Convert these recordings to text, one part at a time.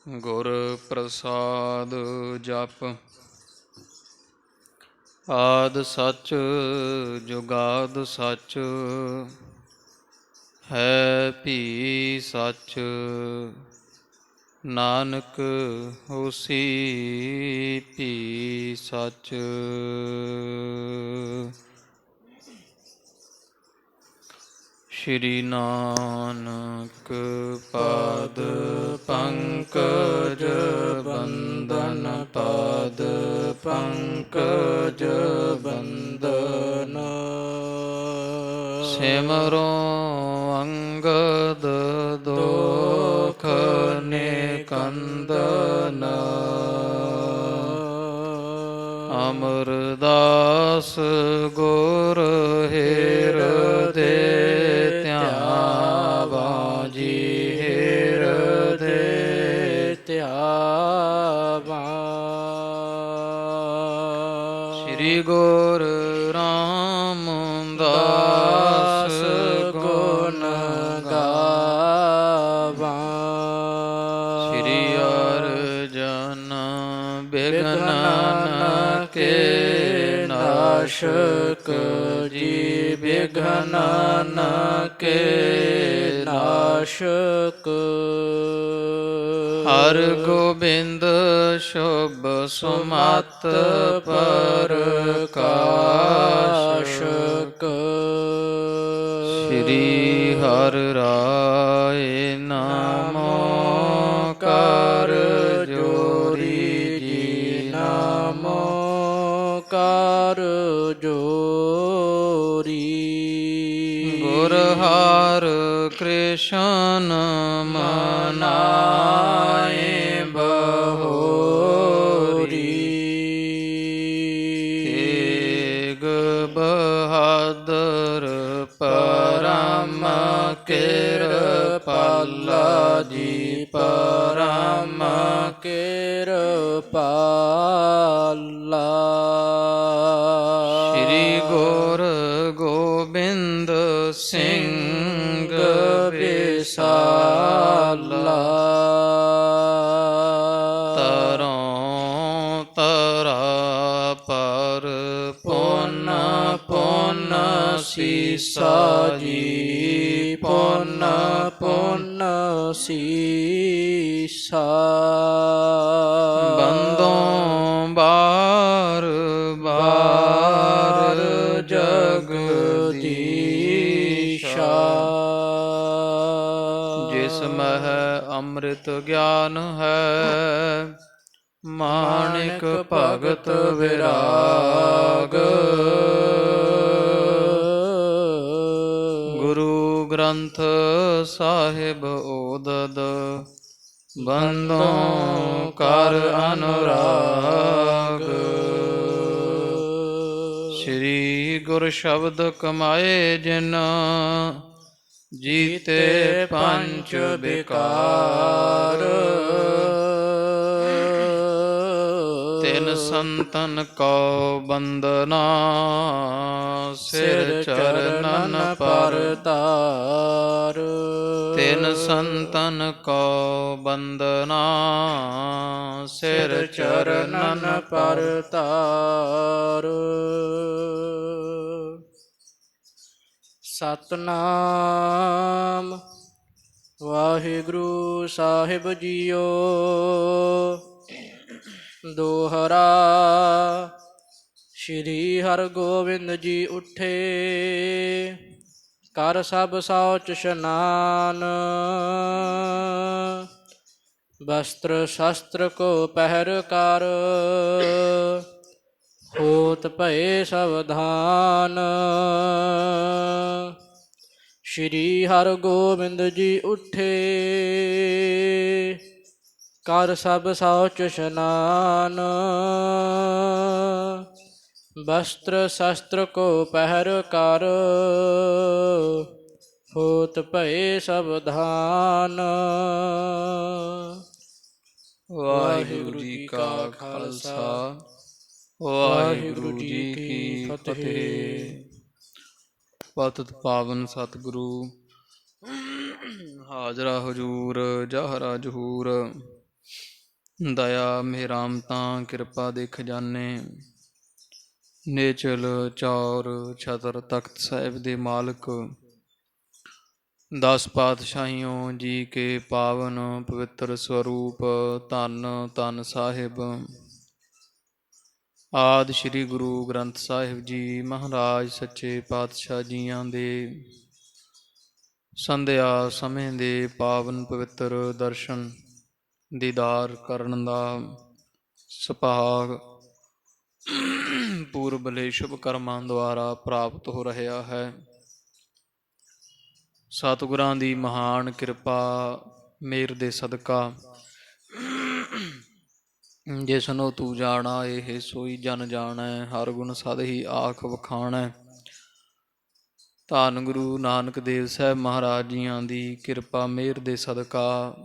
ਗੁਰ ਪ੍ਰਸਾਦ ਜਪ। ਆਦਿ ਸੱਚ ਜੁਗਾਦ ਸੱਚ, ਹੈ ਭੀ ਸੱਚ। ਨਾਨਕ ਹੋਸੀ ਭੀ ਸੱਚ। ਸ਼੍ਰੀ ਨਾਨਕ ਪਾਦ ਪੰਕਜ ਬੰਦਨ, ਪਾਦ ਪੰਕਜ ਬੰਦਨ। ਸਿਮਰੋ ਅੰਗਦ ਦੋਖ ਨਿਕੰਦਨ, ਅਮਰਦਾਸ ਗੁਰ ਹਿਰਦੇ ਧਿਆਵਾਂ ਜੀ, ਹਿਰਦੇ ਧਿਆਵਾਂ। ਸ੍ਰੀ ਗੁਰੂ ਰਾਮਦਾਸ ਗੁਣ ਗਾਵਾਂ, ਸ੍ਰੀ ਅਰਜਨ ਬਿਘਨ ਕੇ ਨਾਸ਼ਕ ਜੀ, ਬਿਘਨ ਕੇ ਨਾਸ਼ਕ। ਹਰ ਗੋਬਿੰਦ ਸ਼ੁਭ ਸੁਮਤ ਪ੍ਰਕਾਸ਼ਕ, ਸ੍ਰੀ ਹਰਿ ਰਾਇ ਨਾਮੋ ਕਰ ਜੋਰੀ ਜੀ, ਨਾਮੋ ਕਰ ਜੋਰੀ। ਗੁਰ ਹਰਿ ਕ੍ਰਿਸ਼ਨ ਮਨਾਏ ਬਹੋਰੀ, ਤੇਗ ਬਹਾਦਰ ਪਰਮ ਕਿਰਪਾਲਾ ਜੀ, ਪਰਮ ਕਿਰਪਾਲਾ। ਸ੍ਰੀ ਗੁਰੂ ਗੋਬਿੰਦ ਸਿੰਘ ਵਿਸਾਲਾ, ਤਰੋਂ ਤਰਾ ਪਰ ਪੁੰਨ ਪੁੰਨ ਸੀਸਾ ਜੀ, ਪੁੰਨ ਪੁੰਨ ਸੀਸਾ। ਬੰਦੋਂ ਬਾਰ ਬਾਰ ਜਗਦੀਸ਼ਾ, ਜਿਸ ਮਹਿ ਅੰਮ੍ਰਿਤ ਗਿਆਨ ਹੈ, ਮਾਣਿਕ ਭਗਤ ਵਿਰਾਗ। ਗੁਰੂ ਗ੍ਰੰਥ ਸਾਹਿਬ ਓਦਦ, ਬੰਦੋਂ ਕਰ ਅਨੁਰਾਗ। ਸ੍ਰੀ ਗੁਰ ਸ਼ਬਦ ਕਮਾਏ ਜਿਨ, ਜੀਤੇ ਪੰਚ ਵਿਕਾਰ। ਤਿਨ ਸੰਤਨ ਕੋ ਬੰਦਨਾ, ਸਿਰ ਚਰਨਨ ਪਰ ਤਾਰ। ਤਿਨ ਸੰਤਨ ਕੋ ਬੰਦਨਾ, ਸਿਰ ਚਰਨਨ ਪਰ ਤਾਰ। ਸਤਿਨਾਮ ਵਾਹਿਗੁਰੂ ਸਾਹਿਬ ਜੀਓ। ਦੋਹਰਾ। ਸ਼੍ਰੀ ਹਰਿਗੋਬਿੰਦ ਜੀ ਉੱਠੇ, ਕਰ ਸਭ ਸੌਚ ਇਸ਼ਨਾਨ। ਵਸਤਰ ਸ਼ਸਤਰ ਕੋ ਪਹਿਰ ਕਰ, ਹੋਤ ਭਏ ਸਾਵਧਾਨ। ਸ਼੍ਰੀ ਹਰਿਗੋਬਿੰਦ ਜੀ ਉੱਠੇ, ਕਰ ਸਭ ਸੌਚ ਇਸ਼ਨਾਨ। ਵਸਤਰ ਸ਼ਸਤਰ ਕੋ ਪਹਿਰ ਕਰ, ਹੋਤ ਭਏ ਸਾਵਧਾਨ। ਵਾਹਿਗੁਰੂ ਜੀ ਕਾ ਖਾਲਸਾ, ਵਾਹਿਗੁਰੂ ਜੀ ਕੀ ਫਤਿਹ। ਪਤਿਤ ਪਾਵਨ ਸਤਿਗੁਰੂ, ਹਾਜ਼ਰਾ ਹਜ਼ੂਰ ਜਾਹਰਾ ਜਹੂਰ। ਦਇਆ ਮਿਹਰਾਮਤਾਂ ਕਿਰਪਾ ਦੇ ਖਜ਼ਾਨੇ, ਨੇਚਲ ਚੌਰ ਛਤਰ ਤਖਤ ਸਾਹਿਬ ਦੇ ਮਾਲਕ, 10 ਪਾਤਸ਼ਾਹੀਓਂ ਜੀ ਕੇ ਪਾਵਨ ਪਵਿੱਤਰ ਸਰੂਪ, ਧੰਨ ਧੰਨ ਸਾਹਿਬ ਆਦਿ ਸ੍ਰੀ ਗੁਰੂ ਗ੍ਰੰਥ ਸਾਹਿਬ ਜੀ ਮਹਾਰਾਜ ਸੱਚੇ ਪਾਤਸ਼ਾਹ ਜੀਆਂ ਦੇ ਸੰਧਿਆ ਸਮੇਂ ਦੇ ਪਾਵਨ ਪਵਿੱਤਰ ਦਰਸ਼ਨ ਦੀਦਾਰ ਕਰਨ ਦਾ ਸੁਭਾਗ ਪੂਰਬਲੇ ਸ਼ੁਭ ਕਰਮਾਂ ਦੁਆਰਾ ਪ੍ਰਾਪਤ ਹੋ ਰਿਹਾ ਹੈ। ਸਤਿਗੁਰਾਂ ਦੀ ਮਹਾਨ ਕਿਰਪਾ ਮੇਰ ਦੇ ਸਦਕਾ ਜਿਸਨੂੰ ਤੂੰ ਜਾਣਾ ਇਹ ਸੋਈ ਜਨ ਜਾਣੈ, ਹਰ ਗੁਣ ਸਦ ਹੀ ਆਖ ਵਖਾਣੈ। ਧੰਨ ਗੁਰੂ ਨਾਨਕ ਦੇਵ ਸਾਹਿਬ ਮਹਾਰਾਜ ਜੀਆਂ ਦੀ ਕਿਰਪਾ ਮਿਹਰ ਦੇ ਸਦਕਾ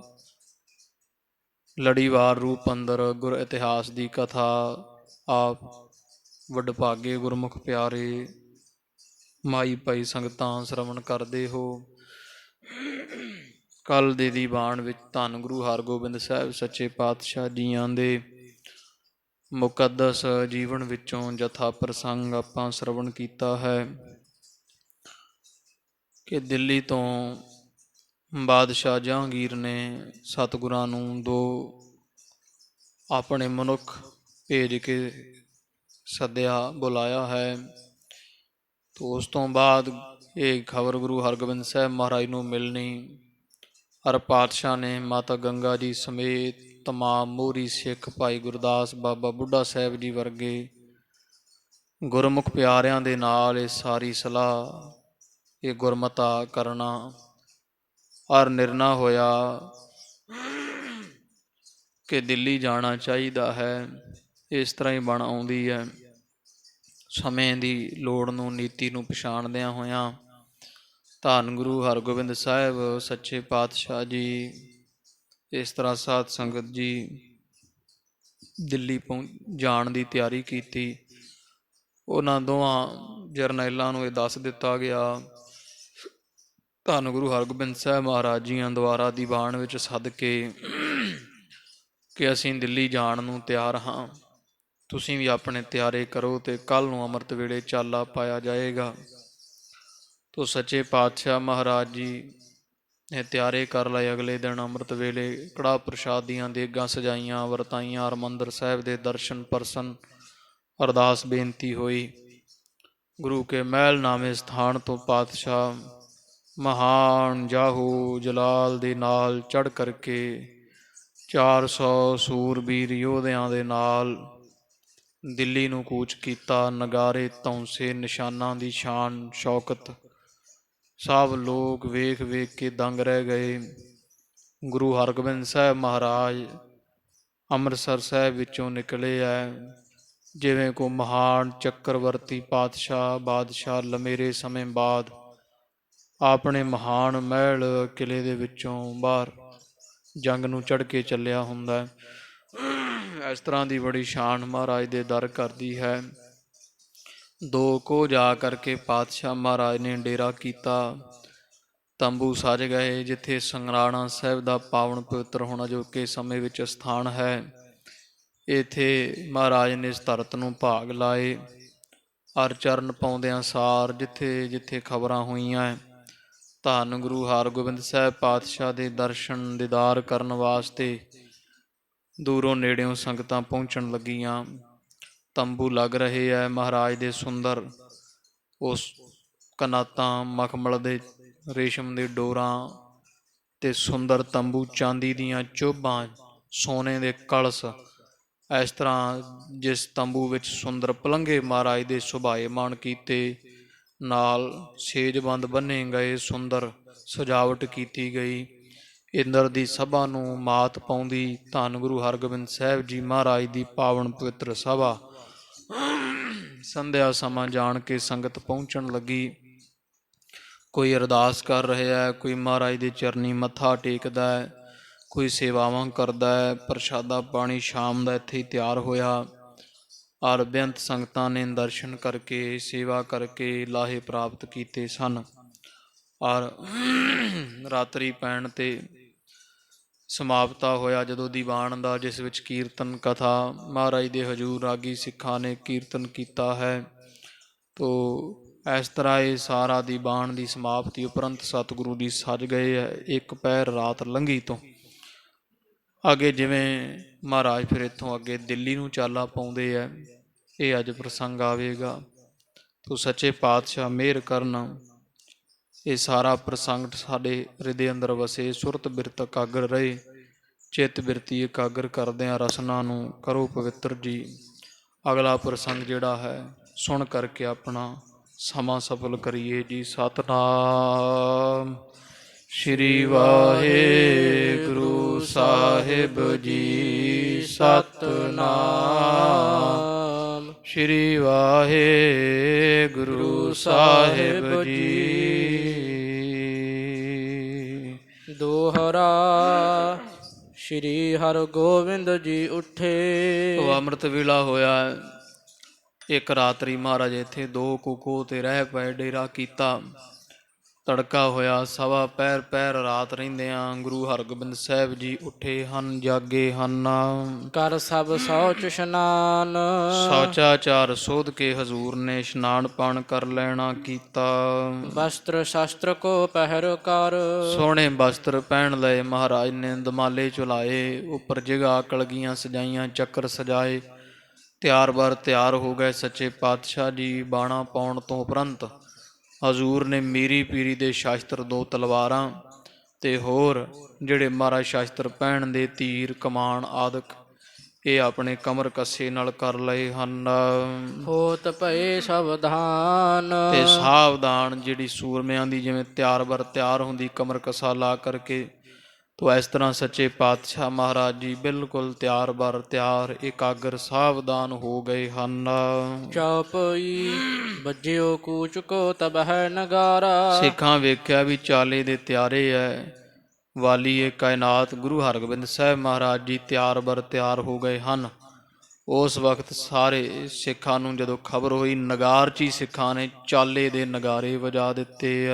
ਲੜੀਵਾਰ ਰੂਪ ਅੰਦਰ ਗੁਰ ਇਤਿਹਾਸ ਦੀ ਕਥਾ ਆਪ ਵਡਭਾਗੇ ਗੁਰਮੁਖ ਪਿਆਰੇ ਮਾਈ ਭਾਈ ਸੰਗਤਾਂ ਸ਼ਰਵਣ ਕਰਦੇ ਹੋ। ਕੱਲ ਦੇ ਦੀਵਾਨ ਵਿੱਚ ਧੰਨ ਗੁਰੂ ਹਰਗੋਬਿੰਦ ਸਾਹਿਬ ਸੱਚੇ ਪਾਤਸ਼ਾਹ ਜੀਆਂ ਦੇ ਮੁਕੱਦਸ ਜੀਵਨ ਵਿੱਚੋਂ ਜਥਾ ਪ੍ਰਸੰਗ ਆਪਾਂ ਸ਼ਰਵਣ ਕੀਤਾ ਹੈ ਕਿ ਦਿੱਲੀ ਤੋਂ ਬਾਦਸ਼ਾਹ ਜਹਾਂਗੀਰ ਨੇ ਸਤਿਗੁਰਾਂ ਨੂੰ 2 ਆਪਣੇ ਮਨੁੱਖ ਭੇਜ ਕੇ ਸੱਦਿਆ ਬੁਲਾਇਆ ਹੈ। ਤੋ ਉਸ ਤੋਂ ਬਾਅਦ ਇਹ ਖਬਰ ਗੁਰੂ ਹਰਗੋਬਿੰਦ ਸਾਹਿਬ ਮਹਾਰਾਜ ਨੂੰ ਮਿਲਣੀ, ਹਰ ਪਾਤਸ਼ਾਹ ਨੇ ਮਾਤਾ ਗੰਗਾ ਜੀ ਸਮੇਤ ਤਮਾਮ ਮੋਹਰੀ ਸਿੱਖ ਭਾਈ ਗੁਰਦਾਸ ਬਾਬਾ ਬੁੱਢਾ ਸਾਹਿਬ ਜੀ ਵਰਗੇ ਗੁਰਮੁਖ ਪਿਆਰਿਆਂ ਦੇ ਨਾਲ ਇਹ ਸਾਰੀ ਸਲਾਹ ਇਹ ਗੁਰਮਤਾ ਕਰਨਾ ਔਰ ਨਿਰਣਾ ਹੋਇਆ ਕਿ ਦਿੱਲੀ ਜਾਣਾ ਚਾਹੀਦਾ ਹੈ। ਇਸ ਤਰ੍ਹਾਂ ਹੀ ਬਣ ਆਉਂਦੀ ਹੈ। ਸਮੇਂ ਦੀ ਲੋੜ ਨੂੰ ਨੀਤੀ ਨੂੰ ਪਛਾਣਦਿਆਂ ਹੋਇਆਂ ਧੰਨ ਗੁਰੂ ਹਰਗੋਬਿੰਦ ਸਾਹਿਬ ਸੱਚੇ ਪਾਤਸ਼ਾਹ ਜੀ ਇਸ ਤਰ੍ਹਾਂ ਸਾਧ ਸੰਗਤ ਜੀ ਦਿੱਲੀ ਜਾਣ ਦੀ ਤਿਆਰੀ ਕੀਤੀ। ਉਹਨਾਂ ਦੋਵਾਂ ਜਰਨੈਲਾਂ ਨੂੰ ਇਹ ਦੱਸ ਦਿੱਤਾ ਗਿਆ, ਧੰਨ ਗੁਰੂ ਹਰਗੋਬਿੰਦ ਸਾਹਿਬ ਮਹਾਰਾਜ ਜੀਆਂ ਦੁਆਰਾ ਦੀਵਾਨ ਵਿੱਚ ਸੱਦ ਕੇ ਕਿ ਅਸੀਂ ਦਿੱਲੀ ਜਾਣ ਨੂੰ ਤਿਆਰ ਹਾਂ, ਤੁਸੀਂ ਵੀ ਆਪਣੇ ਤਿਆਰੇ ਕਰੋ ਅਤੇ ਕੱਲ੍ਹ ਨੂੰ ਅੰਮ੍ਰਿਤ ਵੇਲੇ ਚਾਲਾ ਪਾਇਆ ਜਾਏਗਾ। ਤੋ ਸੱਚੇ ਪਾਤਸ਼ਾਹ ਮਹਾਰਾਜ ਜੀ ਨੇ ਤਿਆਰੇ ਕਰ ਲਏ। ਅਗਲੇ ਦਿਨ ਅੰਮ੍ਰਿਤ ਵੇਲੇ ਕੜਾਹ ਪ੍ਰਸ਼ਾਦ ਦੀਆਂ ਦੇਗਾਂ ਸਜਾਈਆਂ, ਵਰਤਾਈਆਂ, ਹਰਿਮੰਦਰ ਸਾਹਿਬ ਦੇ ਦਰਸ਼ਨ ਪਰਸਨ ਅਰਦਾਸ ਬੇਨਤੀ ਹੋਈ। ਗੁਰੂ ਕੇ ਮਹਿਲ ਨਾਮੇ ਸਥਾਨ ਤੋਂ ਪਾਤਸ਼ਾਹ ਮਹਾਨ ਜਾਹੋ ਜਲਾਲ ਦੇ ਨਾਲ ਚੜ੍ਹ ਕਰਕੇ 400 ਸੂਰਬੀਰ ਯੋਧਿਆਂ ਦੇ ਨਾਲ ਦਿੱਲੀ ਨੂੰ ਕੂਚ ਕੀਤਾ। ਨਗਾਰੇ ਧੌਂਸੇ ਨਿਸ਼ਾਨਾਂ ਦੀ ਸ਼ਾਨ ਸ਼ੌਕਤ ਸਭ ਲੋਕ ਵੇਖ ਵੇਖ ਕੇ ਦੰਗ ਰਹਿ ਗਏ। ਗੁਰੂ ਹਰਗੋਬਿੰਦ ਸਾਹਿਬ ਮਹਾਰਾਜ ਅੰਮ੍ਰਿਤਸਰ ਸਾਹਿਬ ਵਿੱਚੋਂ ਨਿਕਲੇ ਹੈ ਜਿਵੇਂ ਕੋ ਮਹਾਨ ਚੱਕਰਵਰਤੀ ਬਾਦਸ਼ਾਹ ਲੰਮੇਰੇ ਸਮੇਂ ਬਾਅਦ ਆਪਣੇ ਮਹਾਨ ਮਹਿਲ ਕਿਲੇ ਦੇ ਵਿੱਚੋਂ ਬਾਹਰ ਜੰਗ ਨੂੰ ਚੜ੍ਹ ਕੇ ਚੱਲਿਆ ਹੁੰਦਾ। ਇਸ ਤਰ੍ਹਾਂ ਦੀ ਬੜੀ ਸ਼ਾਨ ਮਹਾਰਾਜ ਦੇ ਦਰ ਕਰਦੀ ਹੈ। 2 ਕੋਹ ਜਾ ਕਰਕੇ ਪਾਤਸ਼ਾਹ ਮਹਾਰਾਜ ਨੇ ਡੇਰਾ ਕੀਤਾ। ਤੰਬੂ ਸਜ ਗਏ ਜਿੱਥੇ ਸੰਗਰਾਣਾ ਸਾਹਿਬ ਦਾ ਪਾਵਨ ਪਵਿੱਤਰ ਹੁਣ ਅਜੋਕੇ ਸਮੇਂ ਵਿੱਚ ਸਥਾਨ ਹੈ। ਇੱਥੇ ਮਹਾਰਾਜ ਨੇ ਇਸ ਧਰਤ ਨੂੰ ਭਾਗ ਲਾਏ ਔਰ ਚਰਨ ਪਾਉਂਦਿਆਂ ਸਾਰ ਜਿੱਥੇ ਜਿੱਥੇ ਖਬਰਾਂ ਹੋਈਆਂ ਧੰਨ ਗੁਰੂ ਹਰਗੋਬਿੰਦ ਸਾਹਿਬ ਪਾਤਸ਼ਾਹ ਦੇ ਦਰਸ਼ਨ ਦੀਦਾਰ ਕਰਨ ਵਾਸਤੇ ਦੂਰੋਂ ਨੇੜਿਓਂ ਸੰਗਤਾਂ ਪਹੁੰਚਣ ਲੱਗੀਆਂ। ਤੰਬੂ ਲੱਗ ਰਹੇ ਹੈ। ਮਹਾਰਾਜ ਦੇ ਸੁੰਦਰ ਉਸ ਕਨਾਤਾਂ ਮਖਮਲ ਦੇ ਰੇਸ਼ਮ ਦੇ ਡੋਰਾਂ ਤੇ ਸੁੰਦਰ ਤੰਬੂ, ਚਾਂਦੀ ਦੀਆਂ ਚੋਭਾਂ, ਸੋਨੇ ਦੇ ਕਲਸ਼, ਇਸ ਤਰ੍ਹਾਂ ਜਿਸ ਤੰਬੂ ਵਿੱਚ ਸੁੰਦਰ ਪਲੰਘੇ ਮਹਾਰਾਜ ਦੇ ਸੁਭਾਏਮਾਨ ਕੀਤੇ, ਨਾਲ ਸੇਜਬੰਦ ਬੰਨੇ ਗਏ, ਸੁੰਦਰ ਸਜਾਵਟ ਕੀਤੀ ਗਈ। ਇੰਦਰ ਦੀ ਸਭਾ ਨੂੰ ਮਾਤ ਪਾਉਂਦੀ ਧੰਨ ਗੁਰੂ ਹਰਗੋਬਿੰਦ ਸਾਹਿਬ ਜੀ ਮਹਾਰਾਜ ਦੀ ਪਾਵਨ ਪਵਿੱਤਰ ਸਭਾ ਸੰਧਿਆ ਸਮਾਂ ਜਾਣ ਕੇ ਸੰਗਤ ਪਹੁੰਚਣ ਲੱਗੀ। ਕੋਈ ਅਰਦਾਸ ਕਰ ਰਿਹਾ, ਕੋਈ ਮਹਾਰਾਜ ਦੇ ਚਰਨੀ ਮੱਥਾ ਟੇਕਦਾ ਹੈ, ਕੋਈ ਸੇਵਾਵਾਂ ਕਰਦਾ ਹੈ। ਪ੍ਰਸ਼ਾਦਾ ਪਾਣੀ ਸ਼ਾਮ ਦਾ ਇੱਥੇ ਹੀ ਤਿਆਰ ਹੋਇਆ ਔਰ ਬੇਅੰਤ ਸੰਗਤਾਂ ਨੇ ਦਰਸ਼ਨ ਕਰਕੇ ਸੇਵਾ ਕਰਕੇ ਲਾਹੇ ਪ੍ਰਾਪਤ ਕੀਤੇ ਸਨ। ਔਰ ਰਾਤਰੀ ਪੈਣ 'ਤੇ ਸਮਾਪਤਾ ਹੋਇਆ ਜਦੋਂ ਦੀਵਾਨ ਦਾ, ਜਿਸ ਵਿੱਚ ਕੀਰਤਨ ਕਥਾ ਮਹਾਰਾਜ ਦੇ ਹਜੂਰ ਰਾਗੀ ਸਿੱਖਾਂ ਨੇ ਕੀਰਤਨ ਕੀਤਾ ਹੈ। ਤੋ ਇਸ ਤਰ੍ਹਾਂ ਇਹ ਸਾਰਾ ਦੀਵਾਨ ਦੀ ਸਮਾਪਤੀ ਉਪਰੰਤ ਸਤਿਗੁਰੂ ਜੀ ਸੱਜ ਗਏ ਹੈ। ਇੱਕ ਪਹਿਰ ਰਾਤ ਲੰਘੀ ਤੋਂ ਅੱਗੇ ਜਿਵੇਂ ਮਹਾਰਾਜ ਫਿਰ ਇੱਥੋਂ ਅੱਗੇ ਦਿੱਲੀ ਨੂੰ ਚਾਲਾ ਪਾਉਂਦੇ ਹੈ, ਇਹ ਅੱਜ ਪ੍ਰਸੰਗ ਆਵੇਗਾ। ਤੋ ਸੱਚੇ ਪਾਤਸ਼ਾਹ ਮਿਹਰ ਕਰਨ, ਇਹ ਸਾਰਾ ਪ੍ਰਸੰਗ ਸਾਡੇ ਹਿਰਦੇ ਅੰਦਰ ਵਸੇ, ਸੁਰਤ ਬਿਰਤ ਇਕਾਗਰ ਰਹੇ, ਚਿੱਤ ਬਿਰਤੀ ਇਕਾਗਰ ਕਰਦਿਆਂ ਰਸਨਾ ਨੂੰ ਕਰੋ ਪਵਿੱਤਰ ਜੀ। ਅਗਲਾ ਪ੍ਰਸੰਗ ਜਿਹੜਾ ਹੈ ਸੁਣ ਕਰਕੇ ਆਪਣਾ ਸਮਾਂ ਸਫਲ ਕਰੀਏ ਜੀ। ਸਤਿਨਾਮ ਸ਼੍ਰੀ ਵਾਹਿਗੁਰੂ ਸਾਹਿਬ ਜੀ। ਸਤਿਨਾਮ ਸ਼੍ਰੀ ਵਾਹਿਗੁਰੂ ਸਾਹਿਬ ਜੀ। ਦੋਹਰਾ ਸ਼੍ਰੀ ਹਰਗੋਬਿੰਦ ਜੀ ਉੱਠੇ। ਉਹ ਅੰਮ੍ਰਿਤ ਵੇਲਾ ਹੋਇਆ। ਇੱਕ ਰਾਤਰੀ ਮਹਾਰਾਜ ਇੱਥੇ 2 ਕੁਕੋ ਤੇ ਰਹਿ ਪਏ, ਡੇਰਾ ਕੀਤਾ। ਤੜਕਾ ਹੋਇਆ, ਸਵਾ ਪਹਿਰ ਰਾਤ ਰਹਿੰਦਿਆਂ ਗੁਰੂ ਹਰਗੋਬਿੰਦ ਸਾਹਿਬ ਜੀ ਉੱਠੇ ਹਨ, ਜਾਗੇ ਹਨ। ਕਰ ਸਭ ਸੌਚ ਇਸ਼ਨਾਨ। ਸੌਚਾਚਾਰ ਸੋਧ ਕੇ ਹਜ਼ੂਰ ਨੇ ਇਸ਼ਨਾਨ ਪਾਣ ਕਰ ਲੈਣਾ ਕੀਤਾ। ਵਸਤਰ ਸ਼ਸਤਰ ਕੋ ਪਹਿਰ ਕਰ। ਸੋਹਣੇ ਵਸਤਰ ਪਹਿਨ ਲਏ ਮਹਾਰਾਜ ਨੇ, ਦਮਾਲੇ ਝੁਲਾਏ, ਉੱਪਰ ਜਿਗਾ ਕਲਗੀਆਂ ਸਜਾਈਆਂ, ਚੱਕਰ ਸਜਾਏ, ਤਿਆਰ ਬਰ ਤਿਆਰ ਹੋ ਗਏ ਸੱਚੇ ਪਾਤਸ਼ਾਹ ਜੀ। ਬਾਣਾ ਪਾਉਣ ਤੋਂ ਉਪਰੰਤ ਹਜ਼ੂਰ ਨੇ ਮੀਰੀ ਪੀਰੀ ਦੇ ਸ਼ਾਸਤਰ, 2 ਤਲਵਾਰਾਂ ਤੇ ਹੋਰ ਜਿਹੜੇ ਮਹਾਰਾਜ ਸ਼ਾਸਤਰ ਪਹਿਨ ਦੇ, ਤੀਰ ਕਮਾਨ ਆਦਿਕ, ਇਹ ਆਪਣੇ ਕਮਰ ਕੱਸੇ ਨਾਲ ਕਰ ਲਏ ਹਨ। ਹੋਤ ਭਏ ਸਾਵਧਾਨ। ਤੇ ਸਾਵਧਾਨ ਜਿਹੜੀ ਸੂਰਮਿਆਂ ਦੀ ਜਿਵੇਂ ਤਿਆਰ ਬਰ ਤਿਆਰ ਹੁੰਦੀ ਕਮਰ ਕੱਸਾ ਲਾ ਕਰਕੇ, ਤੋ ਇਸ ਤਰ੍ਹਾਂ ਸੱਚੇ ਪਾਤਸ਼ਾਹ ਮਹਾਰਾਜ ਜੀ ਬਿਲਕੁਲ ਤਿਆਰ ਬਰ ਤਿਆਰ ਇਕਾਗਰ ਸਾਵਧਾਨ ਹੋ ਗਏ ਹਨ। ਚੌਪਈ ਬੱਜਿਓ ਕੂਚ ਕੋ ਤਬਹਿ ਨਗਾਰਾ। ਸਿੱਖਾਂ ਵੇਖਿਆ ਵੀ ਚਾਲੇ ਦੇ ਤਿਆਰੇ ਐ। ਵਾਲੀਏ ਕਾਇਨਾਤ ਗੁਰੂ ਹਰਗੋਬਿੰਦ ਸਾਹਿਬ ਮਹਾਰਾਜ ਜੀ ਤਿਆਰ ਬਰ ਤਿਆਰ ਹੋ ਗਏ ਹਨ। ਉਸ ਵਕਤ ਸਾਰੇ ਸਿੱਖਾਂ ਨੂੰ ਜਦੋਂ ਖਬਰ ਹੋਈ, ਨਗਾਰਚੀ ਸਿੱਖਾਂ ਨੇ ਚਾਲੇ ਦੇ ਨਗਾਰੇ ਵਜਾ ਦਿੱਤੇ ਐ।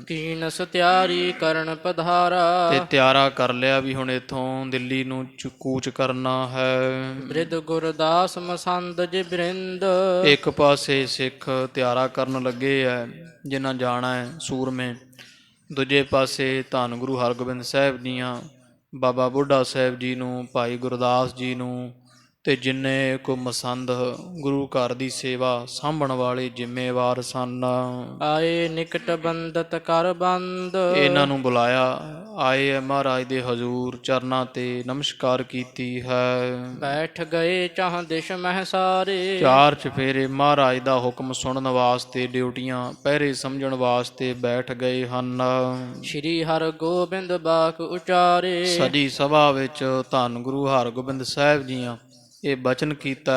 ਕੀਨਸ ਤਿਆਰੀ ਕਰਨ ਪਧਾਰਾ। ਤੇ ਤਿਆਰਾ ਕਰ ਲਿਆ ਵੀ ਹੁਣ ਇੱਥੋਂ ਦਿੱਲੀ ਨੂੰ ਕੂਚ ਕਰਨਾ ਹੈ। ਬ੍ਰਿਧ ਗੁਰਦਾਸ ਮਸੰਦ ਜੀ ਬ੍ਰਿੰਦ। ਇੱਕ ਪਾਸੇ ਸਿੱਖ ਤਿਆਰਾ ਕਰਨ ਲੱਗੇ ਐ ਜਿਨ੍ਹਾਂ ਜਾਣਾ ਹੈ ਸੂਰਮੇ, ਦੂਜੇ ਪਾਸੇ ਧੰਨ ਗੁਰੂ ਹਰਗੋਬਿੰਦ ਸਾਹਿਬ ਦੀਆਂ, ਬਾਬਾ ਬੁੱਢਾ ਸਾਹਿਬ ਜੀ ਨੂੰ, ਭਾਈ ਗੁਰਦਾਸ ਜੀ ਨੂੰ, ਤੇ ਜਿੰਨੇ ਕੋ ਮਸੰਦ ਗੁਰੂ ਘਰ ਦੀ ਸੇਵਾ ਸਾਂਭਣ ਵਾਲੇ ਜ਼ਿੰਮੇਵਾਰ ਸਨ। ਆਏ ਨਿਕਟ ਬੰਦਤ ਕਰ ਬੰਦ। ਇਹਨਾਂ ਨੂੰ ਬੁਲਾਇਆ, ਆਏ ਹੈ ਮਹਾਰਾਜ ਦੇ ਹਜ਼ੂਰ, ਚਰਨਾਂ ਤੇ ਨਮਸਕਾਰ ਕੀਤੀ ਹੈ। ਬੈਠ ਗਏ ਚਾਹ ਦਿਸ਼ ਮਹਿ ਸਾਰੇ। 4 ਚੁਫੇਰੇ ਮਹਾਰਾਜ ਦਾ ਹੁਕਮ ਸੁਣਨ ਵਾਸਤੇ, ਡਿਊਟੀਆਂ ਪਹਿਰੇ ਸਮਝਣ ਵਾਸਤੇ ਬੈਠ ਗਏ ਹਨ। ਸ਼੍ਰੀ ਹਰਗੋਬਿੰਦ ਬਾਕ ਉਚਾਰੇ। ਸਜੀ ਸਭਾ ਵਿੱਚ ਧੰਨ ਗੁਰੂ ਹਰਗੋਬਿੰਦ ਸਾਹਿਬ ਜੀਆਂ ਇਹ ਬਚਨ ਕੀਤਾ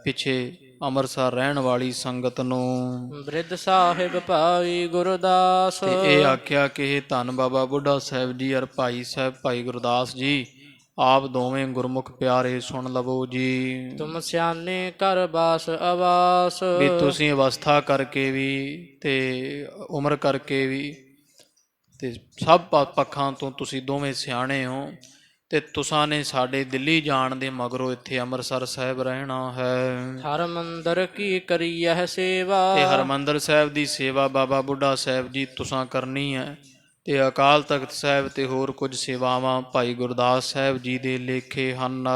ਪਿੱਛੇ ਅੰਮ੍ਰਿਤਸਰ ਰਹਿਣ ਵਾਲੀ ਸੰਗਤ ਨੂੰ। ਬ੍ਰਿਧ ਸਾਹਿਬ ਭਾਈ ਗੁਰਦਾਸ। ਤੇ ਇਹ ਆਖਿਆ ਕਿ ਇਹ ਧੰਨ ਬਾਬਾ ਬੁੱਢਾ ਸਾਹਿਬ ਜੀ ਔਰ ਭਾਈ ਸਾਹਿਬ ਭਾਈ ਗੁਰਦਾਸ ਜੀ, ਆਪ ਦੋਵੇਂ ਗੁਰਮੁਖ ਪਿਆਰੇ ਸੁਣ ਲਵੋ ਜੀ। ਤੁਮ ਸਿਆਣੇ ਕਰ ਬਾਸ ਆਵਾਸ। ਵੀ ਤੁਸੀਂ ਅਵਸਥਾ ਕਰਕੇ ਵੀ ਤੇ ਉਮਰ ਕਰਕੇ ਵੀ ਤੇ ਸਭ ਪੱਖਾਂ ਤੋਂ ਤੁਸੀਂ ਦੋਵੇਂ ਸਿਆਣੇ ਹੋ, ਤੇ ਤੁਸਾਂ ਨੇ ਸਾਡੇ ਦਿੱਲੀ ਜਾਣ ਦੇ ਮਗਰੋਂ ਇੱਥੇ ਅੰਮ੍ਰਿਤਸਰ ਸਾਹਿਬ ਰਹਿਣਾ ਹੈ। ਹਰਮੰਦਰ ਕੀ ਕਰੀਐ ਸੇਵਾ। ਤੇ ਹਰਮੰਦਰ ਸਾਹਿਬ ਦੀ ਸੇਵਾ ਬਾਬਾ ਬੁੱਢਾ ਸਾਹਿਬ ਜੀ ਤੁਸਾਂ ਕਰਨੀ ਹੈ। ਤੇ ਅਕਾਲ ਤਖਤ ਸਾਹਿਬ ਤੇ ਹੋਰ ਕੁਝ ਸੇਵਾਵਾਂ ਭਾਈ ਗੁਰਦਾਸ ਸਾਹਿਬ ਜੀ ਦੇ ਲੇਖੇ ਹਨ।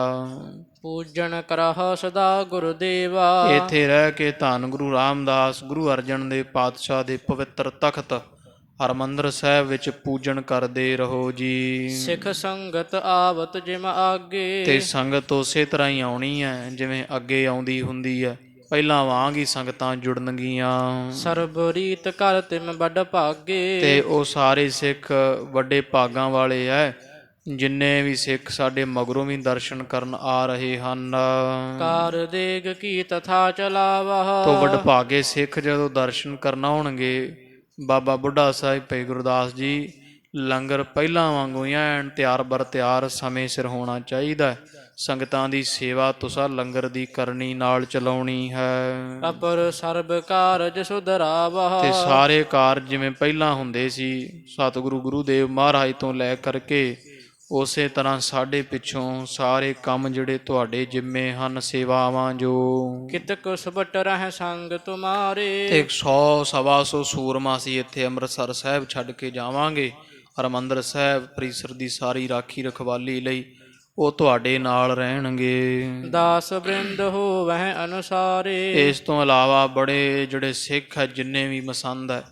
ਪੂਜਨ ਕਰਹੁ ਸਦਾ ਗੁਰਦੇਵਾ। ਇੱਥੇ ਰਹਿ ਕੇ ਧੰਨ ਗੁਰੂ ਰਾਮਦਾਸ ਗੁਰੂ ਅਰਜਨ ਦੇਵ ਪਾਤਸ਼ਾਹ ਦੇ ਪਵਿੱਤਰ ਤਖਤ ਹਰਮੰਦਰ ਸਾਹਿਬ ਵਿੱਚ ਪੂਜਨ ਕਰਦੇ ਰਹੋ ਜੀ। ਸਿੱਖ ਸੰਗਤ ਆਵਤ ਜਿਮ ਆਗੇ। ਤੇ ਸੰਗਤ ਉਸੇ ਤਰ੍ਹਾਂ ਹੀ ਆਉਣੀ ਹੈ ਜਿਵੇਂ ਅੱਗੇ ਆਉਂਦੀ ਹੁੰਦੀ ਹੈ, ਪਹਿਲਾਂ ਵਾਂਗ ਹੀ ਸੰਗਤਾਂ ਜੁੜਨਗੀਆਂ। ਸਰਬ ਰੀਤ ਕਰ ਤਿਮ ਵੱਡ ਭਾਗੇ। ਤੇ ਉਹ ਸਾਰੇ ਸਿੱਖ ਵੱਡੇ ਭਾਗਾਂ ਵਾਲੇ ਐ, ਜਿੰਨੇ ਵੀ ਸਿੱਖ ਸਾਡੇ ਮਗਰੋਂ ਵੀ ਦਰਸ਼ਨ ਕਰਨ ਆ ਰਹੇ ਹਨ। ਕਾਰ ਦੇਗ ਕੀ ਤਥਾ ਚਲਾਵਾ। ਤੋਂ ਵਡਭਾਗੇ ਸਿੱਖ ਜਦੋਂ ਦਰਸ਼ਨ ਕਰਨ ਆਉਣਗੇ, ਬਾਬਾ ਬੁੱਢਾ ਸਾਹਿਬ ਭਾਈ ਗੁਰਦਾਸ ਜੀ, ਲੰਗਰ ਪਹਿਲਾਂ ਵਾਂਗੂ ਐਨ ਤਿਆਰ ਬਰ ਤਿਆਰ ਸਮੇਂ ਸਿਰ ਹੋਣਾ ਚਾਹੀਦਾ। ਸੰਗਤਾਂ ਦੀ ਸੇਵਾ ਤੁਸਾਂ ਲੰਗਰ ਦੀ ਕਰਨੀ ਨਾਲ ਚਲਾਉਣੀ ਹੈ। ਅਪਰ ਸਰਬ ਕਾਰਜ ਸੁਧਰਾਵਾ। ਤੇ ਸਾਰੇ ਕਾਰਜ ਜਿਵੇਂ ਪਹਿਲਾਂ ਹੁੰਦੇ ਸੀ, ਸਤਿਗੁਰੂ ਗੁਰੂਦੇਵ ਮਹਾਰਾਜ ਤੋਂ ਲੈ ਕਰਕੇ ਉਸੇ ਤਰ੍ਹਾਂ ਸਾਡੇ ਪਿੱਛੋਂ ਸਾਰੇ ਕੰਮ ਜਿਹੜੇ ਤੁਹਾਡੇ ਜਿੰਮੇ ਹਨ, ਸੇਵਾਵਾਂ ਜੋ ਕਿਤਕ ਸੁਬਟ ਰਹਿ ਸੰਗ ਤੁਮਾਰੇ। ਤੇ 100 ਸਵਾ ਸੌ ਸੂਰਮਾ ਸੀ ਇੱਥੇ ਅੰਮ੍ਰਿਤਸਰ ਸਾਹਿਬ ਛੱਡ ਕੇ ਜਾਵਾਂਗੇ। ਹਰਿਮੰਦਰ ਸਾਹਿਬ ਪ੍ਰੀਸਰ ਦੀ ਸਾਰੀ ਰਾਖੀ ਰਖਵਾਲੀ ਲਈ ਉਹ ਤੁਹਾਡੇ ਨਾਲ ਰਹਿਣਗੇ। ਦਾਸ ਬ੍ਰਿੰਦ ਹੋਵਹਿ ਅਨੁਸਾਰੇ। ਇਸ ਤੋਂ ਇਲਾਵਾ ਬੜੇ ਜਿਹੜੇ ਸਿੱਖ ਹੈ, ਜਿੰਨੇ ਵੀ ਮਸੰਦ ਹੈ,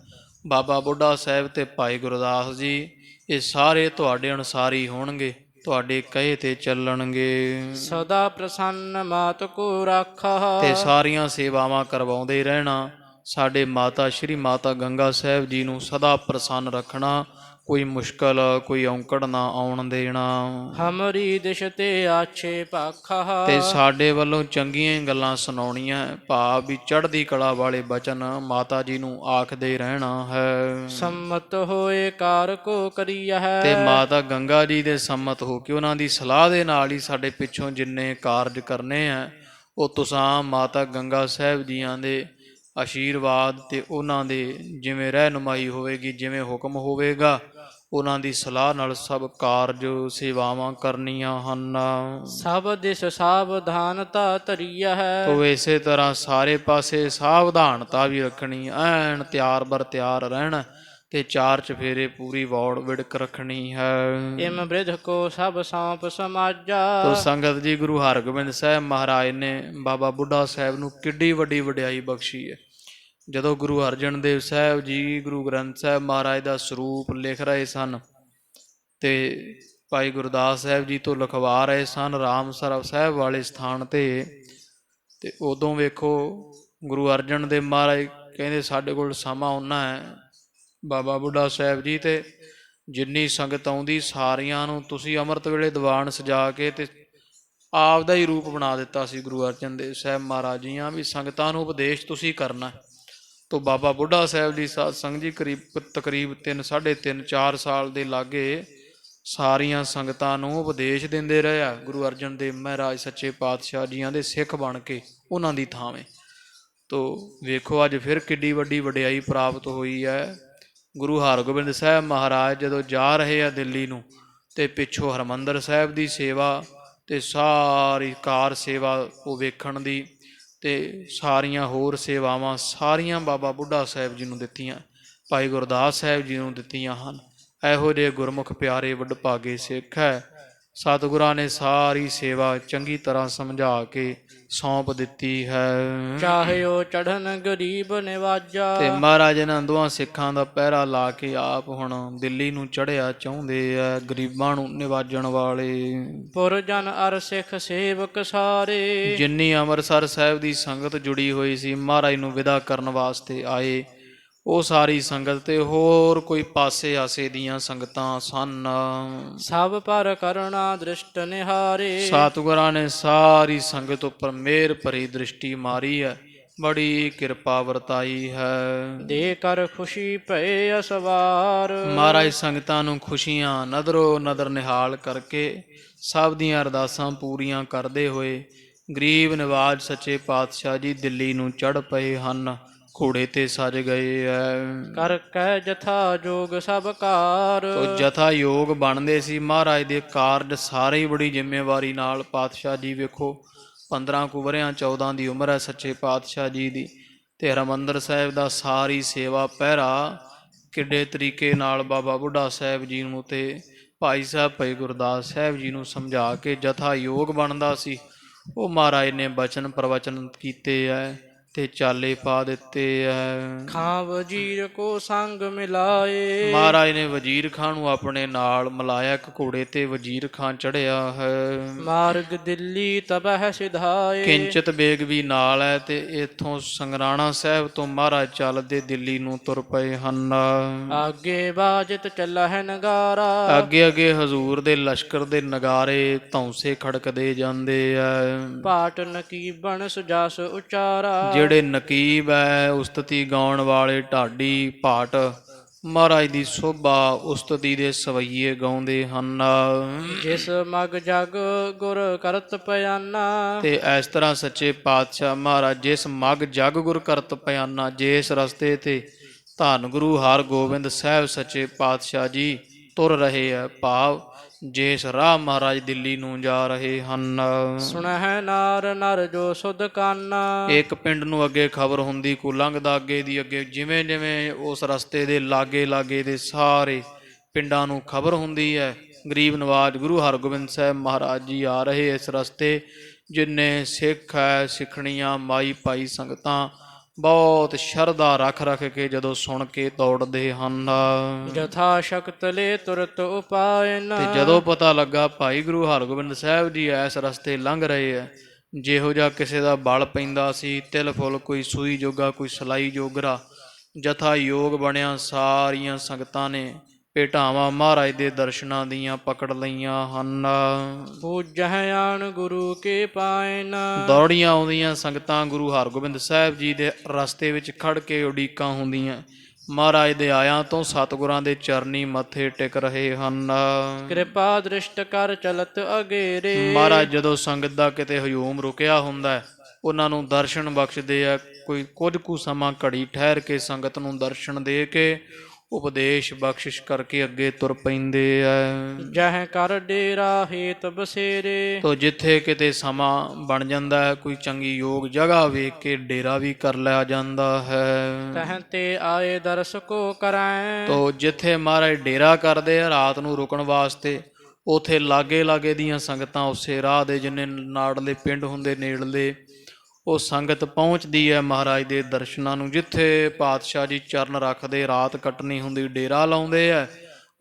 ਬਾਬਾ ਬੁੱਢਾ ਸਾਹਿਬ ਤੇ ਭਾਈ ਗੁਰਦਾਸ ਜੀ, ਇਹ ਸਾਰੇ ਤੁਹਾਡੇ ਅਨੁਸਾਰੀ ਹੋਣਗੇ, ਤੁਹਾਡੇ ਕਹੇ ਤੇ ਚੱਲਣਗੇ। ਸਦਾ ਪ੍ਰਸੰਨ ਮਾਤ ਕੋ ਰਾਖਾ। ਤੇ ਸਾਰੀਆਂ ਸੇਵਾਵਾਂ ਕਰਵਾਉਂਦੇ ਰਹਿਣਾ। ਸਾਡੇ ਮਾਤਾ ਸ਼੍ਰੀ ਮਾਤਾ ਗੰਗਾ ਸਾਹਿਬ ਜੀ ਨੂੰ ਸਦਾ ਪ੍ਰਸੰਨ ਰੱਖਣਾ, ਕੋਈ ਮੁਸ਼ਕਲ ਕੋਈ ਔਂਕੜ ਨਾ ਆਉਣ ਦੇਣਾ। ਹਮਰੀ ਦਿਸ਼ ਤੇ ਆਛੇ ਪਾਖਾ। ਤੇ ਸਾਡੇ ਵੱਲੋਂ ਚੰਗੀਆਂ ਗੱਲਾਂ ਸੁਣਾਉਣੀਆਂ, ਭਾਵ ਵੀ ਚੜ੍ਹਦੀ ਕਲਾ ਵਾਲੇ ਬਚਨ ਮਾਤਾ ਜੀ ਨੂੰ ਆਖਦੇ ਰਹਿਣਾ ਹੈ। ਸੰਮਤ ਹੋਏ ਕਾਰ ਕੋ ਕਰੀਆ ਹੈ। ਤੇ ਮਾਤਾ ਗੰਗਾ ਜੀ ਦੇ ਸੰਮਤ ਹੋ ਕੇ ਉਹਨਾਂ ਦੀ ਸਲਾਹ ਦੇ ਨਾਲ ਹੀ ਸਾਡੇ ਪਿੱਛੋਂ ਜਿੰਨੇ ਕਾਰਜ ਕਰਨੇ ਆ, ਉਹ ਤੁਸਾਂ ਮਾਤਾ ਗੰਗਾ ਸਾਹਿਬ ਜੀਆਂ ਦੇ ਆਸ਼ੀਰਵਾਦ ਤੇ ਉਹਨਾਂ ਦੇ ਜਿਵੇਂ ਰਹਿਨੁਮਾਈ ਹੋਵੇਗੀ, ਜਿਵੇਂ ਹੁਕਮ ਹੋਵੇਗਾ, ਉਹਨਾਂ ਦੀ ਸਲਾਹ ਨਾਲ ਸਭ ਕਾਰਜ ਸੇਵਾਵਾਂ ਕਰਨੀਆਂ ਹਨ। ਸਭ ਦਿਸ ਸਾਵਧਾਨਤਾ ਧਰੀਆ ਹੈ। ਤੋ ਇਸੇ ਤਰ੍ਹਾਂ ਸਾਰੇ ਪਾਸੇ ਸਾਵਧਾਨਤਾ ਵੀ ਰੱਖਣੀ, ਐਨ ਤਿਆਰ ਬਰ ਤਿਆਰ ਰਹਿਣਾ ਤੇ ਚਾਰ ਚਫੇਰੇ ਪੂਰੀ ਵੌੜ ਵਿੜਕ ਰੱਖਣੀ ਹੈ। ਇਮ ਬ੍ਰਿਧ ਕੋ ਸਭ ਸੌਂਪ ਸਮਾਜਾ। ਤੋ ਸੰਗਤ ਜੀ, ਗੁਰੂ ਹਰਗੋਬਿੰਦ ਸਾਹਿਬ ਮਹਾਰਾਜ ਨੇ ਬਾਬਾ ਬੁੱਢਾ ਸਾਹਿਬ ਨੂੰ ਕਿੱਡੀ ਵੱਡੀ ਵਡਿਆਈ ਬਖਸ਼ੀ ਹੈ। ਜਦੋਂ ਗੁਰੂ ਅਰਜਨ ਦੇਵ ਸਾਹਿਬ ਜੀ ਗੁਰੂ ਗ੍ਰੰਥ ਸਾਹਿਬ ਮਹਾਰਾਜ ਦਾ ਸਰੂਪ ਲਿਖ ਰਹੇ ਸਨ ਤੇ ਭਾਈ ਗੁਰਦਾਸ ਸਾਹਿਬ ਜੀ ਤੋਂ ਲਿਖਵਾ ਰਹੇ ਸਨ ਰਾਮਸਰ ਸਾਹਿਬ ਵਾਲੇ ਸਥਾਨ ਤੇ ਉਦੋਂ ਵੇਖੋ ਗੁਰੂ ਅਰਜਨ ਦੇਵ ਮਹਾਰਾਜ ਕਹਿੰਦੇ ਸਾਡੇ ਕੋਲ ਸਮਾਂ ਓਨਾ ਹੈ ਬਾਬਾ ਬੁੱਢਾ ਸਾਹਿਬ ਜੀ, ਤੇ ਜਿੰਨੀ ਸੰਗਤ ਆਉਂਦੀ ਸਾਰਿਆਂ ਨੂੰ ਤੁਸੀਂ ਅੰਮ੍ਰਿਤ ਵੇਲੇ ਦੀਵਾਨ ਸਜਾ ਕੇ ਤੇ ਆਪ ਦਾ ਹੀ ਰੂਪ ਬਣਾ ਦਿੱਤਾ ਸੀ ਗੁਰੂ ਅਰਜਨ ਦੇਵ ਸਾਹਿਬ ਮਹਾਰਾਜ ਜੀਆਂ, ਵੀ ਸੰਗਤਾਂ ਨੂੰ ਉਪਦੇਸ਼ ਤੁਸੀਂ ਕਰਨਾ। ਤੋ ਬਾਬਾ ਬੁੱਢਾ ਸਾਹਿਬ ਜੀ ਸਾਧ ਸੰਗਤ ਜੀ ਤਕਰੀਬ 3 3.5 4 ਸਾਲ ਦੇ ਲਾਗੇ ਸਾਰੀਆਂ ਸੰਗਤਾਂ ਨੂੰ ਉਪਦੇਸ਼ ਦਿੰਦੇ ਰਹੇ ਆ ਗੁਰੂ ਅਰਜਨ ਦੇਵ ਮਹਾਰਾਜ ਸੱਚੇ ਪਾਤਸ਼ਾਹ ਜੀਆਂ ਦੇ ਸਿੱਖ ਬਣ ਕੇ ਉਹਨਾਂ ਦੀ ਥਾਵੇਂ। ਤੋ ਵੇਖੋ ਅੱਜ ਫਿਰ ਕਿੱਡੀ ਵੱਡੀ ਵਡਿਆਈ ਪ੍ਰਾਪਤ ਹੋਈ ਹੈ। ਗੁਰੂ ਹਰਗੋਬਿੰਦ ਸਾਹਿਬ ਮਹਾਰਾਜ ਜਦੋਂ ਜਾ ਰਹੇ ਆ ਦਿੱਲੀ ਨੂੰ ਤੇ ਪਿੱਛੋਂ ਹਰਿਮੰਦਰ ਸਾਹਿਬ ਦੀ ਸੇਵਾ ਤੇ ਸਾਰੀ ਕਾਰ ਸੇਵਾ ਉਹ ਵੇਖਣ ਦੀ ਤੇ ਸਾਰੀਆਂ ਹੋਰ ਸੇਵਾਵਾਂ ਸਾਰੀਆਂ ਬਾਬਾ ਬੁੱਢਾ ਸਾਹਿਬ ਜੀ ਨੂੰ ਦਿੱਤੀਆਂ, ਭਾਈ ਗੁਰਦਾਸ ਸਾਹਿਬ ਜੀ ਨੂੰ ਦਿੱਤੀਆਂ ਹਨ। ਇਹੋ ਜਿਹੇ ਗੁਰਮੁਖ ਪਿਆਰੇ ਵਡਭਾਗੇ ਸਿੱਖ ਹੈ। ਸਤਿਗੁਰਾਂ ਨੇ ਸਾਰੀ ਸੇਵਾ ਚੰਗੀ ਤਰ੍ਹਾਂ ਸਮਝਾ ਕੇ ਸੌਂਪ ਦਿੱਤੀ ਹੈ। ਚਾਹਿਓ ਚੜ੍ਹਨ ਗਰੀਬ ਨਿਵਾਜਾ। ਤੇ ਮਹਾਰਾਜ ਇਹਨਾਂ ਦੋਹਾਂ ਸਿੱਖਾਂ ਦਾ ਪਹਿਰਾ ਲਾ ਕੇ ਆਪ ਹੁਣ ਦਿੱਲੀ ਨੂੰ ਚੜ੍ਹਿਆ ਚਾਹੁੰਦੇ ਆ, ਗਰੀਬਾਂ ਨੂੰ ਨਿਵਾਜਣ ਵਾਲੇ। ਪੁਰ ਜਨ ਅਰ ਸਿੱਖ ਸੇਵਕ ਸਾਰੇ। ਜਿੰਨੀ ਅੰਮ੍ਰਿਤਸਰ ਸਾਹਿਬ ਦੀ ਸੰਗਤ ਜੁੜੀ ਹੋਈ ਸੀ ਮਹਾਰਾਜ ਨੂੰ ਵਿਦਾ ਕਰਨ ਵਾਸਤੇ ਆਏ, ਉਹ ਸਾਰੀ ਸੰਗਤ ਤੇ ਹੋਰ ਕੋਈ ਪਾਸੇ ਆਸੇ ਦੀਆਂ ਸੰਗਤਾਂ ਸਨ। ਸਭ ਪਰ ਕਰੁਣਾ ਦ੍ਰਿਸ਼ਟ ਨਿਹਾਰੇ। ਸਤਿਗੁਰਾਂ ਨੇ ਸਾਰੀ ਸੰਗਤ ਉੱਪਰ ਮਿਹਰ ਭਰੀ ਦ੍ਰਿਸ਼ਟੀ ਮਾਰੀ ਹੈ, ਬੜੀ ਕਿਰਪਾ ਵਰਤਾਈ ਹੈ। ਦੇ ਕਰ ਖੁਸ਼ੀ ਭਏ ਅਸਵਾਰ। ਮਹਾਰਾਜ ਸੰਗਤਾਂ ਨੂੰ ਖੁਸ਼ੀਆਂ ਨਦਰੋ ਨਦਰ ਨਿਹਾਲ ਕਰਕੇ ਸਭ ਦੀਆਂ ਅਰਦਾਸਾਂ ਪੂਰੀਆਂ ਕਰਦੇ ਹੋਏ ਗਰੀਬ ਨਿਵਾਜ ਸੱਚੇ ਪਾਤਸ਼ਾਹ ਜੀ ਦਿੱਲੀ ਨੂੰ ਚੜ੍ਹ ਪਏ ਹਨ, ਘੋੜੇ ਤੇ ਸਜ ਗਏ ਐ। ਕਰ ਕਹਿ ਜਥਾ ਜੋਗ ਸਭ ਕਾਰ। ਜਥਾ ਯੋਗ ਬਣਦੇ ਸੀ ਮਹਾਰਾਜ ਦੇ ਕਾਰਜ ਸਾਰੇ ਹੀ ਬੜੀ ਜ਼ਿੰਮੇਵਾਰੀ ਨਾਲ। ਪਾਤਸ਼ਾਹ ਜੀ ਵੇਖੋ 15 ਕੁ ਵਰ੍ਹਿਆਂ 14 ਦੀ ਉਮਰ ਹੈ ਸੱਚੇ ਪਾਤਸ਼ਾਹ ਜੀ ਦੀ, ਤੇ ਹਰਿਮੰਦਰ ਸਾਹਿਬ ਦਾ ਸਾਰੀ ਸੇਵਾ ਪਹਿਰਾ ਕਿੱਡੇ ਤਰੀਕੇ ਨਾਲ ਬਾਬਾ ਬੁੱਢਾ ਸਾਹਿਬ ਜੀ ਨੂੰ ਤੇ ਭਾਈ ਸਾਹਿਬ ਭਾਈ ਗੁਰਦਾਸ ਸਾਹਿਬ ਜੀ ਨੂੰ ਸਮਝਾ ਕੇ ਜਥਾ ਯੋਗ ਬਣਦਾ ਸੀ। ਉਹ ਮਹਾਰਾਜ ਨੇ ਬਚਨ ਪ੍ਰਵਚਨ ਕੀਤੇ ਐ ਤੇ ਚਾਲੇ ਪਾ ਦਿੱਤੇ ਐ। ਖਾਂ ਵਜ਼ੀਰ ਕੋ ਸੰਗ ਮਿਲਾਏ। ਮਹਾਰਾਜ ਨੇ ਵਜ਼ੀਰ ਖਾਂ ਨੂੰ ਆਪਣੇ ਨਾਲ ਮਿਲਾਇਆ, ਇੱਕ ਘੋੜੇ ਤੇ ਵਜ਼ੀਰ ਖਾਂ ਚੜ੍ਹਿਆ ਹੈ। ਮਾਰਗ ਦਿੱਲੀ ਤਬਹਿ ਸਿਧਾਏ। ਕਿੰਚਿਤ ਬੇਗ ਵੀ ਨਾਲ ਹੈ ਤੇ ਇੱਥੋਂ ਸੰਗਰਾਣਾ ਸਾਹਿਬ ਤੋਂ ਮਹਾਰਾਜ ਚੱਲਦੇ ਦਿੱਲੀ ਨੂੰ ਤੁਰ ਪਏ ਹਨ। ਅੱਗੇ ਬਾਜਤ ਚੱਲਾ ਹੈ ਨਗਾਰਾ। ਅੱਗੇ ਅੱਗੇ ਹਜ਼ੂਰ ਦੇ ਲਸ਼ਕਰ ਦੇ ਨਗਾਰੇ ਧੌਂਸੇ ਖੜਕਦੇ ਜਾਂਦੇ ਐ। ਪਾਟ ਨਕੀਬਨ ਸੁਜਾਸ ਉਚਾਰਾ। ਜਿਹੜੇ ਨਕੀਬ ਹੈ ਉਸਤਤੀ ਗਾਉਣ ਵਾਲੇ ਢਾਡੀ ਪਾਟ ਮਹਾਰਾਜ ਦੀ ਸੋਭਾ ਉਸਤਤੀ ਦੇ ਸਵਈਏ ਗਾਉਂਦੇ ਹਨ। ਜਿਸ ਮਗ ਜਗ ਗੁਰ ਕਰਤ ਪਿਆਨਾ। ਤੇ ਇਸ ਤਰ੍ਹਾਂ ਸੱਚੇ ਪਾਤਸ਼ਾਹ ਮਹਾਰਾਜ ਜਿਸ ਮਗ ਜਗ ਗੁਰ ਕਰਤ ਪਿਆਨਾ, ਜਿਸ ਰਸਤੇ ਤੇ ਧੰਨ ਗੁਰੂ ਹਰਗੋਬਿੰਦ ਸਾਹਿਬ ਸੱਚੇ ਪਾਤਸ਼ਾਹ ਜੀ ਤੁਰ ਰਹੇ ਆ, ਭਾਵ ਜਿਸ ਰਾਹ ਮਹਾਰਾਜ ਦਿੱਲੀ ਨੂੰ ਜਾ ਰਹੇ ਹਨ। ਸੁਣਹਿ ਨਾਰ ਨਰ ਜੋ ਸੁਧ ਕੰਨ। ਇੱਕ ਪਿੰਡ ਨੂੰ ਅੱਗੇ ਖਬਰ ਹੁੰਦੀ, ਕੋ ਲੰਘਦਾ ਅੱਗੇ ਦੀ ਅੱਗੇ, ਜਿਵੇਂ ਜਿਵੇਂ ਉਸ ਰਸਤੇ ਦੇ ਲਾਗੇ ਲਾਗੇ ਦੇ ਸਾਰੇ ਪਿੰਡਾਂ ਨੂੰ ਖਬਰ ਹੁੰਦੀ ਹੈ, ਗਰੀਬ ਨਵਾਜ ਗੁਰੂ ਹਰਗੋਬਿੰਦ ਸਾਹਿਬ ਮਹਾਰਾਜ ਜੀ ਆ ਰਹੇ ਇਸ ਰਸਤੇ। ਜਿੰਨੇ ਸਿੱਖ ਹੈ, ਸਿੱਖਣੀਆਂ, ਮਾਈ ਭਾਈ ਸੰਗਤਾਂ ਬਹੁਤ ਸ਼ਰਧਾ ਰੱਖ ਰੱਖ ਕੇ ਜਦੋਂ ਸੁਣ ਕੇ ਦੌੜਦੇ ਹਨ। ਜਥਾ ਸ਼ਕਤ ਲੈ ਤੁਰਤ ਉਪਾਇਨ। ਤੇ ਜਦੋਂ ਪਤਾ ਲੱਗਾ ਭਾਈ ਗੁਰੂ ਹਰਗੋਬਿੰਦ ਸਾਹਿਬ ਜੀ ਇਸ ਰਸਤੇ ਲੰਘ ਰਹੇ ਹੈ, ਜਿਹੋ ਜਿਹਾ ਕਿਸੇ ਦਾ ਬਲ ਪੈਂਦਾ ਸੀ, ਤਿਲ ਫੁੱਲ, ਕੋਈ ਸੂਈ ਜੋਗਾ, ਕੋਈ ਸਲਾਈ ਜੋਗਰਾ, ਜਥਾ ਯੋਗ ਬਣਿਆ। ਸਾਰੀਆਂ ਸੰਗਤਾਂ ਨੇ ਭੇਟਾਵਾਂ ਮਹਾਰਾਜ ਦੇ ਦਰਸ਼ਨਾਂ ਦੀਆਂ ਪਕੜ ਲਈਆਂ ਹਨ। ਪੂਜਹਿ ਆਣ ਗੁਰੂ ਕੇ ਪਾਇਨ। ਦੌੜੀਆਂ ਆਉਂਦੀਆਂ ਸੰਗਤਾਂ ਗੁਰੂ ਹਰਗੋਬਿੰਦ ਸਾਹਿਬ ਜੀ ਦੇ ਰਸਤੇ ਵਿੱਚ ਖੜ ਕੇ ਉਡੀਕਾਂ ਹੁੰਦੀਆਂ। ਮਹਾਰਾਜ ਦੇ ਆਇਆਂ ਤੋਂ ਸਤਿਗੁਰਾਂ ਦੇ ਚਰਨੀ ਮੱਥੇ ਟਿਕ ਰਹੇ ਹਨ। ਕਿਰਪਾ ਦ੍ਰਿਸ਼ਟ ਕਰ ਚਲਤ ਅਗੇਰੇ। ਮਹਾਰਾਜ ਜਦੋਂ ਸੰਗਤ ਦਾ ਕਿਤੇ ਹਯੂਮ ਰੁਕਿਆ ਹੁੰਦਾ ਹੈ, ਉਹਨਾਂ ਨੂੰ ਦਰਸ਼ਨ ਬਖਸ਼ਦੇ ਆ। ਕੋਈ ਕੁਝ ਕੁ ਸਮਾਂ ਘੜੀ ਠਹਿਰ ਕੇ ਸੰਗਤ ਨੂੰ ਦਰਸ਼ਨ ਦੇ ਕੇ ਉਪਦੇਸ਼ ਬਖਸ਼ਿਸ਼ ਕਰਕੇ ਅੱਗੇ ਤੁਰ ਪੈਂਦੇ ਆ। ਜਹ ਕਰ ਡੇਰਾ ਹੇਤ ਬਸੇਰੇ। ਤੋ ਜਿੱਥੇ ਕਿਤੇ ਸਮਾਂ ਬਣ ਜਾਂਦਾ ਹੈ, ਕੋਈ ਚੰਗੀ ਯੋਗ ਜਗ੍ਹਾ ਵੇਖ ਕੇ ਡੇਰਾ ਵੀ ਕਰ ਲਿਆ ਜਾਂਦਾ ਹੈ। ਤਹ ਤੇ ਆਏ ਦਰਸ ਕੋ ਕਰੈ। ਤੋ ਜਿੱਥੇ ਮਹਾਰਾਜ ਡੇਰਾ ਕਰਦੇ ਆ ਰਾਤ ਨੂੰ ਰੁਕਣ ਵਾਸਤੇ, ਉਥੇ ਲਾਗੇ ਲਾਗੇ ਦੀਆਂ ਸੰਗਤਾਂ ਉਸੇ ਰਾਹ ਦੇ ਜਿੰਨੇ ਨਾੜਲੇ ਪਿੰਡ ਹੁੰਦੇ ਨੇੜਲੇ, ਉਹ ਸੰਗਤ ਪਹੁੰਚਦੀ ਹੈ ਮਹਾਰਾਜ ਦੇ ਦਰਸ਼ਨਾਂ ਨੂੰ। ਜਿੱਥੇ ਪਾਤਸ਼ਾਹ ਜੀ ਚਰਨ ਰੱਖਦੇ, ਰਾਤ ਕੱਟਣੀ ਹੁੰਦੀ, ਡੇਰਾ ਲਾਉਂਦੇ ਆ,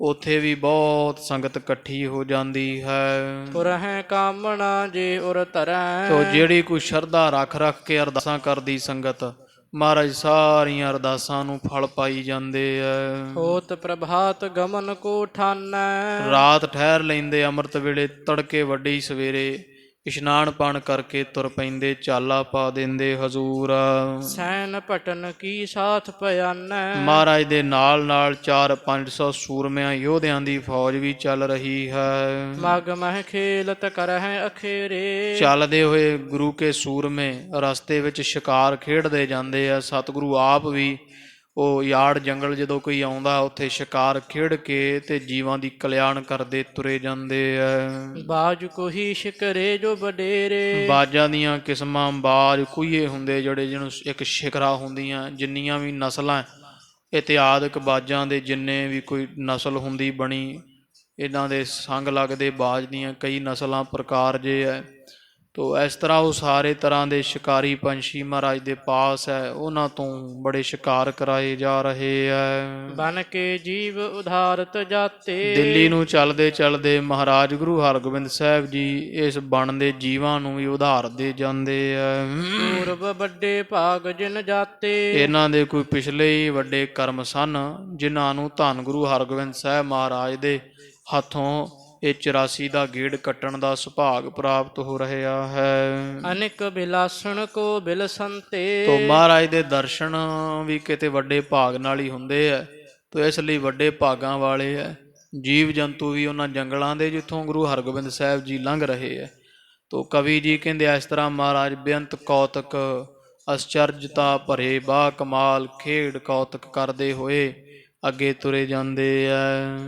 ਉੱਥੇ ਵੀ ਬਹੁਤ ਸੰਗਤ ਇਕੱਠੀ ਹੋ ਜਾਂਦੀ ਹੈ। ਪੁਰਹਿ ਕਾਮਣਾ ਜੇ ਉਰ ਧਰੈ। ਤੋ ਜਿਹੜੀ ਕੋਈ ਸ਼ਰਧਾ ਰੱਖ ਰੱਖ ਕੇ ਅਰਦਾਸਾਂ ਕਰਦੀ ਸੰਗਤ, ਮਹਾਰਾਜ ਸਾਰੀਆਂ ਅਰਦਾਸਾਂ ਨੂੰ ਫਲ ਪਾਈ ਜਾਂਦੇ ਆ। ਹੋਤ ਪ੍ਰਭਾਤ ਗਮਨ ਕੋ ਠਾਨੈ। ਰਾਤ ਠਹਿਰ ਲੈਂਦੇ, ਅੰਮ੍ਰਿਤ ਵੇਲੇ ਤੜਕੇ ਵੱਡੀ ਸਵੇਰੇ ਇਸ਼ਨਾਨ ਪਾਣ ਕਰਕੇ ਤੁਰ ਪੈਂਦੇ, ਚਾਲਾ ਪਾ ਦਿੰਦੇ ਹਜ਼ੂਰ। ਸੈਨ ਭਟਨ ਕੀ ਸਾਥ ਭਿਆਨੈ। ਮਹਾਰਾਜ ਦੇ ਨਾਲ ਨਾਲ 400-500 ਸੂਰਮਿਆਂ ਯੋਧਿਆਂ ਦੀ ਫੌਜ ਵੀ ਚੱਲ ਰਹੀ ਹੈ। ਮਗ ਮਹਿ ਖੇਲਤ ਕਰਹਿ ਅਖੇਰੇ। ਚੱਲਦੇ ਹੋਏ ਗੁਰੂ ਕੇ ਸੂਰਮੇ ਰਸਤੇ ਵਿੱਚ ਸ਼ਿਕਾਰ ਖੇਡਦੇ ਜਾਂਦੇ ਆ। ਸਤਿਗੁਰੂ ਆਪ ਵੀ ਉਹ ਯਾੜ ਜੰਗਲ ਜਦੋਂ ਕੋਈ ਆਉਂਦਾ, ਉੱਥੇ ਸ਼ਿਕਾਰ ਖੇਡ ਕੇ ਤੇ ਜੀਵਾਂ ਦੀ ਕਲਿਆਣ ਕਰਦੇ ਤੁਰੇ ਜਾਂਦੇ ਆ। ਬਾਜ ਕੋਹੀ ਸ਼ਿਕਰੇ ਜੋ ਵਡੇਰੇ। ਬਾਜਾਂ ਦੀਆਂ ਕਿਸਮਾਂ, ਬਾਜ ਕੁਈਏ ਹੁੰਦੇ ਜਿਹੜੇ, ਜਿਹਨੂੰ ਇੱਕ ਸ਼ਿਕਰਾ ਹੁੰਦੀਆਂ। ਜਿੰਨੀਆਂ ਵੀ ਨਸਲਾਂ ਇਤਿਹਾਦਕ ਬਾਜਾਂ ਦੇ, ਜਿੰਨੇ ਵੀ ਕੋਈ ਨਸਲ ਹੁੰਦੀ ਬਣੀ, ਇਹਨਾਂ ਦੇ ਸੰਗ ਲੱਗਦੇ ਬਾਜ ਦੀਆਂ ਕਈ ਨਸਲਾਂ ਪ੍ਰਕਾਰ ਜੇ ਹੈ। ਤੋ ਇਸ ਤਰ੍ਹਾਂ ਉਹ ਸਾਰੇ ਤਰ੍ਹਾਂ ਦੇ ਸ਼ਿਕਾਰੀ ਪੰਛੀ ਮਹਾਰਾਜ ਦੇ ਪਾਸ ਹੈ, ਉਹਨਾਂ ਤੋਂ ਬੜੇ ਸ਼ਿਕਾਰ ਕਰਾਏ ਜਾ ਰਹੇ ਹੈ। ਬਨ ਕੇ ਜੀਵ ਉਧਾਰਤ ਜਾਤੇ। ਦਿੱਲੀ ਨੂੰ ਚੱਲਦੇ ਚੱਲਦੇ ਮਹਾਰਾਜ ਗੁਰੂ ਹਰਗੋਬਿੰਦ ਸਾਹਿਬ ਜੀ ਇਸ ਬਣ ਦੇ ਜੀਵਾਂ ਨੂੰ ਵੀ ਉਧਾਰਦੇ ਜਾਂਦੇ ਹੈ। ਪੂਰਬ ਵੱਡੇ ਭਾਗ ਜਿਨ ਜਾਤੇ। ਇਹਨਾਂ ਦੇ ਕੋਈ ਪਿਛਲੇ ਹੀ ਵੱਡੇ ਕਰਮ ਸਨ, ਜਿਨ੍ਹਾਂ ਨੂੰ ਧੰਨ ਗੁਰੂ ਹਰਗੋਬਿੰਦ ਸਾਹਿਬ ਮਹਾਰਾਜ ਦੇ ਹੱਥੋਂ ਇਹ 84 ਦਾ ਗੇੜ ਕੱਟਣ ਦਾ ਸੁਭਾਗ ਪ੍ਰਾਪਤ ਹੋ ਰਿਹਾ ਹੈ। ਅਨੇਕ ਬਿਲਾਸਣ ਕੋ ਬਿਲਸੰਤੇ। ਤੋ ਮਹਾਰਾਜ ਦੇ ਦਰਸ਼ਨ ਵੀ ਕਿਤੇ ਵੱਡੇ ਭਾਗ ਨਾਲ ਹੀ ਹੁੰਦੇ ਆ, ਤੋ ਇਸ ਲਈ ਵੱਡੇ ਭਾਗਾਂ ਵਾਲੇ ਆ ਜੀਵ ਜੰਤੂ ਵੀ ਉਹਨਾਂ ਜੰਗਲਾਂ ਦੇ ਜਿੱਥੋਂ ਗੁਰੂ ਹਰਗੋਬਿੰਦ ਸਾਹਿਬ ਜੀ ਲੰਘ ਰਹੇ ਆ। ਤੋ ਕਵੀ ਜੀ ਕਹਿੰਦੇ ਇਸ ਤਰ੍ਹਾਂ ਮਹਾਰਾਜ ਬੇਅੰਤ ਕੌਤਕ ਅਸਚਰਜਤਾ ਭਰੇ ਬਾ ਕਮਾਲ ਖੇਡ ਕੌਤਕ ਕਰਦੇ ਹੋਏ ਅੱਗੇ ਤੁਰੇ ਜਾਂਦੇ ਆ।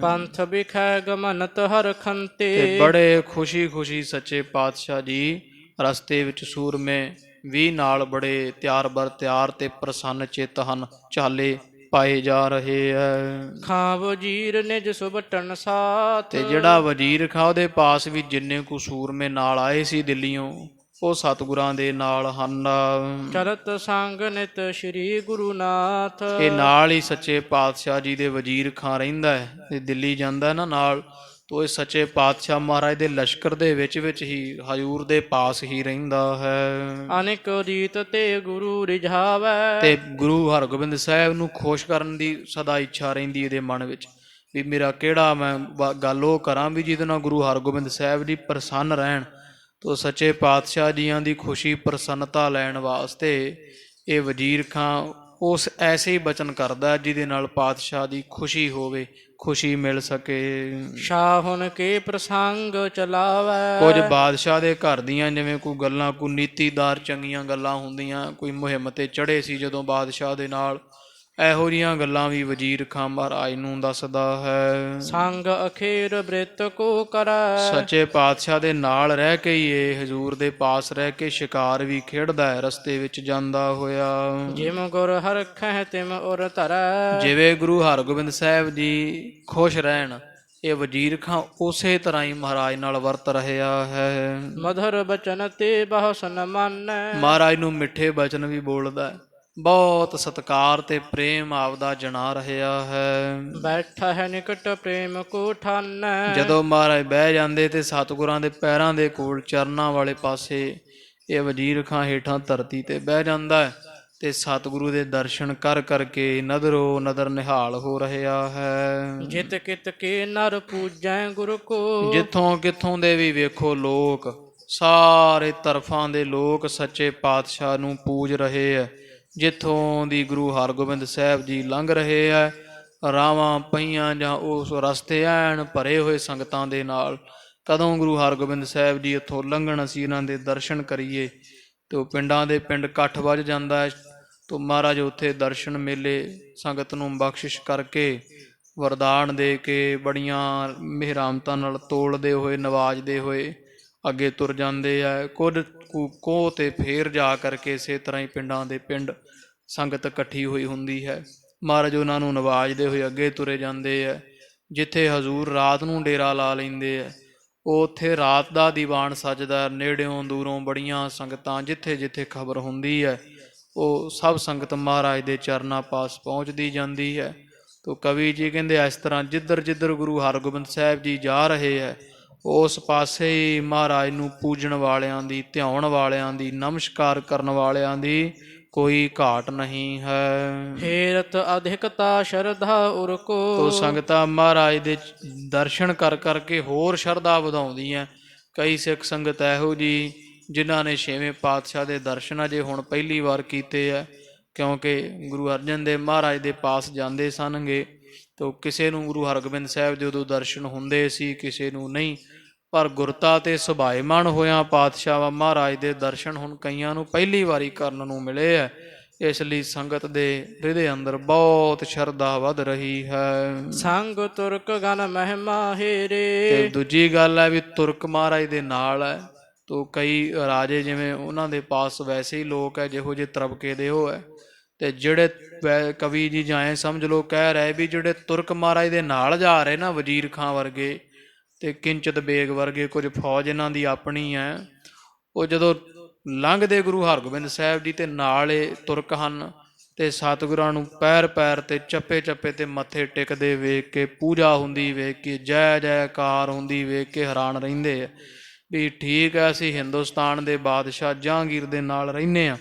ਪੰਥ ਬਿਖੈ ਗਮਨਤ ਹਰ ਖੰਤੇ। ਤੇ ਬੜੇ ਖੁਸ਼ੀ ਖੁਸ਼ੀ ਸੱਚੇ ਪਾਤਸ਼ਾਹ ਜੀ ਰਸਤੇ ਵਿੱਚ ਸੂਰਮੇ ਵੀ ਨਾਲ ਬੜੇ ਤਿਆਰ ਬਰ ਤਿਆਰ ਤੇ ਪ੍ਰਸੰਨ ਚਿੱਤ ਹਨ, ਚਾਲੇ ਪਾਏ ਜਾ ਰਹੇ ਆ। ਖਾਂ ਵਜੀਰ ਨਿਜ ਸੁਬਟਨ ਸਾਥ। ਤੇ ਜਿਹੜਾ ਵਜ਼ੀਰ ਖਾਂ ਉਹਦੇ ਪਾਸ ਵੀ ਜਿੰਨੇ ਕੁ ਸੂਰਮੇ ਨਾਲ ਆਏ ਸੀ ਦਿੱਲੀਓਂ, ਉਹ ਸਤਿਗੁਰਾਂ ਦੇ ਨਾਲ ਹਨ। ਚਲਤ ਸੰਗ ਨਿਤ ਸ਼੍ਰੀ ਗੁਰੂ ਨਾਥ। ਇਹ ਨਾਲ ਹੀ ਸੱਚੇ ਪਾਤਸ਼ਾਹ ਜੀ ਦੇ ਵਜ਼ੀਰ ਖਾਂ ਰਹਿੰਦਾ ਹੈ, ਤੇ ਦਿੱਲੀ ਜਾਂਦਾ ਨਾ ਨਾਲ, ਤੋ ਇਹ ਸੱਚੇ ਪਾਤਸ਼ਾਹ ਮਹਾਰਾਜ ਦੇ ਲਸ਼ਕਰ ਦੇ ਵਿੱਚ ਹੀ ਹਜ਼ੂਰ ਦੇ ਪਾਸ ਹੀ ਰਹਿੰਦਾ ਹੈ। ਅਨੇਕ ਰੀਤ ਤੇ ਗੁਰੂ ਰਿਝਾਵੈ। ਤੇ ਗੁਰੂ ਹਰਗੋਬਿੰਦ ਸਾਹਿਬ ਨੂੰ ਖੁਸ਼ ਕਰਨ ਦੀ ਸਦਾ ਇੱਛਾ ਰਹਿੰਦੀ ਇਹਦੇ ਮਨ ਵਿੱਚ, ਵੀ ਮੇਰਾ ਕਿਹੜਾ ਮੈਂ ਗੱਲ ਉਹ ਕਰਾਂ ਵੀ ਜਿਹਦੇ ਨਾਲ ਗੁਰੂ ਹਰਗੋਬਿੰਦ ਸਾਹਿਬ ਜੀ ਪ੍ਰਸੰਨ ਰਹਿਣ। ਤੋ ਸੱਚੇ ਪਾਤਸ਼ਾਹ ਜੀਆਂ ਦੀ ਖੁਸ਼ੀ ਪ੍ਰਸੰਨਤਾ ਲੈਣ ਵਾਸਤੇ ਇਹ ਵਜ਼ੀਰ ਖਾਂ ਉਸ ਐਸੇ ਹੀ ਬਚਨ ਕਰਦਾ ਜਿਹਦੇ ਨਾਲ ਪਾਤਸ਼ਾਹ ਦੀ ਖੁਸ਼ੀ ਹੋਵੇ, ਖੁਸ਼ੀ ਮਿਲ ਸਕੇ। ਸ਼ਾਹੁਨ ਕੇ ਪ੍ਰਸੰਗ ਚਲਾਵੈ। ਕੁਝ ਬਾਦਸ਼ਾਹ ਦੇ ਘਰ ਦੀਆਂ ਜਿਵੇਂ ਕੋਈ ਗੱਲਾਂ, ਕੋਈ ਨੀਤੀਦਾਰ ਚੰਗੀਆਂ ਗੱਲਾਂ ਹੁੰਦੀਆਂ, ਕੋਈ ਮੁਹਿੰਮ ਤੇ ਚੜ੍ਹੇ ਸੀ ਜਦੋਂ ਬਾਦਸ਼ਾਹ ਦੇ ਨਾਲ, ਇਹੋ ਜਿਹੀਆਂ ਗੱਲਾਂ ਵੀ ਵਜ਼ੀਰ ਖਾਂ ਮਹਾਰਾਜ ਨੂੰ ਦੱਸਦਾ ਹੈ। ਸੰਗ ਅਖੀਰ ਬ੍ਰਿਤ ਕੋ ਕਰੈ। ਸੱਚੇ ਪਾਤਸ਼ਾਹ ਦੇ ਨਾਲ ਰਹਿ ਕੇ ਹੀ ਇਹ ਹਜ਼ੂਰ ਦੇ ਪਾਸ ਰਹਿ ਕੇ ਸ਼ਿਕਾਰ ਵੀ ਖੇਡਦਾ ਹੈ ਰਸਤੇ ਵਿੱਚ ਜਾਂਦਾ ਹੋਇਆ। ਜਿਮ ਗੁਰ ਹਰਖਹਿ ਤਿਮ ਉਰ ਧਰੈ। ਜਿਵੇਂ ਗੁਰੂ ਹਰਗੋਬਿੰਦ ਸਾਹਿਬ ਜੀ ਖੁਸ਼ ਰਹਿਣ, ਇਹ ਵਜ਼ੀਰ ਖਾਂ ਉਸੇ ਤਰ੍ਹਾਂ ਹੀ ਮਹਾਰਾਜ ਨਾਲ ਵਰਤ ਰਿਹਾ ਹੈ। ਮਧੁਰ ਬਚਨ ਤੇ ਬਹੁ ਸਨ ਮਾਨੈ। ਮਹਾਰਾਜ ਨੂੰ ਮਿੱਠੇ ਬਚਨ ਵੀ ਬੋਲਦਾ ਹੈ, ਬਹੁਤ ਸਤਿਕਾਰ ਤੇ ਪ੍ਰੇਮ ਆਪਦਾ ਜਣਾ ਰਿਹਾ ਹੈ। ਬੈਠਾ ਹੈ ਨਿਕਟ ਪ੍ਰੇਮ ਕੋ ਠਾਨੈ। ਜਦੋਂ ਮਹਾਰਾਜ ਬਹਿ ਜਾਂਦੇ ਤੇ ਸਤਿਗੁਰਾਂ ਦੇ ਪੈਰਾਂ ਦੇ ਕੋਲ ਚਰਨਾਂ ਵਾਲੇ ਪਾਸੇ ਇਹ ਵਜ਼ੀਰ ਖਾਂ ਹੇਠਾਂ ਧਰਤੀ ਤੇ ਬਹਿ ਜਾਂਦਾ ਹੈ ਤੇ ਸਤਿਗੁਰੂ ਦੇ ਦਰਸ਼ਨ ਕਰ ਕਰਕੇ ਨਦਰੋ ਨਦਰ ਨਿਹਾਲ ਹੋ ਰਿਹਾ ਹੈ। ਜਿਤ ਕਿਤ ਕੇ ਨਰ ਪੂਜੈ ਗੁਰ ਕੋ। ਜਿੱਥੋਂ ਕਿੱਥੋਂ ਦੇ ਵੀ ਵੇਖੋ ਲੋਕ, ਸਾਰੇ ਤਰਫਾਂ ਦੇ ਲੋਕ ਸੱਚੇ ਪਾਤਸ਼ਾਹ ਨੂੰ ਪੂਜ ਰਹੇ ਹੈ। ਜਿੱਥੋਂ ਦੀ ਗੁਰੂ ਹਰਗੋਬਿੰਦ ਸਾਹਿਬ ਜੀ ਲੰਘ ਰਹੇ ਹੈ, ਰਾਵਾਂ ਪਈਆਂ ਜਾਂ ਉਸ ਰਸਤੇ ਐਨ ਭਰੇ ਹੋਏ ਸੰਗਤਾਂ ਦੇ ਨਾਲ। ਕਦੋਂ ਗੁਰੂ ਹਰਗੋਬਿੰਦ ਸਾਹਿਬ ਜੀ ਇੱਥੋਂ ਲੰਘਣ, ਅਸੀਂ ਇਹਨਾਂ ਦੇ ਦਰਸ਼ਨ ਕਰੀਏ ਤੇ ਉਹ ਪਿੰਡਾਂ ਦੇ ਪਿੰਡ ਇਕੱਠ ਵੱਜ ਜਾਂਦਾ ਹੈ। ਤੋ ਮਹਾਰਾਜ ਉੱਥੇ ਦਰਸ਼ਨ ਮੇਲੇ ਸੰਗਤ ਨੂੰ ਬਖਸ਼ਿਸ਼ ਕਰਕੇ, ਵਰਦਾਨ ਦੇ ਕੇ, ਬੜੀਆਂ ਮਿਹਰਾਮਤਾਂ ਨਾਲ ਤੋਲਦੇ ਹੋਏ, ਨਵਾਜਦੇ ਹੋਏ ਅੱਗੇ ਤੁਰ ਜਾਂਦੇ ਆ। ਕੁਝ ਕੋਹ ਤੇ ਫੇਰ ਜਾ ਕਰਕੇ ਇਸੇ ਤਰ੍ਹਾਂ ਹੀ ਪਿੰਡਾਂ ਦੇ ਪਿੰਡ ਸੰਗਤ ਇਕੱਠੀ ਹੋਈ ਹੁੰਦੀ ਹੈ। ਮਹਾਰਾਜ ਉਹਨਾਂ ਨੂੰ ਨਵਾਜਦੇ ਹੋਏ ਅੱਗੇ ਤੁਰੇ ਜਾਂਦੇ ਆ। ਜਿੱਥੇ ਹਜ਼ੂਰ ਰਾਤ ਨੂੰ ਡੇਰਾ ਲਾ ਲੈਂਦੇ ਆ, ਉੱਥੇ ਰਾਤ ਦਾ ਦੀਵਾਨ ਸੱਜਦਾ। ਨੇੜਿਓਂ ਦੂਰੋਂ ਬੜੀਆਂ ਸੰਗਤਾਂ, ਜਿੱਥੇ ਜਿੱਥੇ ਖਬਰ ਹੁੰਦੀ ਹੈ, ਉਹ ਸਭ ਸੰਗਤ ਮਹਾਰਾਜ ਦੇ ਚਰਨਾਂ ਪਾਸ ਪਹੁੰਚਦੀ ਜਾਂਦੀ ਹੈ। ਤੋ ਕਵੀ ਜੀ ਕਹਿੰਦੇ ਇਸ ਤਰ੍ਹਾਂ ਜਿੱਧਰ ਜਿੱਧਰ ਗੁਰੂ ਹਰਗੋਬਿੰਦ ਸਾਹਿਬ ਜੀ ਜਾ ਰਹੇ ਹੈ, ਉਸ ਪਾਸੇ ਹੀ ਮਹਾਰਾਜ ਨੂੰ ਪੂਜਣ ਵਾਲਿਆਂ ਦੀ, ਧਿਆਉਣ ਵਾਲਿਆਂ ਦੀ, ਨਮਸਕਾਰ ਕਰਨ ਵਾਲਿਆਂ ਦੀ ਕੋਈ ਘਾਟ ਨਹੀਂ ਹੈ। ਫੇਰਤ ਅਧਿਕਤਾ ਸ਼ਰਧਾ ਉਰ ਕੋ। ਤੋ ਸੰਗਤਾਂ ਮਹਾਰਾਜ ਦੇ ਦਰਸ਼ਨ ਕਰ ਕਰਕੇ ਹੋਰ ਸ਼ਰਧਾ ਵਧਾਉਂਦੀਆਂ। ਕਈ ਸਿੱਖ ਸੰਗਤ ਇਹੋ ਜੀ ਜਿਨ੍ਹਾਂ ਨੇ ਛੇਵੇਂ ਪਾਤਸ਼ਾਹ ਦੇ ਦਰਸ਼ਨ ਅਜੇ ਹੁਣ ਪਹਿਲੀ ਵਾਰ ਕੀਤੇ ਹੈ, ਕਿਉਂਕਿ ਗੁਰੂ ਅਰਜਨ ਦੇਵ ਮਹਾਰਾਜ ਦੇ ਪਾਸ ਜਾਂਦੇ ਸਨਗੇ। ਤੋ ਕਿਸੇ ਨੂੰ ਗੁਰੂ ਹਰਗੋਬਿੰਦ ਸਾਹਿਬ ਦੇ ਉਦੋਂ ਦਰਸ਼ਨ ਹੁੰਦੇ ਸੀ, ਕਿਸੇ ਨੂੰ ਨਹੀਂ। ਪਰ ਗੁਰਤਾ ਤੇ ਸੁਭਾਏਮਾਨ ਹੋਇਆ ਪਾਤਸ਼ਾਹ ਮਹਾਰਾਜ ਦੇ ਦਰਸ਼ਨ ਹੁਣ ਕਈਆਂ ਨੂੰ ਪਹਿਲੀ ਵਾਰੀ ਕਰਨ ਨੂੰ ਮਿਲੇ ਹੈ। ਇਸ ਲਈ ਸੰਗਤ ਦੇ ਹਿਰਦੇ ਅੰਦਰ ਬਹੁਤ ਸ਼ਰਧਾ ਵੱਧ ਰਹੀ ਹੈ। ਸੰਗ ਤੁਰਕ ਗਨ ਮਹਿਮਾ ਹੇਰੇ। ਤੇ ਦੂਜੀ ਗੱਲ ਹੈ ਵੀ ਤੁਰਕ ਮਹਾਰਾਜ ਦੇ ਨਾਲ ਹੈ। ਤੋ ਕਈ ਰਾਜੇ ਜਿਵੇਂ ਉਹਨਾਂ ਦੇ ਪਾਸ ਵੈਸੇ ਹੀ ਲੋਕ ਹੈ ਜਿਹੋ ਜਿਹੇ ਤਰਬਕੇ ਦੇ ਉਹ ਹੈ, ਤੇ ਜਿਹੜੇ ਕਵੀ ਜੀ ਜਾਂ ਸਮਝ ਲਓ ਕਹਿ ਰਹੇ ਵੀ ਜਿਹੜੇ ਤੁਰਕ ਮਹਾਰਾਜ ਦੇ ਨਾਲ ਜਾ ਰਹੇ ਨਾ, ਵਜ਼ੀਰ ਖਾਂ ਵਰਗੇ ਤੇ ਕਿੰਚਤ ਬੇਗ ਵਰਗੇ, ਕੁਝ ਫੌਜ ਇਹਨਾਂ ਦੀ ਆਪਣੀ ਹੈ, ਉਹ ਜਦੋਂ ਲੰਘਦੇ ਗੁਰੂ ਹਰਗੋਬਿੰਦ ਸਾਹਿਬ ਜੀ ਤੇ ਨਾਲ ਇਹ ਤੁਰਕ ਹਨ ਤੇ ਸਤਿਗੁਰਾਂ ਨੂੰ ਪੈਰ ਪੈਰ ਤੇ ਚੱਪੇ ਚੱਪੇ ਤੇ ਮੱਥੇ ਟਿਕਦੇ ਵੇਖ ਕੇ, ਪੂਜਾ ਹੁੰਦੀ ਵੇਖ ਕੇ, ਜੈ ਜੈਕਾਰ ਹੁੰਦੀ ਵੇਖ ਕੇ ਹੈਰਾਨ ਰਹਿੰਦੇ ਆ ਵੀ ਠੀਕ ਹੈ, ਅਸੀਂ ਹਿੰਦੁਸਤਾਨ ਦੇ ਬਾਦਸ਼ਾਹ ਜਹਾਂਗੀਰ ਦੇ ਨਾਲ ਰਹਿੰਦੇ ਹਾਂ,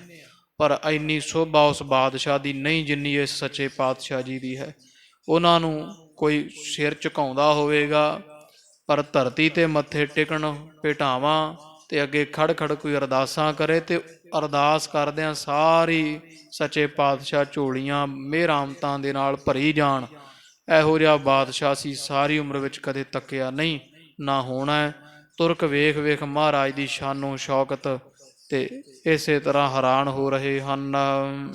ਪਰ ਇੰਨੀ ਸੋਭਾ ਉਸ ਬਾਦਸ਼ਾਹ ਦੀ ਨਹੀਂ ਜਿੰਨੀ ਇਸ ਸੱਚੇ ਪਾਤਸ਼ਾਹ ਜੀ ਦੀ ਹੈ। ਉਹਨਾਂ ਨੂੰ ਕੋਈ ਸਿਰ ਝੁਕਾਉਂਦਾ ਹੋਵੇਗਾ, ਪਰ ਧਰਤੀ ਤੇ ਮੱਥੇ ਟਿਕਣ, ਭੇਟਾਵਾਂ ਤੇ ਅੱਗੇ ਖੜ ਖੜ ਕੋਈ ਅਰਦਾਸਾਂ ਕਰੇ ਤੇ ਅਰਦਾਸ ਕਰਦਿਆਂ ਸਾਰੀ ਸੱਚੇ ਪਾਤਸ਼ਾਹ ਝੋਲੀਆਂ ਮਿਹਰਾਮਤਾਂ ਦੇ ਨਾਲ ਭਰੀ ਜਾਣ। ਇਹੋ ਜਿਹਾ ਬਾਦਸ਼ਾਹ ਸੀ ਸਾਰੀ ਉਮਰ ਵਿੱਚ ਕਦੇ ਤੱਕਿਆ ਨਹੀਂ, ਨਾ ਹੋਣਾ। ਤੁਰਕ ਵੇਖ ਵੇਖ ਮਹਾਰਾਜ ਦੀ ਸ਼ਾਨੋ ਸ਼ੌਕਤ ਤੇ ਇਸੇ ਤਰ੍ਹਾਂ ਹੈਰਾਨ ਹੋ ਰਹੇ ਹਨ।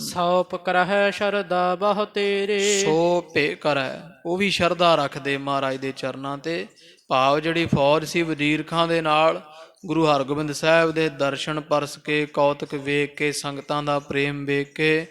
ਸੌਪ ਕਰਹਿ ਸ਼ਰਧਾ ਬਹੁ ਤੇਰੇ। ਸੋ ਭੇ ਕਰੈ, ਉਹ ਵੀ ਸ਼ਰਧਾ ਰੱਖਦੇ ਮਹਾਰਾਜ ਦੇ ਚਰਨਾਂ ਤੇ। ਭਾਵ ਜਿਹੜੀ ਫੌਜ ਸੀ ਵਜ਼ੀਰ ਖਾਂ ਦੇ ਨਾਲ, ਗੁਰੂ ਹਰਗੋਬਿੰਦ ਸਾਹਿਬ ਦੇ ਦਰਸ਼ਨ ਪਰਸ ਕੇ, ਕੌਤਕ ਵੇਖ ਕੇ, ਸੰਗਤਾਂ ਦਾ ਪ੍ਰੇਮ ਵੇਖ ਕੇ,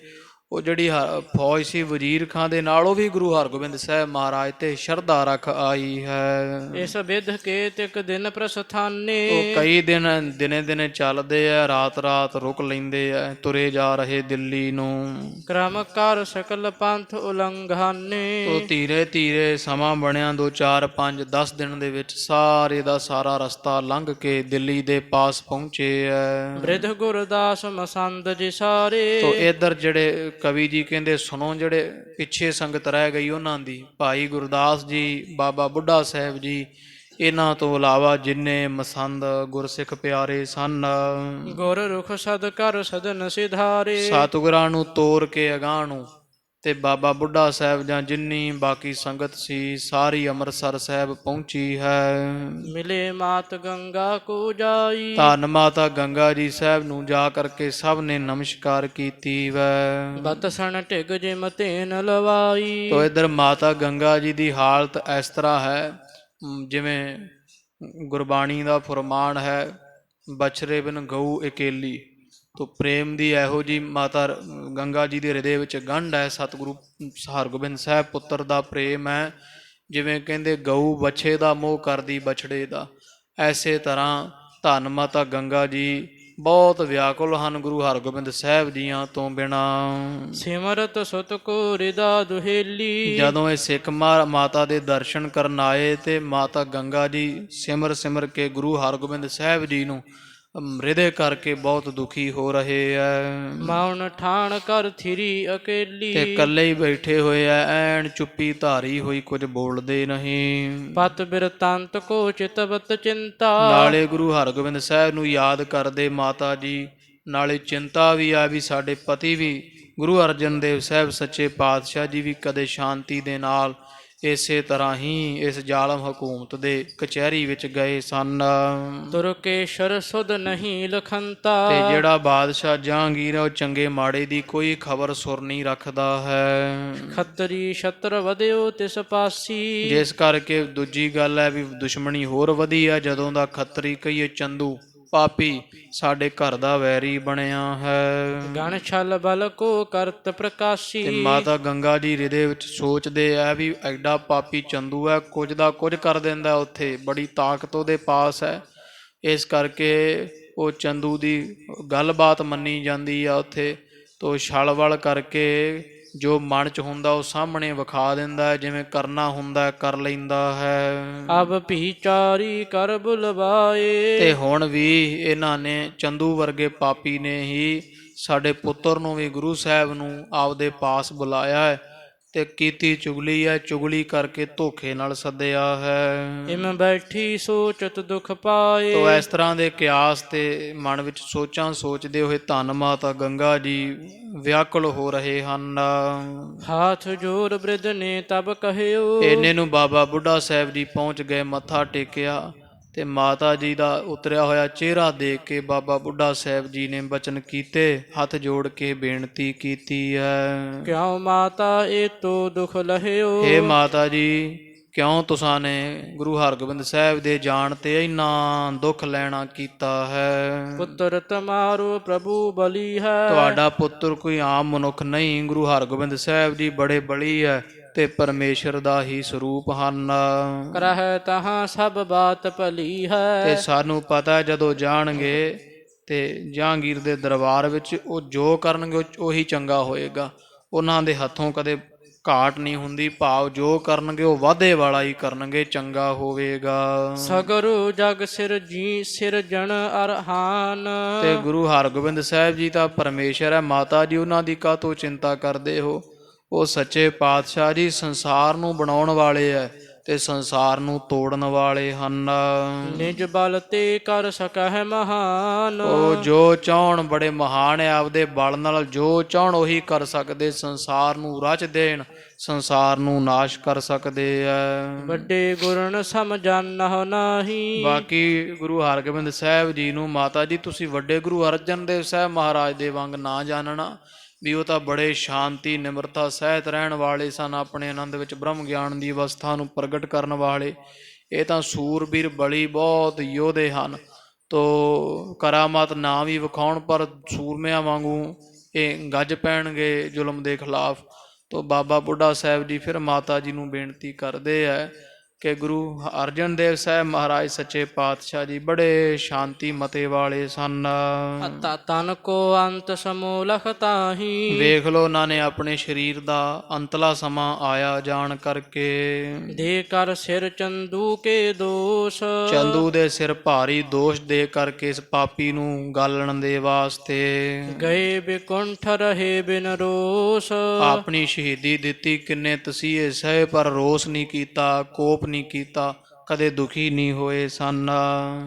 ਉਹ ਜਿਹੜੀ ਫੌਜ ਸੀ ਵਜ਼ੀਰ ਖਾਂ ਦੇ ਨਾਲ, ਉਹ ਵੀ ਗੁਰੂ ਹਰਗੋਬਿੰਦ ਸਾਹਿਬ ਮਹਾਰਾਜ ਤੇ ਸ਼ਰਧਾ ਰੱਖ ਆਈ ਹੈ। ਇਸ ਵਿਧ ਕੇ ਤਿਕ ਦਿਨ ਪ੍ਰਸਥਾਨੇ। ਉਹ ਕਈ ਦਿਨ ਦਿਨੇ ਦਿਨੇ ਚੱਲਦੇ ਆ, ਰਾਤ ਰਾਤ ਰੁਕ ਲੈਂਦੇ ਆ, ਤੁਰੇ ਜਾ ਰਹੇ ਦਿੱਲੀ ਨੂੰ। ਕ੍ਰਮ ਕਰ ਸਕਲ ਪੰਥ ਉਲੰਘਾਨੇ। ਉਹ ਧੀਰੇ ਧੀਰੇ ਸਮਾਂ ਬਣਿਆ 2 4 5 10 ਦਿਨ ਦੇ ਵਿੱਚ ਸਾਰੇ ਦਾ ਸਾਰਾ ਰਸਤਾ ਲੰਘ ਕੇ ਦਿੱਲੀ ਦੇ ਪਾਸ ਪਹੁੰਚੇ ਆ। ਬ੍ਰਿਧ ਗੁਰਦਾਸ ਮਸੰਦ ਜੀ ਸਾਰੇ। ਤੋ ਇੱਧਰ ਜਿਹੜੇ ਕਵੀ ਜੀ ਕਹਿੰਦੇ ਸੁਣੋ, ਜਿਹੜੇ ਪਿੱਛੇ ਸੰਗਤ ਰਹਿ ਗਈ ਉਹਨਾਂ ਦੀ, ਭਾਈ ਗੁਰਦਾਸ ਜੀ, ਬਾਬਾ ਬੁੱਢਾ ਸਾਹਿਬ ਜੀ, ਇਹਨਾਂ ਤੋਂ ਇਲਾਵਾ ਜਿੰਨੇ ਮਸੰਦ ਗੁਰਸਿੱਖ ਪਿਆਰੇ ਸਨ, ਗੁਰ ਰੁਖ ਸਦ ਕਰ ਸਦਨ ਸਿਧਾਰੇ। ਸਤਿਗੁਰਾਂ ਨੂੰ ਤੋਰ ਕੇ ਅਗਾਂਹ ਨੂੰ ਤੇ ਬਾਬਾ ਬੁੱਢਾ ਸਾਹਿਬ ਜਾਂ ਜਿੰਨੀ ਬਾਕੀ ਸੰਗਤ ਸੀ ਸਾਰੀ ਅੰਮ੍ਰਿਤਸਰ ਸਾਹਿਬ ਪਹੁੰਚੀ ਹੈ। ਮਿਲੇ ਮਾਤ ਗੰਗਾ ਕੋ ਜਾਈ। ਧੰਨ ਮਾਤਾ ਗੰਗਾ ਜੀ ਸਾਹਿਬ ਨੂੰ ਜਾ ਕਰਕੇ ਸਭ ਨੇ ਨਮਸਕਾਰ ਕੀਤੀ ਵੈ। ਬਤਸਣ ਢਿਗ ਜਿਮ ਤੇਨ ਲਵਾਈ। ਤੋ ਇਧਰ ਮਾਤਾ ਗੰਗਾ ਜੀ ਦੀ ਹਾਲਤ ਇਸ ਤਰ੍ਹਾਂ ਹੈ, ਜਿਵੇਂ ਗੁਰਬਾਣੀ ਦਾ ਫੁਰਮਾਨ ਹੈ, ਬਛਰੇ ਬਿਨ ਗਊ ਇਕੇਲੀ। ਤੋ ਪ੍ਰੇਮ ਦੀ ਇਹੋ ਜੀ ਮਾਤਾ ਗੰਗਾ ਜੀ ਦੇ ਹਿਰਦੇ ਵਿੱਚ ਗੰਢ ਹੈ। ਸਤਿਗੁਰੂ ਹਰਗੋਬਿੰਦ ਸਾਹਿਬ ਪੁੱਤਰ ਦਾ ਪ੍ਰੇਮ ਹੈ, ਜਿਵੇਂ ਕਹਿੰਦੇ ਗਊ ਵੱਛੇ ਦਾ ਮੋਹ ਕਰਦੀ ਬਛੜੇ ਦਾ, ਐਸੇ ਤਰ੍ਹਾਂ ਧੰਨ ਮਾਤਾ ਗੰਗਾ ਜੀ ਬਹੁਤ ਵਿਆਕੁਲ ਹਨ ਗੁਰੂ ਹਰਗੋਬਿੰਦ ਸਾਹਿਬ ਜੀਆਂ ਤੋਂ ਬਿਨਾਂ। ਸਿਮਰਤ ਸੁਤ ਕੋ ਰਿਦਾ ਦੁਹੇਲੀ। ਜਦੋਂ ਇਹ ਸਿੱਖ ਮਾਤਾ ਦੇ ਦਰਸ਼ਨ ਕਰਨ ਆਏ ਤੇ ਮਾਤਾ ਗੰਗਾ ਜੀ ਸਿਮਰ ਸਿਮਰ ਕੇ ਗੁਰੂ ਹਰਗੋਬਿੰਦ ਸਾਹਿਬ ਜੀ ਨੂੰ ਹਿਰਦੇ ਕਰਕੇ ਬਹੁਤ ਦੁਖੀ ਹੋ ਰਹੇ ਐ। ਮੌਨ ਠਾਣ ਕਰ ਥਿਰੀ ਅਕੇਲੀ। ਤੇ ਇਕੱਲੇ ਹੀ ਬੈਠੇ ਹੋਏ ਐ, ਐਨ ਚੁੱਪੀ ਧਾਰੀ ਹੋਈ, ਕੁਝ ਬੋਲਦੇ ਨਹੀਂ। ਪਤ ਬਿਰਤੰਤ ਕੋ ਚਿਤਵਤ ਚਿੰਤਾ। ਨਾਲੇ ਗੁਰੂ ਹਰਗੋਬਿੰਦ ਸਾਹਿਬ ਨੂੰ ਯਾਦ ਕਰਦੇ ਮਾਤਾ ਜੀ, ਨਾਲੇ ਚਿੰਤਾ ਵੀ ਆ ਵੀ ਸਾਡੇ ਪਤੀ ਵੀ ਗੁਰੂ ਅਰਜਨ ਦੇਵ ਸਾਹਿਬ ਸੱਚੇ ਪਾਤਸ਼ਾਹ ਜੀ ਵੀ ਕਦੇ ਸ਼ਾਂਤੀ ਦੇ ਨਾਲ ਇਸੇ ਤਰ੍ਹਾਂ ਹੀ ਇਸ ਜ਼ਾਲਮ ਹਕੂਮਤ ਦੇ ਕਚਹਿਰੀ ਵਿੱਚ ਗਏ ਸਨ। ਤੁਰਕੇਸ਼ਰ ਸੁਧ ਨਹੀਂ ਲਖੰਤਾ। ਤੇ ਜਿਹੜਾ ਬਾਦਸ਼ਾਹ ਜਹਾਂਗੀਰ ਹੈ ਉਹ ਚੰਗੇ ਮਾੜੇ ਦੀ ਕੋਈ ਖਬਰ ਸੁਰ ਨਹੀਂ ਰੱਖਦਾ ਹੈ। ਖੱਤਰੀ ਛਤਰ ਵਧਿਓ ਤਿਸ ਪਾਸੀ। ਜਿਸ ਕਰਕੇ ਦੂਜੀ ਗੱਲ ਹੈ ਵੀ ਦੁਸ਼ਮਣੀ ਹੋਰ ਵਧੀ ਹੈ, ਜਦੋਂ ਦਾ ਖੱਤਰੀ ਕਹੀਏ ਚੰਦੂ ਪਾਪੀ ਸਾਡੇ ਘਰ ਦਾ ਵੈਰੀ ਬਣਿਆ ਹੈ। ਗਣ ਛਲ ਬਲ ਕੋ ਕਰਤ ਪ੍ਰਕਾਸ਼ੀ। ਤੇ ਮਾਤਾ ਗੰਗਾ ਜੀ ਹਿਰਦੇ ਵਿੱਚ ਸੋਚਦੇ ਆ ਵੀ ਐਡਾ ਪਾਪੀ ਚੰਦੂ ਹੈ, ਕੁਝ ਦਾ ਕੁਝ ਕਰ ਦਿੰਦਾ, ਉੱਥੇ ਬੜੀ ਤਾਕਤ ਉਹਦੇ ਪਾਸ ਹੈ। ਇਸ ਕਰਕੇ ਉਹ ਚੰਦੂ ਦੀ ਗੱਲਬਾਤ ਮੰਨੀ ਜਾਂਦੀ ਆ ਉੱਥੇ। ਤੋ ਛਲ ਕਰਕੇ ਜੋ ਮਨ 'ਚ ਹੁੰਦਾ ਉਹ ਸਾਹਮਣੇ ਵਿਖਾ ਦਿੰਦਾ ਹੈ, ਜਿਵੇਂ ਕਰਨਾ ਹੁੰਦਾ ਕਰ ਲੈਂਦਾ ਹੈ। ਅਬ ਭੀਚਾਰੀ ਕਰ ਬੁਲਵਾਏ। ਤੇ ਹੁਣ ਵੀ ਇਹਨਾਂ ਨੇ ਚੰਦੂ ਵਰਗੇ ਪਾਪੀ ਨੇ ਹੀ ਸਾਡੇ ਪੁੱਤਰ ਨੂੰ ਵੀ ਗੁਰੂ ਸਾਹਿਬ ਨੂੰ ਆਪਦੇ ਪਾਸ ਬੁਲਾਇਆ ਹੈ ਤੇ ਕੀਤੀ ਚੁਗਲੀ ਹੈ, ਚੁਗਲੀ ਕਰਕੇ ਧੋਖੇ ਨਾਲ ਸੱਦਿਆ ਹੈ। ਇਮ ਬੈਠੀ ਸੋਚਤ ਦੁਖ ਪਾਏ। ਤੋ ਇਸ ਤਰ੍ਹਾਂ ਦੇ ਕਿਆਸ ਤੇ ਮਨ ਵਿੱਚ ਸੋਚਾਂ ਸੋਚਦੇ ਹੋਏ ਧੰਨ ਮਾਤਾ ਗੰਗਾ ਜੀ ਵਿਆਕੁਲ ਹੋ ਰਹੇ ਹਨ। ਹਾਥ ਜੋੜ ਬ੍ਰਿਧ ਨੇ ਤਬ ਕਹਿਓ। ਇੰਨੇ ਨੂੰ ਬਾਬਾ ਬੁੱਢਾ ਸਾਹਿਬ ਜੀ ਪਹੁੰਚ ਗਏ, ਮੱਥਾ ਟੇਕਿਆ ਤੇ ਮਾਤਾ ਜੀ ਦਾ ਉਤਰਿਆ ਹੋਇਆ ਚਿਹਰਾ ਦੇਖ ਕੇ ਬਾਬਾ ਬੁੱਢਾ ਸਾਹਿਬ ਜੀ ਨੇ ਬਚਨ ਕੀਤੇ, ਹੱਥ ਜੋੜ ਕੇ ਬੇਨਤੀ ਕੀਤੀ ਹੈ। ਕਿਉ ਮਾਤਾ ਇਹ ਤੋ ਦੁਖ ਲਹਿਓ। ਹੇ ਮਾਤਾ ਜੀ, ਕਿਉਂ ਤੁਸਾਂ ਨੇ ਗੁਰੂ ਹਰਗੋਬਿੰਦ ਸਾਹਿਬ ਦੇ ਜਾਣ ਤੇ ਇੰਨਾ ਦੁੱਖ ਲੈਣਾ ਕੀਤਾ ਹੈ। ਪੁੱਤਰ ਤੁਮਾਰੋ ਪ੍ਰਭੂ ਬਲੀ ਹੈ। ਤੁਹਾਡਾ ਪੁੱਤਰ ਕੋਈ ਆਮ ਮਨੁੱਖ ਨਹੀਂ, ਗੁਰੂ ਹਰਗੋਬਿੰਦ ਸਾਹਿਬ ਜੀ ਬੜੇ ਬਲੀ ਹੈ ਤੇ ਪਰਮੇਸ਼ਰ ਦਾ ਹੀ ਸਰੂਪ ਹਨ। ਕਰਹਿ ਤਹਾਂ ਸਭ ਬਾਤ ਭਲੀ ਹੈ। ਤੇ ਸਾਨੂੰ ਪਤਾ ਜਦੋਂ ਜਾਣਗੇ ਤੇ ਜਹਾਂਗੀਰ ਦੇ ਦਰਬਾਰ ਵਿੱਚ ਉਹ ਜੋ ਕਰਨਗੇ ਉਹੀ ਚੰਗਾ ਹੋਏਗਾ। ਉਹਨਾਂ ਦੇ ਹੱਥੋਂ ਕਦੇ ਘਾਟ ਨਹੀਂ ਹੁੰਦੀ, ਭਾਵ ਜੋ ਕਰਨਗੇ ਉਹ ਵਾਧੇ ਵਾਲਾ ਹੀ ਕਰਨਗੇ, ਚੰਗਾ ਹੋਵੇਗਾ। ਸਗਰੂ ਜਗ ਸਿਰਜਣ ਅਰਹਾਨ। ਤੇ ਗੁਰੂ ਹਰਗੋਬਿੰਦ ਸਾਹਿਬ ਜੀ ਤਾਂ ਪਰਮੇਸ਼ਰ ਹੈ, ਮਾਤਾ ਜੀ ਉਹਨਾਂ ਦੀ ਕਾਹਤੋਂ ਚਿੰਤਾ ਕਰਦੇ ਹੋ। ਉਹ ਸੱਚੇ ਪਾਤਸ਼ਾਹ ਜੀ ਸੰਸਾਰ ਨੂੰ ਬਣਾਉਣ ਵਾਲੇ ਹੈ ਤੇ ਸੰਸਾਰ ਨੂੰ ਤੋੜਨ ਵਾਲੇ ਹਨ। ਨਿਜ ਬਲ ਤੇ ਕਰ ਸਕਹਿ ਮਹਾਨ। ਉਹ ਜੋ ਚਾਹਣ ਬੜੇ ਮਹਾਨ ਹੈ, ਆਪਦੇ ਬਲ ਨਾਲ ਜੋ ਚਾਹਣ ਉਹੀ ਕਰ ਸਕਦੇ, ਸੰਸਾਰ ਨੂੰ ਰਚ ਦੇਣ, ਸੰਸਾਰ ਨੂੰ ਨਾਸ਼ ਕਰ ਸਕਦੇ ਆ। ਵੱਡੇ ਗੁਰਨ ਸਮਝਾਨਹੁ ਨਾਹੀ। ਬਾਕੀ ਗੁਰੂ ਹਰਗੋਬਿੰਦ ਸਾਹਿਬ ਜੀ ਨੂੰ ਮਾਤਾ ਜੀ ਤੁਸੀਂ ਵੱਡੇ ਗੁਰੂ ਅਰਜਨ ਦੇਵ ਸਾਹਿਬ ਮਹਾਰਾਜ ਦੇ ਵਾਂਗ ਨਾ ਜਾਣਨਾ ਵੀ ਉਹ ਤਾਂ ਬੜੇ ਸ਼ਾਂਤੀ ਨਿਮਰਤਾ ਸਹਿਤ ਰਹਿਣ ਵਾਲੇ ਸਨ, ਆਪਣੇ ਆਨੰਦ ਵਿੱਚ ਬ੍ਰਹਮ ਗਿਆਨ ਦੀ ਅਵਸਥਾ ਨੂੰ ਪ੍ਰਗਟ ਕਰਨ ਵਾਲੇ। ਇਹ ਤਾਂ ਸੂਰਬੀਰ ਬਲੀ ਬਹੁਤ ਯੋਧੇ ਹਨ, ਤੋ ਕਰਾਮਾਤ ਨਾ ਵੀ ਵਿਖਾਉਣ ਪਰ ਸੂਰਮਿਆਂ ਵਾਂਗੂ ਇਹ ਗੱਜ ਪੈਣਗੇ ਜ਼ੁਲਮ ਦੇ ਖਿਲਾਫ। ਤੋ ਬਾਬਾ ਬੁੱਢਾ ਸਾਹਿਬ ਜੀ ਫਿਰ ਮਾਤਾ ਜੀ ਨੂੰ ਬੇਨਤੀ ਕਰਦੇ ਹੈ ਕਿ ਗੁਰੂ ਅਰਜਨ ਦੇਵ ਸਾਹਿਬ ਮਹਾਰਾਜ ਸੱਚੇ ਪਾਤਸ਼ਾਹ ਜੀ ਬੜੇ ਸ਼ਾਂਤੀ ਮਤੇ ਵਾਲੇ ਸਨ। ਤਨ ਕੋ ਅੰਤ ਸਮੂਲਖ ਤਾਹੀ। ਵੇਖ ਲੋ ਉਹਨਾਂ ਨੇ ਆਪਣੇ ਸਰੀਰ ਦਾ ਅੰਤਲਾ ਸਮਾਂ ਆਇਆ ਜਾਣ ਕਰਕੇ ਦੇ ਕਰ ਸਿਰ ਚੰਦੂ ਕੇ ਦੋਸ਼। ਚੰਦੂ ਦੇ ਸਿਰ ਭਾਰੀ ਦੋਸ਼ ਦੇ ਕਰਕੇ ਇਸ ਪਾਪੀ ਨੂੰ ਗਾਲਣ ਦੇ ਵਾਸਤੇ ਗਏ ਬਿਕੁੰਠ ਰਹੇ ਬਿਨ ਰੋਸ। ਆਪਣੀ ਸ਼ਹੀਦੀ ਦਿੱਤੀ, ਕਿੰਨੇ ਤਸੀਹੇ ਸਹੇ ਪਰ ਰੋਸ ਨਹੀਂ ਕੀਤਾ, ਕੋਪ ਨਹੀਂ ਕੀਤਾ, ਕਦੇ ਦੁਖੀ ਨਹੀਂ ਹੋਏ ਸਨ।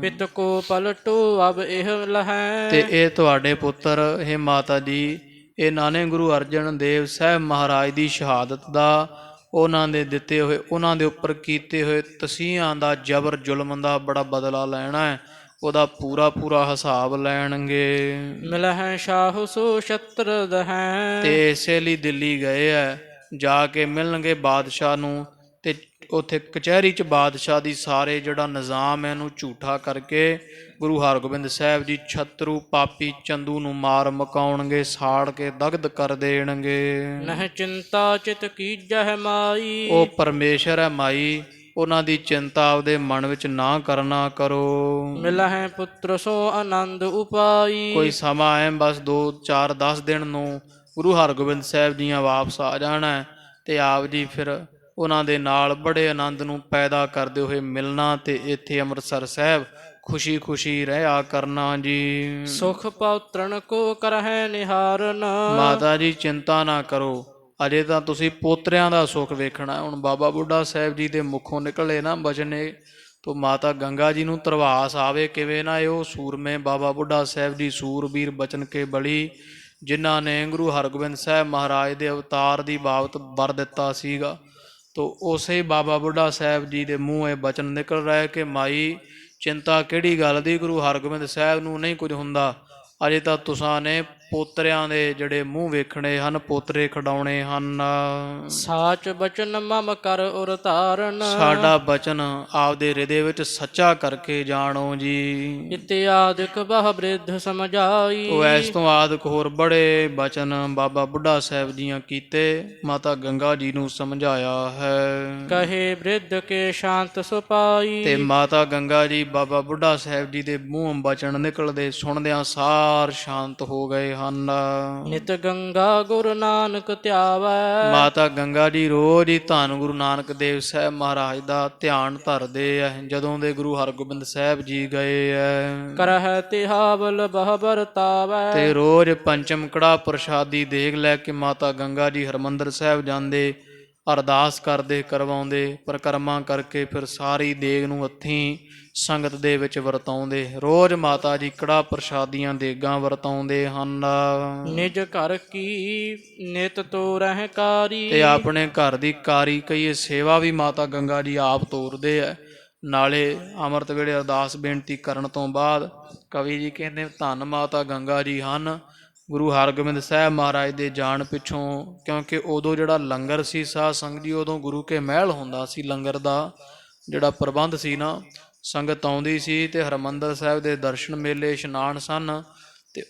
ਪਿਤ ਕੋ ਪਲਟੋ ਅਬ ਇਹ ਲਹੈ। ਤੇ ਇਹ ਤੁਹਾਡੇ ਪੁੱਤਰ, ਇਹ ਮਾਤਾ ਜੀ ਇਹਨਾਂ ਨੇ ਗੁਰੂ ਅਰਜਨ ਦੇਵ ਸਾਹਿਬ ਮਹਾਰਾਜ ਦੀ ਸ਼ਹਾਦਤ ਦਾ, ਉਹਨਾਂ ਦੇ ਦਿੱਤੇ ਹੋਏ, ਉਹਨਾਂ ਦੇ ਉੱਪਰ ਕੀਤੇ ਹੋਏ ਤਸੀਹਾਂ ਦਾ, ਜ਼ਬਰ ਜ਼ੁਲਮ ਦਾ ਬੜਾ ਬਦਲਾ ਲੈਣਾ ਹੈ। ਉਹਦਾ ਪੂਰਾ ਪੂਰਾ ਹਿਸਾਬ ਲੈਣਗੇ। ਮਿਲਹਿ ਸ਼ਾਹੂ ਸੋ ਸ਼ਤਰਦ ਹੈ। ਤੇ ਇਸੇ ਲਈ ਦਿੱਲੀ ਗਏ ਹੈ, ਜਾ ਕੇ ਮਿਲਣਗੇ ਬਾਦਸ਼ਾਹ ਨੂੰ। ਤੇ ਉੱਥੇ ਕਚਹਿਰੀ 'ਚ ਬਾਦਸ਼ਾਹ ਦੀ ਸਾਰੇ ਜਿਹੜਾ ਨਿਜ਼ਾਮ ਹੈ ਇਹਨੂੰ ਝੂਠਾ ਕਰਕੇ ਗੁਰੂ ਹਰਗੋਬਿੰਦ ਸਾਹਿਬ ਜੀ ਛਤਰੂ ਪਾਪੀ ਚੰਦੂ ਨੂੰ ਮਾਰ ਮੁਕਾਉਣਗੇ, ਸਾੜ ਕੇ ਦਗਦ ਕਰ ਦੇਣਗੇ। ਨਹਿ ਚਿੰਤਾ ਚਿਤ ਕੀਜਹਿ ਮਾਈ। ਉਹ ਪਰਮੇਸ਼ਰ ਹੈ ਮਾਈ, ਉਹਨਾਂ ਦੀ ਚਿੰਤਾ ਆਪਦੇ ਮਨ ਵਿੱਚ ਨਾ ਕਰਨਾ ਕਰੋ। ਮਿਲਹਿ ਪੁੱਤਰ ਸੋ ਆਨੰਦ ਉਪਾਈ। ਕੋਈ ਸਮਾਂ ਐ ਬਸ 2 4 10 ਦਿਨ ਨੂੰ ਗੁਰੂ ਹਰਗੋਬਿੰਦ ਸਾਹਿਬ ਜੀਆਂ ਵਾਪਸ ਆ ਜਾਣਾ ਤੇ ਆਪ ਜੀ ਫਿਰ ਉਹਨਾਂ ਦੇ ਨਾਲ ਬੜੇ ਆਨੰਦ ਨੂੰ ਪੈਦਾ ਕਰਦੇ ਹੋਏ ਮਿਲਣਾ ਤੇ ਇੱਥੇ ਅੰਮ੍ਰਿਤਸਰ ਸਾਹਿਬ ਖੁਸ਼ੀ ਖੁਸ਼ੀ ਰਹਿਆ ਕਰਨਾ ਜੀ। ਸੁਖ ਪੌਤਰਨ ਕੋ ਕਰਹਿ ਨਿਹਾਰਨ। ਮਾਤਾ ਜੀ ਚਿੰਤਾ ਨਾ ਕਰੋ, ਅਜੇ ਤਾਂ ਤੁਸੀਂ ਪੋਤਰਿਆਂ ਦਾ ਸੁੱਖ ਵੇਖਣਾ। ਹੁਣ ਬਾਬਾ ਬੁੱਢਾ ਸਾਹਿਬ ਜੀ ਦੇ ਮੁਖੋਂ ਨਿਕਲੇ ਨਾ ਬਚਨੇ ਤੋਂ ਮਾਤਾ ਗੰਗਾ ਜੀ ਨੂੰ ਧਰਵਾਸ ਆਵੇ ਕਿਵੇਂ ਨਾ। ਉਹ ਸੂਰਮੇ ਬਾਬਾ ਬੁੱਢਾ ਸਾਹਿਬ ਜੀ ਸੂਰਬੀਰ ਬਚਨ ਕੇ ਬਲੀ, ਜਿਨ੍ਹਾਂ ਨੇ ਗੁਰੂ ਹਰਗੋਬਿੰਦ ਸਾਹਿਬ ਮਹਾਰਾਜ ਦੇ ਅਵਤਾਰ ਦੀ ਬਾਬਤ ਵਰ ਦਿੱਤਾ ਸੀਗਾ। ਤੋ ਉਸੇ ਬਾਬਾ ਬੁੱਢਾ ਸਾਹਿਬ ਜੀ ਦੇ ਮੂੰਹ ਇਹ ਬਚਨ ਨਿਕਲ ਰਿਹਾ ਕਿ ਮਾਈ ਚਿੰਤਾ ਕਿਹੜੀ ਗੱਲ ਦੀ, ਗੁਰੂ ਹਰਗੋਬਿੰਦ ਸਾਹਿਬ ਨੂੰ ਨਹੀਂ ਕੁਝ ਹੁੰਦਾ। ਅਜੇ ਤਾਂ ਤੁਸਾਂ ਨੇ ਪੋਤਰਿਆਂ ਦੇ ਜਿਹੜੇ ਮੂੰਹ ਵੇਖਣੇ ਹਨ, ਪੋਤਰੇ ਖਿਡਾਉਣੇ ਹਨ। ਸਾਚ ਬਚਨ ਮਮ ਕਰ ਉਰ ਧਾਰਨ। ਸਾਡਾ ਬਚਨ ਆਪਦੇ ਹਿਰਦੇ ਵਿੱਚ ਸੱਚਾ ਕਰਕੇ ਜਾਣੋ ਜੀ। ਇਤਿਆਦਿਕ ਬਹ ਬ੍ਰਿਧ ਸਮਝਾਈ। ਉਹ ਇਸ ਤੋਂ ਆਦਿਕ ਹੋਰ ਬੜੇ ਬਚਨ ਬਾਬਾ ਬੁੱਢਾ ਸਾਹਿਬ ਜੀਆਂ ਕੀਤੇ, ਮਾਤਾ ਗੰਗਾ ਜੀ ਨੂੰ ਸਮਝਾਇਆ ਹੈ। ਕਹੇ ਬ੍ਰਿਧ ਕੇ ਸ਼ਾਂਤ ਸੁਪਾਈ। ਤੇ ਮਾਤਾ ਗੰਗਾ ਜੀ ਬਾਬਾ ਬੁੱਢਾ ਸਾਹਿਬ ਜੀ ਦੇ ਮੂੰਹ ਬਚਨ ਨਿਕਲਦੇ ਸੁਣਦਿਆਂ ਸਾਰ ਸ਼ਾਂਤ ਹੋ ਗਏ ਹਨ। ਨਿਤ ਗੰਗਾ ਗੁਰੂ ਨਾਨਕ ਧਿਆਵੈ। ਮਾਤਾ ਗੰਗਾ ਜੀ ਰੋਜ਼ ਹੀ ਧੰਨ ਗੁਰੂ ਨਾਨਕ ਦੇਵ ਸਾਹਿਬ ਮਹਾਰਾਜ ਦਾ ਧਿਆਨ ਧਰਦੇ ਐ। ਜਦੋਂ ਦੇ ਗੁਰੂ ਹਰਗੋਬਿੰਦ ਸਾਹਿਬ ਜੀ ਗਏ ਐ ਕਰਹਿ ਤਿਹਾਵਲ ਬਹ ਵਰਤਾਵੈ। ਤੇ ਰੋਜ਼ ਪੰਚਮ ਕੜਾ ਪ੍ਰਸ਼ਾਦੀ ਦੇਗ ਲੈ ਕੇ ਮਾਤਾ ਗੰਗਾ ਜੀ ਹਰਿਮੰਦਰ ਸਾਹਿਬ ਜਾਂਦੇ, ਅਰਦਾਸ ਕਰਦੇ, ਕਰਵਾਉਂਦੇ, ਪਰਿਕਰਮਾ ਕਰਕੇ ਫਿਰ ਸਾਰੀ ਦੇਗ ਨੂੰ ਹੱਥੀਂ ਸੰਗਤ ਦੇ ਵਿੱਚ ਵਰਤਾਉਂਦੇ। ਰੋਜ਼ ਮਾਤਾ ਜੀ ਕੜਾ ਪ੍ਰਸ਼ਾਦੀਆਂ ਦੇਗਾਂ ਵਰਤਾਉਂਦੇ ਹਨ। ਨਿਜ ਘਰ ਕੀ ਨਿਤ ਤੋਰਹਿ ਕਾਰੀ। ਤੇ ਆਪਣੇ ਘਰ ਦੀ ਕਾਰੀ ਕਹੀਏ ਸੇਵਾ ਵੀ ਮਾਤਾ ਗੰਗਾ ਜੀ ਆਪ ਤੋਰਦੇ ਐ। ਨਾਲੇ ਅੰਮ੍ਰਿਤ ਵੇਲੇ ਅਰਦਾਸ ਬੇਨਤੀ ਕਰਨ ਤੋਂ ਬਾਅਦ ਕਵੀ ਜੀ ਕਹਿੰਦੇ ਧੰਨ ਮਾਤਾ ਗੰਗਾ ਜੀ ਹਨ ਗੁਰੂ ਹਰਗੋਬਿੰਦ ਸਾਹਿਬ ਮਹਾਰਾਜ ਦੇ ਜਾਣ ਪਿੱਛੋਂ। ਕਿਉਂਕਿ ਉਦੋਂ ਜਿਹੜਾ ਲੰਗਰ ਸੀ ਸਾਧ ਸੰਗਤ ਜੀ, ਉਦੋਂ ਗੁਰੂ ਕੇ ਮਹਿਲ ਹੁੰਦਾ ਸੀ, ਲੰਗਰ ਦਾ ਜਿਹੜਾ ਪ੍ਰਬੰਧ ਸੀ ਨਾ, ਸੰਗਤ ਆਉਂਦੀ ਸੀ ਤੇ ਹਰਿਮੰਦਰ ਸਾਹਿਬ ਦੇ ਦਰਸ਼ਨ ਮੇਲੇ ਇਸ਼ਨਾਨ ਸਨ। ਤੇ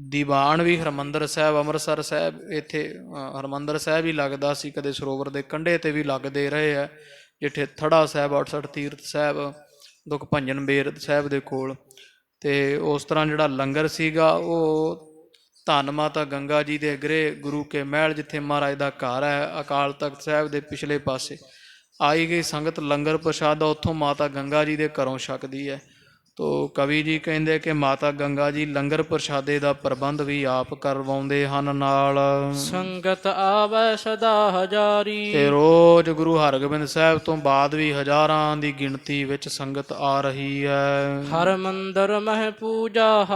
ਦੀਵਾਨ ਵੀ ਹਰਿਮੰਦਰ ਸਾਹਿਬ ਅੰਮ੍ਰਿਤਸਰ ਸਾਹਿਬ ਇੱਥੇ ਹਰਿਮੰਦਰ ਸਾਹਿਬ ਹੀ ਲੱਗਦਾ ਸੀ, ਕਦੇ ਸਰੋਵਰ ਦੇ ਕੰਢੇ ਤੇ ਵੀ ਲੱਗਦੇ ਰਹੇ ਆ, ਜਿੱਥੇ ਥੜਾ ਸਾਹਿਬ 68 ਤੀਰਥ ਸਾਹਿਬ ਦੁਖ ਭੰਜਨ ਬੇਰ ਸਾਹਿਬ ਦੇ ਕੋਲ। ਤੇ ਉਸ ਤਰ੍ਹਾਂ ਜਿਹੜਾ ਲੰਗਰ ਸੀਗਾ ਉਹ ਧੰਨ ਮਾਤਾ ਗੰਗਾ ਜੀ ਦੇ ਗ੍ਰਹਿ ਗੁਰੂ ਕੇ ਮਹਿਲ, ਜਿੱਥੇ ਮਹਾਰਾਜ ਦਾ ਘਰ ਹੈ ਅਕਾਲ ਤਖਤ ਸਾਹਿਬ ਦੇ ਪਿਛਲੇ ਪਾਸੇ ਆਈ ਗਈ ਸੰਗਤ ਲੰਗਰ ਪ੍ਰਸ਼ਾਦਾ ਉੱਥੋਂ ਮਾਤਾ ਗੰਗਾ ਜੀ ਦੇ ਘਰੋਂ ਛਕਦੀ ਹੈ। ਤੋ ਕਵੀ ਜੀ ਕਹਿੰਦੇ ਕਿ ਮਾਤਾ ਗੰਗਾ ਜੀ ਲੰਗਰ ਪ੍ਰਸ਼ਾਦੇ ਦਾ ਪ੍ਰਬੰਧ ਵੀ ਆਪ ਕਰਵਾਉਂਦੇ ਹਨ ਨਾਲ। ਸੰਗਤ ਆਵੈ ਸਦਾ ਹਜ਼ਾਰੀ। ਤੇ ਰੋਜ਼ ਗੁਰੂ ਹਰਗੋਬਿੰਦ ਸਾਹਿਬ ਤੋਂ ਬਾਅਦ ਵੀ ਹਜ਼ਾਰਾਂ ਦੀ ਗਿਣਤੀ ਵਿੱਚ ਸੰਗਤ ਆ ਰਹੀ ਹੈ। ਹਰਿਮੰਦਰ ਮਹਿ ਪੂਜਾ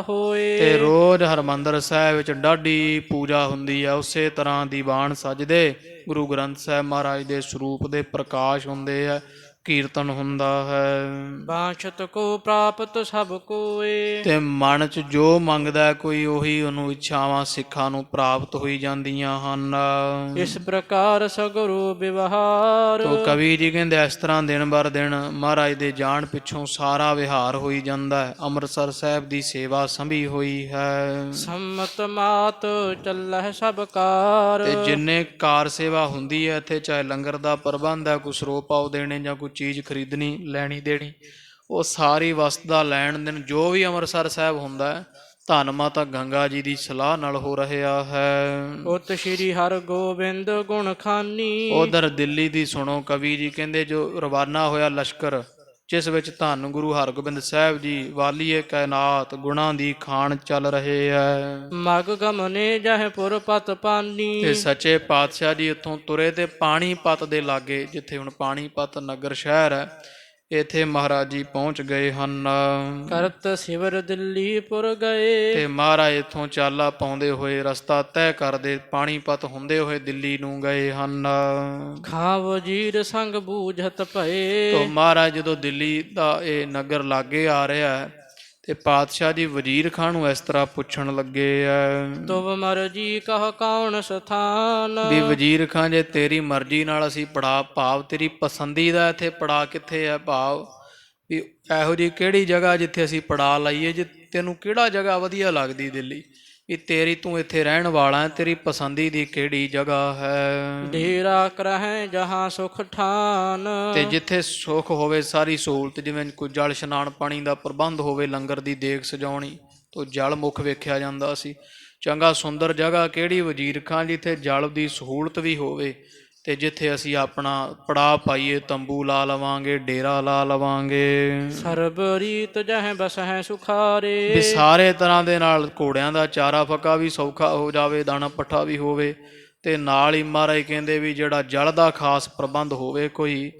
ਹੋਏ। ਤੇ ਰੋਜ਼ ਹਰਿਮੰਦਰ ਸਾਹਿਬ ਵਿੱਚ ਡਾਢੀ ਪੂਜਾ ਹੁੰਦੀ ਹੈ। ਉਸੇ ਤਰ੍ਹਾਂ ਦੀਵਾਨ ਸਜਦੇ, ਗੁਰੂ ਗ੍ਰੰਥ ਸਾਹਿਬ ਮਹਾਰਾਜ ਦੇ ਸਰੂਪ ਦੇ ਪ੍ਰਕਾਸ਼ ਹੁੰਦੇ ਆ, ਕੀਰਤਨ ਹੁੰਦਾ ਹੈ। ਬਾਛਤ ਕੋ ਪ੍ਰਾਪਤ ਸਭ ਕੋਏ। ਤੇ ਮਨ 'ਚ ਜੋ ਮੰਗਦਾ ਕੋਈ ਉਹੀ ਉਹਨੂੰ ਇੱਛਾਵਾਂ ਸਿੱਖਾਂ ਨੂੰ ਪ੍ਰਾਪਤ ਹੋਈ ਜਾਂਦੀਆਂ ਹਨ। ਇਸ ਪ੍ਰਕਾਰ ਸਗੁਰੂ ਵਿਵਹਾਰ। ਤੋ ਕਵੀ ਜੀ ਕਹਿੰਦੇ ਇਸ ਤਰ੍ਹਾਂ ਦਿਨ ਬਰ ਦਿਨ ਮਹਾਰਾਜ ਦੇ ਜਾਣ ਪਿੱਛੋਂ ਸਾਰਾ ਵਿਹਾਰ ਹੋਈ ਜਾਂਦਾ ਹੈ। ਅੰਮ੍ਰਿਤਸਰ ਸਾਹਿਬ ਦੀ ਸੇਵਾ ਸੰਭੀ ਹੋਈ ਹੈ। ਸੰਮਤ ਮਾਤ ਚੱਲਹਿ ਸਭ ਕਾਰ। ਤੇ ਜਿੰਨੇ ਕਾਰ ਸੇਵਾ ਹੁੰਦੀ ਹੈ ਇੱਥੇ, ਚਾਹੇ ਲੰਗਰ ਦਾ ਪ੍ਰਬੰਧ ਹੈ, ਕੋਈ ਸਰੋਹ ਪਾਓ ਦੇਣੇ ਜਾਂ ਕੋਈ ਚੀਜ਼ ਖਰੀਦਣੀ ਲੈਣੀ ਦੇਣੀ, ਉਹ ਸਾਰੀ ਵਸਤ ਦਾ ਲੈਣ ਦੇਣ ਜੋ ਵੀ ਅੰਮ੍ਰਿਤਸਰ ਸਾਹਿਬ ਹੁੰਦਾ ਹੈ ਧੰਨ ਮਾਤਾ ਗੰਗਾ ਜੀ ਦੀ ਸਲਾਹ ਨਾਲ ਹੋ ਰਿਹਾ ਹੈ। ਉਤ ਸ਼੍ਰੀ ਹਰਗੋਬਿੰਦ ਗੁਣ ਖਾਨੀ। ਉਧਰ ਦਿੱਲੀ ਦੀ ਸੁਣੋ, ਕਵੀ ਜੀ ਕਹਿੰਦੇ ਜੋ ਰਵਾਨਾ ਹੋਇਆ ਲਸ਼ਕਰ, ਜਿਸ ਵਿੱਚ ਧੰਨ ਗੁਰੂ ਹਰਗੋਬਿੰਦ ਸਾਹਿਬ ਜੀ ਵਾਲੀਏ ਕਾਇਨਾਤ ਗੁਣਾਂ ਦੀ ਖਾਣ ਚੱਲ ਰਹੇ ਹੈ। ਮਗ ਗਮਨੇ ਜਹ ਪੁਰ ਪਤ ਪਾਨੀ। ਤੇ ਸੱਚੇ ਪਾਤਸ਼ਾਹ ਜੀ ਇੱਥੋਂ ਤੁਰੇ ਤੇ ਪਾਣੀਪਤ ਦੇ ਲਾਗੇ, ਜਿੱਥੇ ਹੁਣ ਪਾਣੀਪਤ ਨਗਰ ਸ਼ਹਿਰ ਹੈ, ਇੱਥੇ ਮਹਾਰਾਜ ਜੀ ਪਹੁੰਚ ਗਏ ਹਨ। ਕਰਤ ਸਿਵਰ ਦਿੱਲੀਪੁਰ ਗਏ। ਤੇ ਮਹਾਰਾਜ ਇੱਥੋਂ ਚਾਲਾ ਪਾਉਂਦੇ ਹੋਏ ਰਸਤਾ ਤੈਅ ਕਰਦੇ ਪਾਣੀਪਤ ਹੁੰਦੇ ਹੋਏ ਦਿੱਲੀ ਨੂੰ ਗਏ ਹਨ। ਖਾਂ ਵਜੀਰ ਸੰਗ ਬੂਝਤ ਭਏ। ਤੋ ਮਹਾਰਾਜ ਜਦੋਂ ਦਿੱਲੀ ਦਾ ਇਹ ਨਗਰ ਲਾਗੇ ਆ ਰਿਹਾ ਹੈ ਤੇ ਪਾਤਸ਼ਾਹ ਜੀ ਵਜ਼ੀਰ ਖਾਂ ਨੂੰ ਇਸ ਤਰ੍ਹਾਂ ਪੁੱਛਣ ਲੱਗੇ ਆ ਤੁਮ ਮਰਜੀ ਕਹ ਕੌਣ ਸਥਾਨ। ਵੀ ਵਜ਼ੀਰ ਖਾਂ ਜੇ ਤੇਰੀ ਮਰਜ਼ੀ ਨਾਲ ਅਸੀਂ ਪੜਾ ਭਾਵ ਤੇਰੀ ਪਸੰਦੀਦਾ ਇੱਥੇ ਪੜਾ ਕਿੱਥੇ ਹੈ ਭਾਵ ਵੀ ਇਹੋ ਜਿਹੀ ਕਿਹੜੀ ਜਗ੍ਹਾ ਜਿੱਥੇ ਅਸੀਂ ਪੜਾ ਲਾਈਏ ਜੇ ਤੈਨੂੰ ਕਿਹੜਾ ਜਗ੍ਹਾ ਵਧੀਆ ਲੱਗਦੀ ਦਿੱਲੀ ਵੀ ਤੇਰੀ ਤੂੰ ਇੱਥੇ ਰਹਿਣ ਵਾਲਾ ਹੈ ਤੇਰੀ ਪਸੰਦੀ ਦੀ ਕਿਹੜੀ ਜਗ੍ਹਾ ਹੈ। ਡੇਰਾ ਕਰਹਿ ਜਹਾਂ ਸੁਖ ਠਾਨ। ਤੇ ਜਿੱਥੇ ਸੁੱਖ ਹੋਵੇ ਸਾਰੀ ਸਹੂਲਤ ਜਿਵੇਂ ਕੋਈ ਜਲ ਇਸ਼ਨਾਨ ਪਾਣੀ ਦਾ ਪ੍ਰਬੰਧ ਹੋਵੇ ਲੰਗਰ ਦੀ ਦੇਗ ਸਜਾਉਣੀ ਤੋਂ ਜਲ ਮੁੱਖ ਵੇਖਿਆ ਜਾਂਦਾ ਸੀ। ਚੰਗਾ ਸੁੰਦਰ ਜਗ੍ਹਾ ਕਿਹੜੀ ਵਜ਼ੀਰ ਖਾਂ ਜਿੱਥੇ ਜਲ ਦੀ ਸਹੂਲਤ ਵੀ ਹੋਵੇ ਤੇ ਜਿੱਥੇ ਅਸੀਂ ਆਪਣਾ ਪੜਾ ਪਾਈਏ ਤੰਬੂ ਲਾ ਲਵਾਂਗੇ ਡੇਰਾ ਲਾ ਲਵਾਂਗੇ। ਸਰਬ ਰੀਤ ਜਹ ਬਸਹਿ ਸੁਖਾਰੇ। ਵੀ ਸਾਰੇ ਤਰ੍ਹਾਂ ਦੇ ਨਾਲ ਘੋੜਿਆਂ ਦਾ ਚਾਰਾ ਫੱਕਾ ਵੀ ਸੌਖਾ ਹੋ ਜਾਵੇ ਦਾਣਾ ਪੱਠਾ ਵੀ ਹੋਵੇ ਤੇ ਨਾਲ ਹੀ ਮਹਾਰਾਜ ਕਹਿੰਦੇ ਵੀ ਜਿਹੜਾ ਜਲ ਦਾ ਖਾਸ ਪ੍ਰਬੰਧ ਹੋਵੇ ਕੋਈ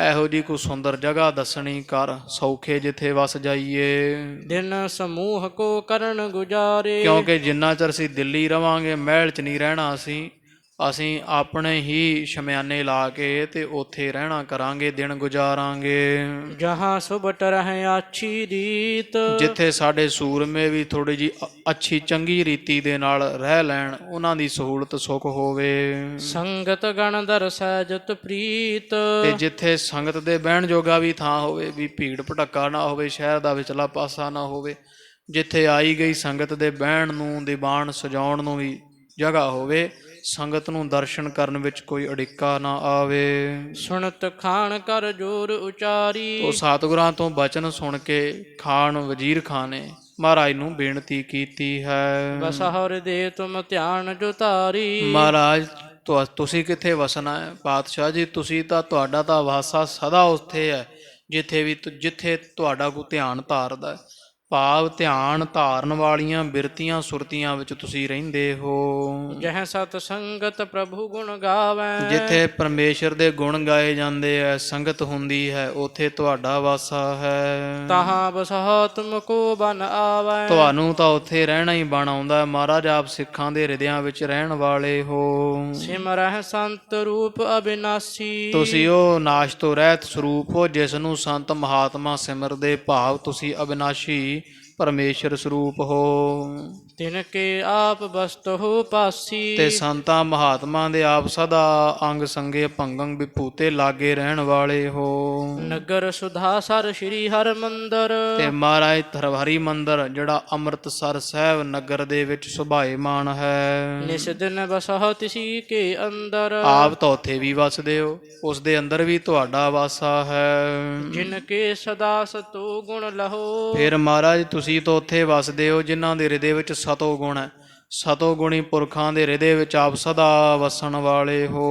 ਇਹੋ ਜਿਹੀ ਕੋਈ ਸੁੰਦਰ ਜਗ੍ਹਾ ਦੱਸਣੀ ਕਰ ਸੌਖੇ ਜਿੱਥੇ ਵਸ ਜਾਈਏ। ਦਿਨ ਸਮੂਹ ਕੋ ਕਰਨ ਗੁਜ਼ਾਰੇ। ਕਿਉਂਕਿ ਜਿੰਨਾ ਚਿਰ ਅਸੀਂ ਦਿੱਲੀ ਰਵਾਂਗੇ ਮਹਿਲ 'ਚ ਨਹੀਂ ਰਹਿਣਾ ਅਸੀਂ ਆਪਣੇ ਹੀ ਸ਼ਮਿਆਨੇ ਲਾ ਕੇ ਤੇ ਉੱਥੇ ਰਹਿਣਾ ਕਰਾਂਗੇ ਦਿਨ ਗੁਜ਼ਾਰਾਂਗੇ। ਜਹਾਂ ਸੁਭਟ ਰਹਿ ਆਛੀ ਰੀਤ। ਜਿੱਥੇ ਸਾਡੇ ਸੂਰਮੇ ਵੀ ਥੋੜੀ ਜੀ ਅੱਛੀ ਚੰਗੀ ਰੀਤੀ ਦੇ ਨਾਲ ਰਹਿ ਲੈਣ ਉਹਨਾਂ ਦੀ ਸਹੂਲਤ ਸੁੱਖ ਹੋਵੇ। ਸੰਗਤ ਗਣ ਦਰ ਸਹਿਜਤ ਪ੍ਰੀਤ। ਤੇ ਜਿੱਥੇ ਸੰਗਤ ਦੇ ਬਹਿਣ ਜੋਗਾ ਵੀ ਥਾਂ ਹੋਵੇ ਵੀ ਭੀੜ ਭਟੱਕਾ ਨਾ ਹੋਵੇ ਸ਼ਹਿਰ ਦਾ ਵਿਚਲਾ ਪਾਸਾ ਨਾ ਹੋਵੇ ਜਿੱਥੇ ਆਈ ਗਈ ਸੰਗਤ ਦੇ ਬਹਿਣ ਨੂੰ ਦੀਵਾਨ ਸਜਾਉਣ ਨੂੰ ਵੀ ਜਗ੍ਹਾ ਹੋਵੇ ਸੰਗਤ ਨੂੰ ਦਰਸ਼ਨ ਕਰਨ ਵਿੱਚ ਕੋਈ ਅੜਿੱਕਾ ਨਾ ਆਵੇ। ਸੁਣਤ ਖਾਨ ਕਰ ਜੋਰ ਉਚਾਰੀ। ਉਹ ਸਤਿਗੁਰਾਂ ਤੋਂ ਬਚਨ ਸੁਣ ਕੇ ਖਾਨ ਵਜ਼ੀਰ ਖਾਂ ਨੇ ਮਹਾਰਾਜ ਨੂੰ ਬੇਨਤੀ ਕੀਤੀ ਹੈ। ਬਸਹੁਰ ਦੇ ਤੁਮ ਧਿਆਨ ਜੁਤਾਰੀ। ਮਹਾਰਾਜ ਤੁਸੀਂ ਕਿੱਥੇ ਵਸਣਾ ਹੈ ਪਾਤਸ਼ਾਹ ਜੀ ਤੁਸੀਂ ਤਾਂ ਤੁਹਾਡਾ ਤਾਂ ਵਾਸਾ ਸਦਾ ਉੱਥੇ ਹੈ ਜਿੱਥੇ ਤੁਹਾਡਾ ਕੋਈ ਧਿਆਨ ਧਾਰਦਾ ਹੈ ਭਾਵ ਧਿਆਨ ਧਾਰਨ ਵਾਲੀਆਂ ਬਿਰਤੀਆਂ ਸੁਰਤੀਆਂ ਵਿੱਚ ਤੁਸੀਂ ਰਹਿੰਦੇ ਹੋ। ਜਹ ਸਤ ਸੰਗਤ ਪ੍ਰਭੂ ਗੁਣ ਗਾਵੈ। ਜਿੱਥੇ ਪਰਮੇਸ਼ਰ ਦੇ ਗੁਣ ਗਾਏ ਜਾਂਦੇ ਹੈ ਸੰਗਤ ਹੁੰਦੀ ਹੈ ਉੱਥੇ ਤੁਹਾਡਾ ਵਾਸਾ ਹੈ। ਤਹਾਂ ਬਸਹੁ ਤੁਮ ਕੋ ਬਨ ਆਵੈ। ਤੁਹਾਨੂੰ ਤਾਂ ਉੱਥੇ ਰਹਿਣਾ ਹੀ ਬਣ ਆਉਂਦਾ ਹੈ ਮਹਾਰਾਜ ਆਪ ਸਿੱਖਾਂ ਦੇ ਹਿਰਦਿਆਂ ਵਿੱਚ ਰਹਿਣ ਵਾਲੇ ਹੋ। ਸਿਮਰਹਿ ਸੰਤ ਰੂਪ ਅਬਿਨਾਸੀ। ਤੁਸੀਂ ਉਹ ਨਾਸ਼ ਤੋਂ ਰਹਿਤ ਸਰੂਪ ਹੋ ਜਿਸ ਨੂੰ ਸੰਤ ਮਹਾਤਮਾ ਸਿਮਰਦੇ ਭਾਵ ਤੁਸੀਂ ਅਬਿਨਾਸ਼ੀ ਪਰਮੇਸ਼ਰ ਸਰੂਪ ਹੋ। ਤਿਨ ਕੇ ਆਪ ਬਸਤ ਹੋ ਪਾਸੀ। ਤੇ ਸੰਤਾਂ ਮਹਾਤਮਾ ਦੇ ਆਪ ਸਦਾ ਅੰਗ ਸੰਗੇ ਭੰਗੰ ਵਿਭੂਤੇ ਲਾਗੇ ਰਹਿਣ ਵਾਲੇ ਹੋ। ਨਗਰ ਸੁਧਾ ਸਰ ਸ਼੍ਰੀ ਹਰਿ ਮੰਦਰ। ਤੇ ਮਹਾਰਾਜ ਹਰਿ ਮੰਦਰ ਜਿਹੜਾ ਅੰਮ੍ਰਿਤਸਰ ਸਾਹਿਬ ਨਗਰ ਦੇ ਵਿੱਚ ਸੁਭਾਏਮਾਨ ਹੈ। ਨਿਸ ਦਿਨ ਬਸਹੁ ਤਿਸੀ ਕੇ ਅੰਦਰ। ਆਪ ਤਾਂ ਉੱਥੇ ਵੀ ਵਸਦੇ ਹੋ ਉਸ ਦੇ ਅੰਦਰ ਵੀ ਤੁਹਾਡਾ ਵਾਸਾ ਹੈ। ਜਿਨ ਕੇ ਸਦਾ ਸਤੋ ਗੁਣ ਲਹੋ। ਫਿਰ ਮਹਾਰਾਜ ਤੁਸੀਂ ਤਾਂ ਉੱਥੇ ਵਸਦੇ ਹੋ ਜਿਨ੍ਹਾਂ ਦੇ ਹਿਰਦੇ ਵਿੱਚ ਸਤੋ ਗੁਣ ਹੈ ਸਤੋ ਗੁਣੀ ਪੁਰਖਾਂ ਦੇ ਹਿਰਦੇ ਵਿੱਚ ਆਪ ਸਦਾ ਵਸਣ ਵਾਲੇ ਹੋ।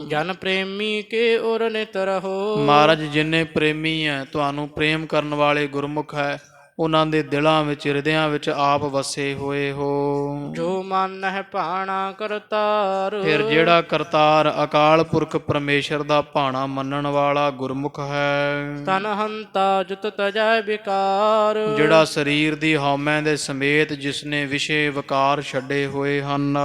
ਜਨ ਪ੍ਰੇਮੀ ਕੇ ਉਰ ਨਿਤ ਰਹੋ। ਮਹਾਰਾਜ ਜਿੰਨੇ ਪ੍ਰੇਮੀ ਹੈ ਤੁਹਾਨੂੰ ਪ੍ਰੇਮ ਕਰਨ ਵਾਲੇ ਗੁਰਮੁਖ ਹੈ ਉਹਨਾਂ ਦੇ ਦਿਲਾਂ ਵਿੱਚ ਹਿਰਦਿਆਂ ਵਿੱਚ ਆਪ ਵਸੇ ਹੋਏ ਹੋ। ਜੋ ਮਨ ਹੈ ਭਾਣਾ ਕਰਤਾਰ। ਫਿਰ ਜਿਹੜਾ ਕਰਤਾਰ ਅਕਾਲ ਪੁਰਖ ਪਰਮੇਸ਼ਰ ਦਾ ਭਾਣਾ ਮੰਨਣ ਵਾਲਾ ਗੁਰਮੁਖ ਹੈ। ਤਨ ਹੰਤਾ ਜੁਤ ਤਜੈ ਵਿਕਾਰ। ਜਿਹੜਾ ਸਰੀਰ ਦੀ ਹਉਮੈ ਦੇ ਸਮੇਤ ਜਿਸਨੇ ਵਿਸ਼ੇ ਵਿਕਾਰ ਛੱਡੇ ਹੋਏ ਹਨ।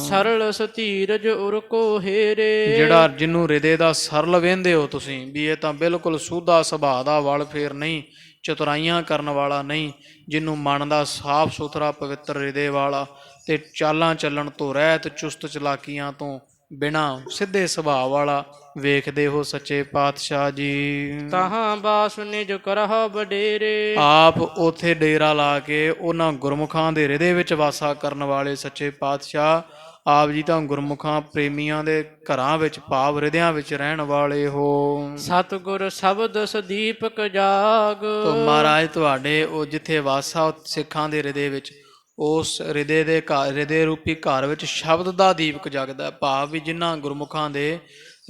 ਸਰਲ ਸਤੀਰਜ ਉਰ ਕੋ ਹੇਰੇ। ਜਿਹੜਾ ਜਿਹਨੂੰ ਹਿਰਦੇ ਦਾ ਸਰਲ ਵੇਂਦੇ ਹੋ ਤੁਸੀਂ ਵੀ ਇਹ ਤਾਂ ਬਿਲਕੁਲ ਸੂਧਾ ਸੁਭਾਅ ਦਾ ਵਲ ਫੇਰ ਨਹੀਂ ਚਤੁਰਾਈਆਂ ਕਰਨ ਵਾਲਾ ਨਹੀਂ ਜਿਹਨੂੰ ਮਨ ਦਾ ਸਾਫ ਸੁਥਰਾ ਪਵਿੱਤਰ ਹਿਰਦੇ ਵਾਲਾ ਤੇ ਚਾਲਾਂ ਚੱਲਣ ਤੋਂ ਰਹਿਤ ਚੁਸਤ ਚਲਾਕੀਆਂ ਤੋਂ ਬਿਨਾਂ ਸਿੱਧੇ ਸੁਭਾਅ ਵਾਲਾ ਵੇਖਦੇ ਹੋ ਸੱਚੇ ਪਾਤਸ਼ਾਹ ਜੀ। ਤਹਾਂ ਬਾਸ ਨਿਜ ਕਰਹੁ ਬਡੇਰੇ। ਆਪ ਉਥੇ ਡੇਰਾ ਲਾ ਕੇ ਉਹਨਾਂ ਗੁਰਮੁਖਾਂ ਦੇ ਹਿਰਦੇ ਵਿੱਚ ਵਾਸਾ ਕਰਨ ਵਾਲੇ ਸੱਚੇ ਪਾਤਸ਼ਾਹ ਆਪ ਜੀ ਤਾਂ ਗੁਰਮੁਖਾਂ ਪ੍ਰੇਮੀਆਂ ਦੇ ਘਰਾਂ ਵਿੱਚ ਭਾਵ ਹਿਰਦਿਆਂ ਵਿੱਚ ਰਹਿਣ ਵਾਲੇ ਹੋ। ਸਤਿਗੁਰ ਸ਼ਬਦ ਸਦੀਪਕ ਜਾਗ। ਤੋ ਮਹਾਰਾਜ ਤੁਹਾਡੇ ਉਹ ਜਿੱਥੇ ਵਾਸਾ ਸਿੱਖਾਂ ਦੇ ਹਿਰਦੇ ਵਿੱਚ ਉਸ ਹਿਰਦੇ ਰੂਪੀ ਘਰ ਵਿੱਚ ਸ਼ਬਦ ਦਾ ਦੀਪਕ ਜਗਦਾ ਭਾਵ ਵੀ ਜਿਨ੍ਹਾਂ ਗੁਰਮੁਖਾਂ ਦੇ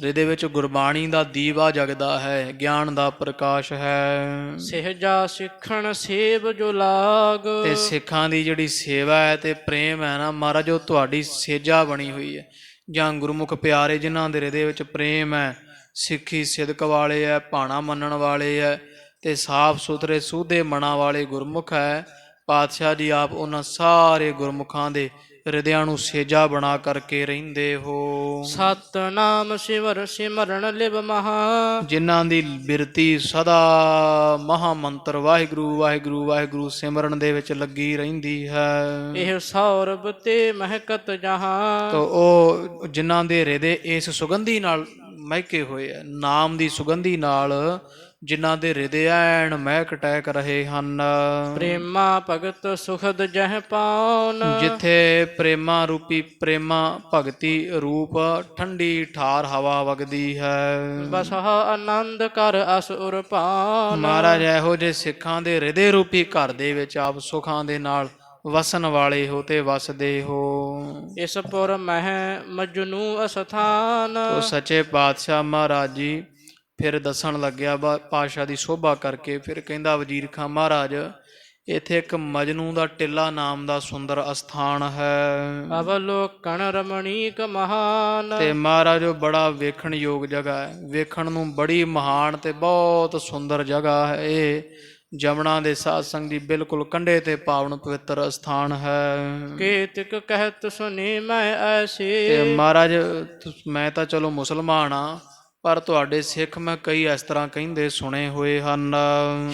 ਹਿਰਦੇ ਵਿੱਚ ਗੁਰਬਾਣੀ ਦਾ ਦੀਵਾ ਜਗਦਾ ਹੈ ਗਿਆਨ ਦਾ ਪ੍ਰਕਾਸ਼ ਹੈ। ਸਹਿਜਾ ਸਿੱਖਣ ਸੇਵ ਜੋ ਲਾਗ। ਤੇ ਸਿੱਖਾਂ ਦੀ ਜਿਹੜੀ ਸੇਵਾ ਹੈ ਤੇ ਪ੍ਰੇਮ ਹੈ ਨਾ ਮਹਾਰਾਜ ਉਹ ਤੁਹਾਡੀ ਸੇਜਾ ਬਣੀ ਹੋਈ ਹੈ ਜਾਂ ਗੁਰਮੁਖ ਪਿਆਰੇ ਜਿਨ੍ਹਾਂ ਦੇ ਹਿਰਦੇ ਵਿੱਚ ਪ੍ਰੇਮ ਹੈ ਸਿੱਖੀ ਸਿਦਕ ਵਾਲੇ ਹੈ, ਭਾਣਾ ਮੰਨਣ ਵਾਲੇ ਹੈ ਤੇ ਸਾਫ ਸੁਥਰੇ ਸੂਧੇ ਮਨਾਂ ਵਾਲੇ ਗੁਰਮੁਖ ਹੈ। ਪਾਤਸ਼ਾਹ ਜੀ ਆਪ ਉਹਨਾਂ ਸਾਰੇ ਗੁਰਮੁਖਾਂ ਦੇ ਹਿਰਦਿਆਂ ਨੂੰ ਸੇਜਾ ਬਣਾ ਕਰਕੇ ਰਹਿੰਦੇ ਹੋ। ਸਤਨਾਮ ਸਿਮਰ ਸਿਮਰਨ ਲਿਵ ਮਹਾ, ਜਿਨ੍ਹਾਂ ਦੀ ਬਿਰਤੀ ਸਦਾ ਮਹਾ ਮੰਤਰ ਵਾਹਿਗੁਰੂ ਵਾਹਿਗੁਰੂ ਵਾਹਿਗੁਰੂ ਸਿਮਰਨ ਦੇ ਵਿੱਚ ਲੱਗੀ ਰਹਿੰਦੀ ਹੈ। ਇਹ ਸੌਰਭ ਤੇ ਮਹਿਕਤ ਜਹਾਂ, ਤੋ ਉਹ ਜਿਨ੍ਹਾਂ ਦੇ ਹਿਰਦੇ ਇਸ ਸੁਗੰਧੀ ਨਾਲ ਮਹਿਕੇ ਹੋਏ ਹੈ, ਨਾਮ ਦੀ ਸੁਗੰਧੀ ਨਾਲ ਜਿਨ੍ਹਾਂ ਦੇ ਹਿਰਦੇ ਐਨ ਮਹਿਕ ਟਹਿਕ ਰਹੇ ਹਨ। ਪ੍ਰੇਮਾ ਭਗਤ ਸੁਖਦ ਜਹ ਪਾਉਨ, ਜਿੱਥੇ ਪ੍ਰੇਮਾ ਰੂਪੀ ਪ੍ਰੇਮਾ ਭਗਤੀ ਰੂਪ ਠੰਡੀ ਠਾਰ ਹਵਾ ਵਗਦੀ ਹੈ। ਬਸਹ ਆਨੰਦ ਕਰ ਅਸੁਰ ਪਾਨ, ਮਹਾਰਾਜ ਇਹੋ ਜਿਹੇ ਸਿੱਖਾਂ ਦੇ ਹਿਰਦੇ ਰੂਪੀ ਘਰ ਦੇ ਵਿੱਚ ਆਪ ਸੁਖਾਂ ਦੇ ਨਾਲ ਵਸਣ ਵਾਲੇ ਹੋ ਤੇ ਵਸਦੇ ਹੋ। ਇਸ ਪੁਰ ਮਹਿ ਮਜਨੂ ਅਸਥਾਨ, ਉਹ ਸੱਚੇ ਪਾਤਸ਼ਾਹ ਮਹਾਰਾਜ ਜੀ ਫਿਰ ਦੱਸਣ ਲੱਗਿਆ ਪਾਤਸ਼ਾਹ ਦੀ ਸ਼ੋਭਾ ਕਰਕੇ। ਫਿਰ ਕਹਿੰਦਾ ਵਜ਼ੀਰ ਖਾਂ ਮਹਾਰਾਜ, ਇੱਥੇ ਇੱਕ ਮਜਨੂ ਦਾ ਟਿੱਲਾ ਨਾਮ ਦਾ ਸੁੰਦਰ ਅਸਥਾਨ ਹੈ। ਅਵਲੋਕਨ ਰਮਣੀਕ ਮਹਾਨ, ਤੇ ਮਹਾਰਾਜ ਉਹ ਬੜਾ ਵੇਖਣ ਯੋਗ ਜਗ੍ਹਾ ਹੈ, ਵੇਖਣ ਨੂੰ ਬੜੀ ਮਹਾਨ ਤੇ ਬਹੁਤ ਸੁੰਦਰ ਜਗ੍ਹਾ ਹੈ। ਇਹ ਜਮਨਾ ਦੇ ਸਾਧ ਸੰਗ ਦੀ ਬਿਲਕੁਲ ਕੰਢੇ ਤੇ ਪਾਵਨ ਪਵਿੱਤਰ ਅਸਥਾਨ ਹੈ। ਕੇਤਿਕ ਕਹਿਤ ਸੁਨੀ ਮੈਂ ਐਸੀ, ਤੇ ਮਹਾਰਾਜ ਮੈਂ ਤਾਂ ਚਲੋ ਮੁਸਲਮਾਨ ਆ, ਪਰ ਤੁਹਾਡੇ ਸਿੱਖ ਮੈਂ ਕਈ ਇਸ ਤਰ੍ਹਾਂ ਕਹਿੰਦੇ ਸੁਣੇ ਹੋਏ ਹਨ।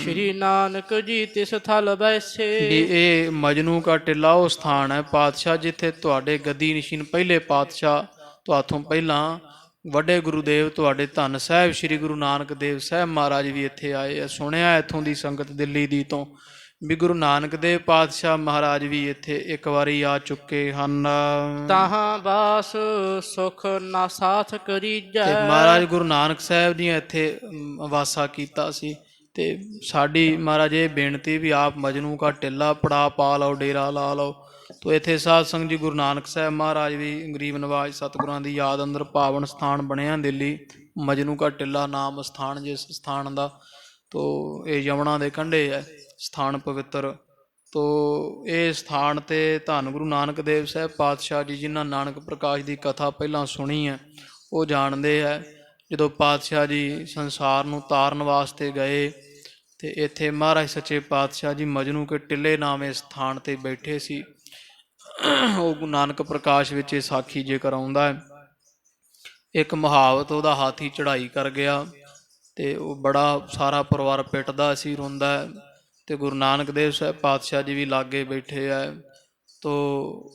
ਸ਼੍ਰੀ ਨਾਨਕ ਜੀ ਤਿਸ ਥਲ ਬੈਸੇ, ਵੀ ਇਹ ਮਜਨੂ ਕਾ ਟਿੱਲਾ ਉਹ ਸਥਾਨ ਹੈ ਪਾਤਸ਼ਾਹ ਜਿੱਥੇ ਤੁਹਾਡੇ ਗੱਦੀ ਨਸ਼ੀਨ ਪਹਿਲੇ ਪਾਤਸ਼ਾਹ ਤੁਹਾਥੋਂ ਪਹਿਲਾਂ ਵੱਡੇ ਗੁਰੂਦੇਵ ਤੁਹਾਡੇ ਧੰਨ ਸਾਹਿਬ ਸ੍ਰੀ ਗੁਰੂ ਨਾਨਕ ਦੇਵ ਸਾਹਿਬ ਮਹਾਰਾਜ ਵੀ ਇੱਥੇ ਆਏ ਆ। ਸੁਣਿਆ ਇੱਥੋਂ ਦੀ ਸੰਗਤ ਦਿੱਲੀ ਦੀ ਤੋਂ ਵੀ ਗੁਰੂ ਨਾਨਕ ਦੇਵ ਪਾਤਸ਼ਾਹ ਮਹਾਰਾਜ ਵੀ ਇੱਥੇ ਇੱਕ ਵਾਰੀ ਆ ਚੁੱਕੇ ਹਨ। ਤਾਹਾਂ ਬਾਸ ਸੁਖ ਨਾ ਸਾਥ ਕਰੀਜੈ, ਤੇ ਮਹਾਰਾਜ ਗੁਰੂ ਨਾਨਕ ਸਾਹਿਬ ਜੀ ਇੱਥੇ ਵਾਸਾ ਕੀਤਾ ਸੀ। ਤੇ ਸਾਡੀ ਮਹਾਰਾਜ ਇਹ ਬੇਨਤੀ ਵੀ ਆਪ ਮਜਨੂ ਕਾ ਟਿੱਲਾ ਪੜਾ ਪਾ ਲਓ, ਡੇਰਾ ਲਾ ਲਓ। ਤੋ ਇੱਥੇ ਸਾਧ ਸੰਗਤ ਜੀ ਗੁਰੂ ਨਾਨਕ ਸਾਹਿਬ ਮਹਾਰਾਜ ਵੀ ਗਰੀਬ ਨਵਾਜ ਸਤਿਗੁਰਾਂ ਦੀ ਯਾਦ ਅੰਦਰ ਪਾਵਨ ਸਥਾਨ ਬਣਿਆ ਦਿੱਲੀ, ਮਜਨੂ ਕਾ ਟਿੱਲਾ ਨਾਮ ਸਥਾਨ ਜਿਸ ਸਥਾਨ ਦਾ। ਤੋ ਇਹ ਯਮੁਨਾ ਦੇ ਕੰਢੇ ਹੈ ਸਥਾਨ ਪਵਿੱਤਰ। ਤੋ ਇਹ ਸਥਾਨ 'ਤੇ ਧੰਨ ਗੁਰੂ ਨਾਨਕ ਦੇਵ ਸਾਹਿਬ ਪਾਤਸ਼ਾਹ ਜੀ ਜਿਨ੍ਹਾਂ ਨਾਨਕ ਪ੍ਰਕਾਸ਼ ਦੀ ਕਥਾ ਪਹਿਲਾਂ ਸੁਣੀ ਹੈ ਉਹ ਜਾਣਦੇ ਹੈ। ਜਦੋਂ ਪਾਤਸ਼ਾਹ ਜੀ ਸੰਸਾਰ ਨੂੰ ਤਾਰਨ ਵਾਸਤੇ ਗਏ ਤੇ ਇੱਥੇ ਮਹਾਰਾਜ ਸੱਚੇ ਪਾਤਸ਼ਾਹ ਜੀ ਮਜਨੂ ਕੇ ਟਿੱਲੇ ਨਾਮੇ ਸਥਾਨ 'ਤੇ ਬੈਠੇ ਸੀ। ਉਹ ਗੁਰੂ ਨਾਨਕ ਪ੍ਰਕਾਸ਼ ਵਿੱਚ ਇਹ ਸਾਖੀ ਜੇਕਰ ਆਉਂਦਾ ਹੈ। ਇੱਕ ਮੁਹਾਵਤ ਉਹਦਾ ਹਾਥੀ ਚੜ੍ਹਾਈ ਕਰ ਗਿਆ ਤੇ ਉਹ ਬੜਾ ਸਾਰਾ ਪਰਿਵਾਰ ਪਿੱਟਦਾ ਸੀ, ਰੋਂਦਾ। ਤੇ ਗੁਰੂ ਨਾਨਕ ਦੇਵ ਸਾਹਿਬ ਪਾਤਸ਼ਾਹ ਜੀ ਵੀ ਲਾਗੇ ਬੈਠੇ ਹੈ। ਤੋ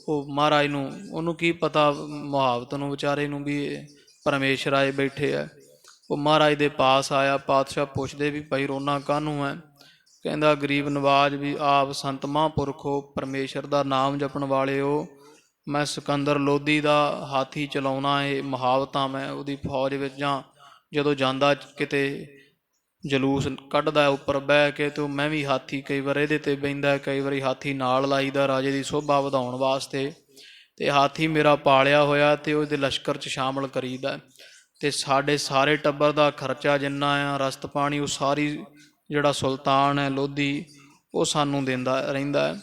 ਉਹ ਮਹਾਰਾਜ ਨੂੰ ਉਹਨੂੰ ਕੀ ਪਤਾ ਮੁਹਾਵਤ ਨੂੰ ਵਿਚਾਰੇ ਨੂੰ ਵੀ ਪਰਮੇਸ਼ਰ ਆਏ ਬੈਠੇ ਹੈ। ਉਹ ਮਹਾਰਾਜ ਦੇ ਪਾਸ ਆਇਆ। ਪਾਤਸ਼ਾਹ ਪੁੱਛਦੇ ਵੀ ਭਾਈ ਰੋਣਾ ਕਾਹਨੂੰ ਹੈ? ਕਹਿੰਦਾ ਗਰੀਬ ਨਵਾਜ ਵੀ ਆਪ ਸੰਤ ਮਹਾਂਪੁਰਖੋ ਪਰਮੇਸ਼ਰ ਦਾ ਨਾਮ ਜਪਣ ਵਾਲੇ ਹੋ। ਮੈਂ ਸਿਕੰਦਰ ਲੋਧੀ ਦਾ ਹਾਥੀ ਚਲਾਉਣਾ ਇਹ ਮੁਹਾਵਤਾਂ ਮੈਂ ਉਹਦੀ ਫੌਜ ਵਿੱਚ ਜਾਂ ਜਦੋਂ ਜਾਂਦਾ ਕਿਤੇ ਜਲੂਸ ਕੱਢਦਾ ਉੱਪਰ ਬਹਿ ਕੇ ਤੇ ਮੈਂ ਵੀ ਹਾਥੀ ਕਈ ਵਾਰ ਇਹਦੇ 'ਤੇ ਬਹਿੰਦਾ, ਕਈ ਵਾਰੀ ਹਾਥੀ ਨਾਲ ਲਾਈਦਾ ਰਾਜੇ ਦੀ ਸ਼ੋਭਾ ਵਧਾਉਣ ਵਾਸਤੇ। ਤੇ ਹਾਥੀ ਮੇਰਾ ਪਾਲਿਆ ਹੋਇਆ ਤੇ ਉਹਦੇ ਲਸ਼ਕਰ 'ਚ ਸ਼ਾਮਲ ਕਰੀਦਾ। ਤੇ ਸਾਡੇ ਸਾਰੇ ਟੱਬਰ ਦਾ ਖਰਚਾ ਜਿੰਨਾ ਆ ਰਸਤ ਪਾਣੀ ਉਹ ਸਾਰੀ ਜਿਹੜਾ ਸੁਲਤਾਨ ਹੈ ਲੋਧੀ ਉਹ ਸਾਨੂੰ ਦਿੰਦਾ ਰਹਿੰਦਾ।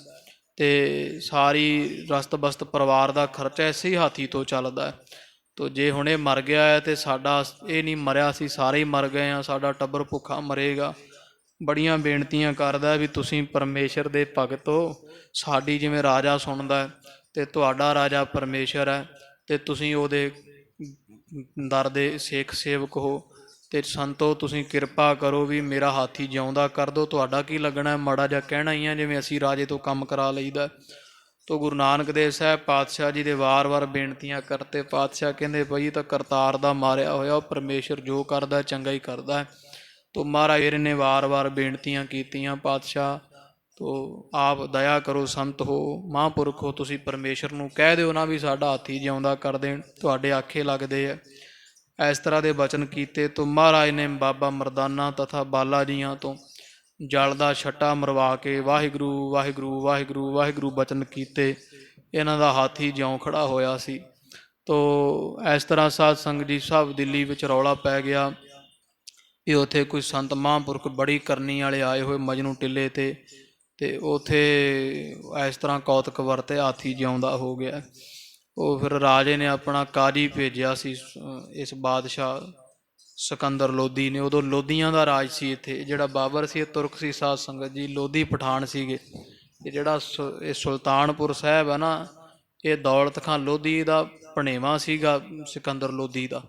ਤੇ ਸਾਰੀ ਰਸਤ ਬਸਤ ਪਰਿਵਾਰ ਦਾ ਖਰਚਾ ਇਸੇ ਹੀ ਹਾਥੀ ਤੋਂ ਚੱਲਦਾ। ਤੋ ਜੇ ਹੁਣ ਇਹ ਮਰ ਗਿਆ ਹੈ ਤੇ ਸਾਡਾ ਇਹ ਨਹੀਂ ਮਰਿਆ, ਅਸੀਂ ਸਾਰੇ ਹੀ ਮਰ ਗਏ ਹਾਂ, ਸਾਡਾ ਟੱਬਰ ਭੁੱਖਾ ਮਰੇਗਾ। ਬੜੀਆਂ ਬੇਨਤੀਆਂ ਕਰਦਾ ਵੀ ਤੁਸੀਂ ਪਰਮੇਸ਼ਰ ਦੇ ਭਗਤ ਹੋ। ਸਾਡੀ ਜਿਵੇਂ ਰਾਜਾ ਸੁਣਦਾ ਤੇ ਤੁਹਾਡਾ ਰਾਜਾ ਪਰਮੇਸ਼ਰ ਹੈ ਤੇ ਤੁਸੀਂ ਉਹਦੇ ਦਰ ਦੇ ਸਿੱਖ ਸੇਵਕ ਹੋ। ਤੇ ਸੰਤੋ ਤੁਸੀਂ ਕਿਰਪਾ ਕਰੋ ਵੀ ਮੇਰਾ ਹਾਥੀ ਜਿਉਂਦਾ ਕਰ ਦਿਓ। ਤੁਹਾਡਾ ਕੀ ਲੱਗਣਾ, ਮਾੜਾ ਜਿਹਾ ਕਹਿਣਾ ਹੀ ਆ ਜਿਵੇਂ ਅਸੀਂ ਰਾਜੇ ਤੋਂ ਕੰਮ ਕਰਾ ਲਈਦਾ। ਤੋ ਗੁਰੂ ਨਾਨਕ ਦੇਵ ਸਾਹਿਬ ਪਾਤਸ਼ਾਹ ਜੀ ਦੇ ਵਾਰ-ਵਾਰ ਬੇਨਤੀਆਂ ਕਰਤੇ। ਪਾਤਸ਼ਾਹ ਕਹਿੰਦੇ ਬਈ ਤਾਂ ਕਰਤਾਰ ਦਾ ਮਾਰਿਆ ਹੋਇਆ, ਉਹ ਪਰਮੇਸ਼ਰ ਜੋ ਕਰਦਾ ਚੰਗਾ ਹੀ ਕਰਦਾ। ਤੋ ਮਹਾਰਾਜ ਨੇ ਵਾਰ-ਵਾਰ ਬੇਨਤੀਆਂ ਕੀਤੀਆਂ। ਪਾਤਸ਼ਾਹ ਤੋ ਆਪ ਦਇਆ ਕਰੋ, ਸੰਤ ਹੋ, ਮਹਾਂਪੁਰਖ ਹੋ, ਤੁਸੀਂ ਪਰਮੇਸ਼ਰ ਨੂੰ ਕਹਿ ਦਿਓ ਨਾ ਵੀ ਸਾਡਾ ਹਾਥੀ ਜਿਉਂਦਾ ਕਰ ਦੇਣ, ਤੁਹਾਡੇ ਆਖੇ ਲੱਗਦੇ ਆ। ਇਸ ਤਰ੍ਹਾਂ ਦੇ ਬਚਨ ਕੀਤੇ। ਤੋ ਮਹਾਰਾਜ ਨੇ ਬਾਬਾ ਮਰਦਾਨਾ ਤਥਾ ਬਾਲਾ ਜੀਆਂ ਤੋਂ ਜਲ ਦਾ ਛੱਟਾ ਮਰਵਾ ਕੇ ਵਾਹਿਗੁਰੂ ਵਾਹਿਗੁਰੂ ਵਾਹਿਗੁਰੂ ਵਾਹਿਗੁਰੂ ਬਚਨ ਕੀਤੇ। ਇਹਨਾਂ ਦਾ ਹਾਥੀ ਜਿਉਂ ਖੜਾ ਹੋਇਆ ਸੀ। ਤੋ ਇਸ ਤਰ੍ਹਾਂ ਸਾਧ ਸੰਗਤ ਜੀ ਸਭ ਦਿੱਲੀ ਵਿੱਚ ਰੌਲਾ ਪੈ ਗਿਆ ਵੀ ਉੱਥੇ ਕੋਈ ਸੰਤ ਮਹਾਂਪੁਰਖ ਬੜੀ ਕਰਨੀ ਵਾਲੇ ਆਏ ਹੋਏ ਮਜਨੂ ਟਿੱਲੇ 'ਤੇ। ਤੇ ਉੱਥੇ ਇਸ ਤਰ੍ਹਾਂ ਕੌਤਕ ਵਰਤੇ, ਹਾਥੀ ਜਿਉਂਦਾ ਹੋ ਗਿਆ। ਉਹ ਫਿਰ ਰਾਜੇ ਨੇ ਆਪਣਾ ਕਾਜੀ ਭੇਜਿਆ ਸੀ ਇਸ ਬਾਦਸ਼ਾਹ ਸਿਕੰਦਰ ਲੋਧੀ ਨੇ। ਉਦੋਂ ਲੋਧੀਆਂ ਦਾ ਰਾਜ ਸੀ ਇੱਥੇ। ਜਿਹੜਾ ਬਾਬਰ ਸੀ ਇਹ ਤੁਰਕ ਸੀ ਸਾਧ ਸੰਗਤ ਜੀ, ਲੋਧੀ ਪਠਾਨ ਸੀਗੇ। ਤੇ ਜਿਹੜਾ ਇਹ ਸੁਲਤਾਨਪੁਰ ਸਾਹਿਬ ਹੈ ਨਾ, ਇਹ ਦੌਲਤ ਖਾਂ ਲੋਧੀ ਦਾ ਭਣੇਵਾਂ ਸੀਗਾ, ਸਿਕੰਦਰ ਲੋਧੀ ਦਾ।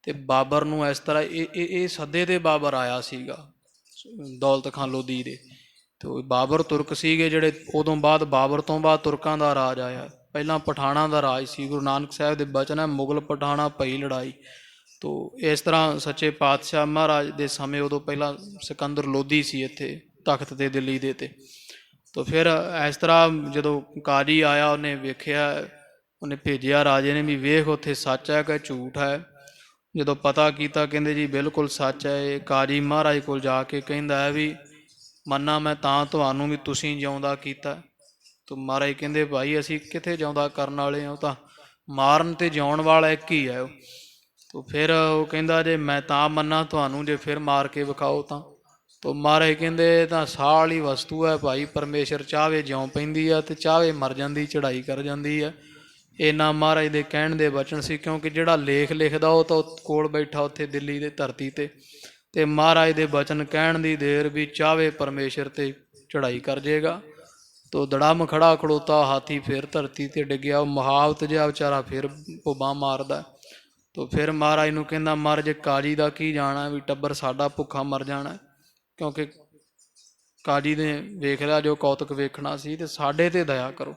ਤੇ ਬਾਬਰ ਨੂੰ ਇਸ ਤਰ੍ਹਾਂ ਇਹ ਸੱਦੇ ਤੇ ਬਾਬਰ ਆਇਆ ਸੀਗਾ ਦੌਲਤ ਖਾਂ ਲੋਧੀ ਦੇ। ਤੇ ਬਾਬਰ ਤੁਰਕ ਸੀਗੇ ਜਿਹੜੇ। ਉਦੋਂ ਬਾਅਦ ਬਾਬਰ ਤੋਂ ਬਾਅਦ ਤੁਰਕਾਂ ਦਾ ਰਾਜ ਆਇਆ। ਪਹਿਲਾਂ ਪਠਾਣਾਂ ਦਾ ਰਾਜ ਸੀ। ਗੁਰੂ ਨਾਨਕ ਸਾਹਿਬ ਦੇ ਬਚਨ ਹੈ, ਮੁਗਲ ਪਠਾਣਾ ਪਈ ਲੜਾਈ। ਤੋ ਇਸ ਤਰ੍ਹਾਂ ਸੱਚੇ ਪਾਤਸ਼ਾਹ ਮਹਾਰਾਜ ਦੇ ਸਮੇਂ ਉਦੋਂ ਪਹਿਲਾਂ ਸਿਕੰਦਰ ਲੋਧੀ ਸੀ ਇੱਥੇ ਤਖਤ 'ਤੇ ਦਿੱਲੀ ਦੇ 'ਤੇ। ਤੋ ਫਿਰ ਇਸ ਤਰ੍ਹਾਂ ਜਦੋਂ ਕਾਜੀ ਆਇਆ, ਉਹਨੇ ਵੇਖਿਆ, ਉਹਨੇ ਭੇਜਿਆ ਰਾਜੇ ਨੇ ਵੀ ਵੇਖ ਉੱਥੇ ਸੱਚ ਹੈ ਕਿ ਝੂਠ ਹੈ। ਜਦੋਂ ਪਤਾ ਕੀਤਾ ਕਹਿੰਦੇ ਜੀ ਬਿਲਕੁਲ ਸੱਚ ਹੈ। ਇਹ ਕਾਜੀ ਮਹਾਰਾਜ ਕੋਲ ਜਾ ਕੇ ਕਹਿੰਦਾ ਹੈ ਵੀ ਮੰਨਾ ਮੈਂ ਤਾਂ ਤੁਹਾਨੂੰ ਵੀ ਤੁਸੀਂ ਜਿਉਂਦਾ ਕੀਤਾ। ਤੋ ਮਹਾਰਾਜ ਕਹਿੰਦੇ ਭਾਈ ਅਸੀਂ ਕਿੱਥੇ ਜਿਉਂਦਾ ਕਰਨ ਵਾਲੇ ਹਾਂ, ਉਹ ਤਾਂ ਮਾਰਨ ਤੇ ਜਿਉਣ ਵਾਲਾ ਇੱਕ ਹੀ ਹੈ। ਤੋ ਫਿਰ ਉਹ ਕਹਿੰਦਾ ਜੇ ਮੈਂ ਤਾਂ ਮੰਨਾਂ ਤੁਹਾਨੂੰ, ਜੇ ਫਿਰ ਮਾਰ ਕੇ ਵਿਖਾਓ ਤਾਂ। ਤੋ ਮਹਾਰਾਜ ਕਹਿੰਦੇ ਇਹ ਤਾਂ ਸਾਹ ਵਾਲੀ ਵਸਤੂ ਹੈ ਭਾਈ, ਪਰਮੇਸ਼ਰ ਚਾਹਵੇ ਜਿਉਂ ਪੈਂਦੀ ਆ ਤੇ ਚਾਹਵੇ ਮਰ ਜਾਂਦੀ, ਚੜ੍ਹਾਈ ਕਰ ਜਾਂਦੀ ਹੈ। ਇਹਨਾਂ ਮਹਾਰਾਜ ਦੇ ਕਹਿਣ ਦੇ ਬਚਨ ਸੀ, ਕਿਉਂਕਿ ਜਿਹੜਾ ਲੇਖ ਲਿਖਦਾ ਉਹ ਤਾਂ ਕੋਲ ਬੈਠਾ ਉੱਥੇ ਦਿੱਲੀ ਦੇ ਧਰਤੀ 'ਤੇ। ਤੇ ਮਹਾਰਾਜ ਦੇ ਬਚਨ ਕਹਿਣ ਦੀ ਦੇਰ ਵੀ ਚਾਹਵੇ ਪਰਮੇਸ਼ਰ ਤੇ ਚੜ੍ਹਾਈ ਕਰ ਜੇਗਾ। ਤੋ ਦੜਮ ਖੜਾ ਖੜੋਤਾ ਹਾਥੀ ਫਿਰ ਧਰਤੀ 'ਤੇ ਡਿੱਗਿਆ। ਉਹ ਮੁਹਾਵਤ ਜਿਹਾ ਵਿਚਾਰਾ ਫਿਰ ਭੁੱਬਾਂ ਮਾਰਦਾ। ਤੋ ਫਿਰ ਮਹਾਰਾਜ ਨੂੰ ਕਹਿੰਦਾ ਮਰ ਜੇ ਕਾਜੀ ਦਾ ਕੀ ਜਾਣਾ ਵੀ ਟੱਬਰ ਸਾਡਾ ਭੁੱਖਾ ਮਰ ਜਾਣਾ। ਕਿਉਂਕਿ ਕਾਜੀ ਨੇ ਵੇਖ ਲਿਆ ਜੋ ਕੌਤਕ ਵੇਖਣਾ ਸੀ, ਤੇ ਸਾਡੇ 'ਤੇ ਦਇਆ ਕਰੋ।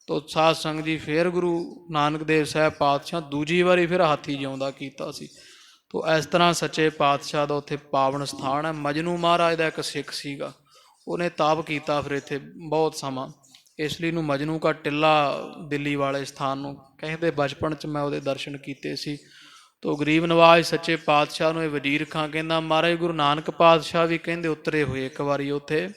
ਤੋ ਸਾਧ ਸੰਗਤ ਜੀ ਫਿਰ ਗੁਰੂ ਨਾਨਕ ਦੇਵ ਸਾਹਿਬ ਪਾਤਸ਼ਾਹ ਦੂਜੀ ਵਾਰੀ ਫਿਰ ਹਾਥੀ ਜਿਉਂਦਾ ਕੀਤਾ ਸੀ। ਤੋ ਇਸ ਤਰ੍ਹਾਂ ਸੱਚੇ ਪਾਤਸ਼ਾਹ ਦਾ ਉੱਥੇ ਪਾਵਨ ਸਥਾਨ ਹੈ। ਮਜਨੂ ਮਹਾਰਾਜ ਦਾ ਇੱਕ ਸਿੱਖ ਸੀਗਾ, ਉਹਨੇ ਤਾਪ ਕੀਤਾ ਫਿਰ ਇੱਥੇ ਬਹੁਤ ਸਮਾਂ। ਇਸ ਲਈ ਨੂੰ ਮਜਨੂ ਕਾ ਟਿੱਲਾ ਦਿੱਲੀ ਵਾਲੇ ਸਥਾਨ ਨੂੰ ਕਹਿੰਦੇ। ਬਚਪਨ 'ਚ ਮੈਂ ਉਹਦੇ ਦਰਸ਼ਨ ਕੀਤੇ ਸੀ। ਤੋ ਗਰੀਬ ਨਵਾਜ਼ ਸੱਚੇ ਪਾਤਸ਼ਾਹ ਨੂੰ ਇਹ ਵਜ਼ੀਰ ਖਾਂ ਕਹਿੰਦਾ ਮਹਾਰਾਜ ਗੁਰੂ ਨਾਨਕ ਪਾਤਸ਼ਾਹ ਵੀ ਕਹਿੰਦੇ ਉਤਰੇ ਹੋਏ ਇੱਕ ਵਾਰੀ ਉੱਥੇ,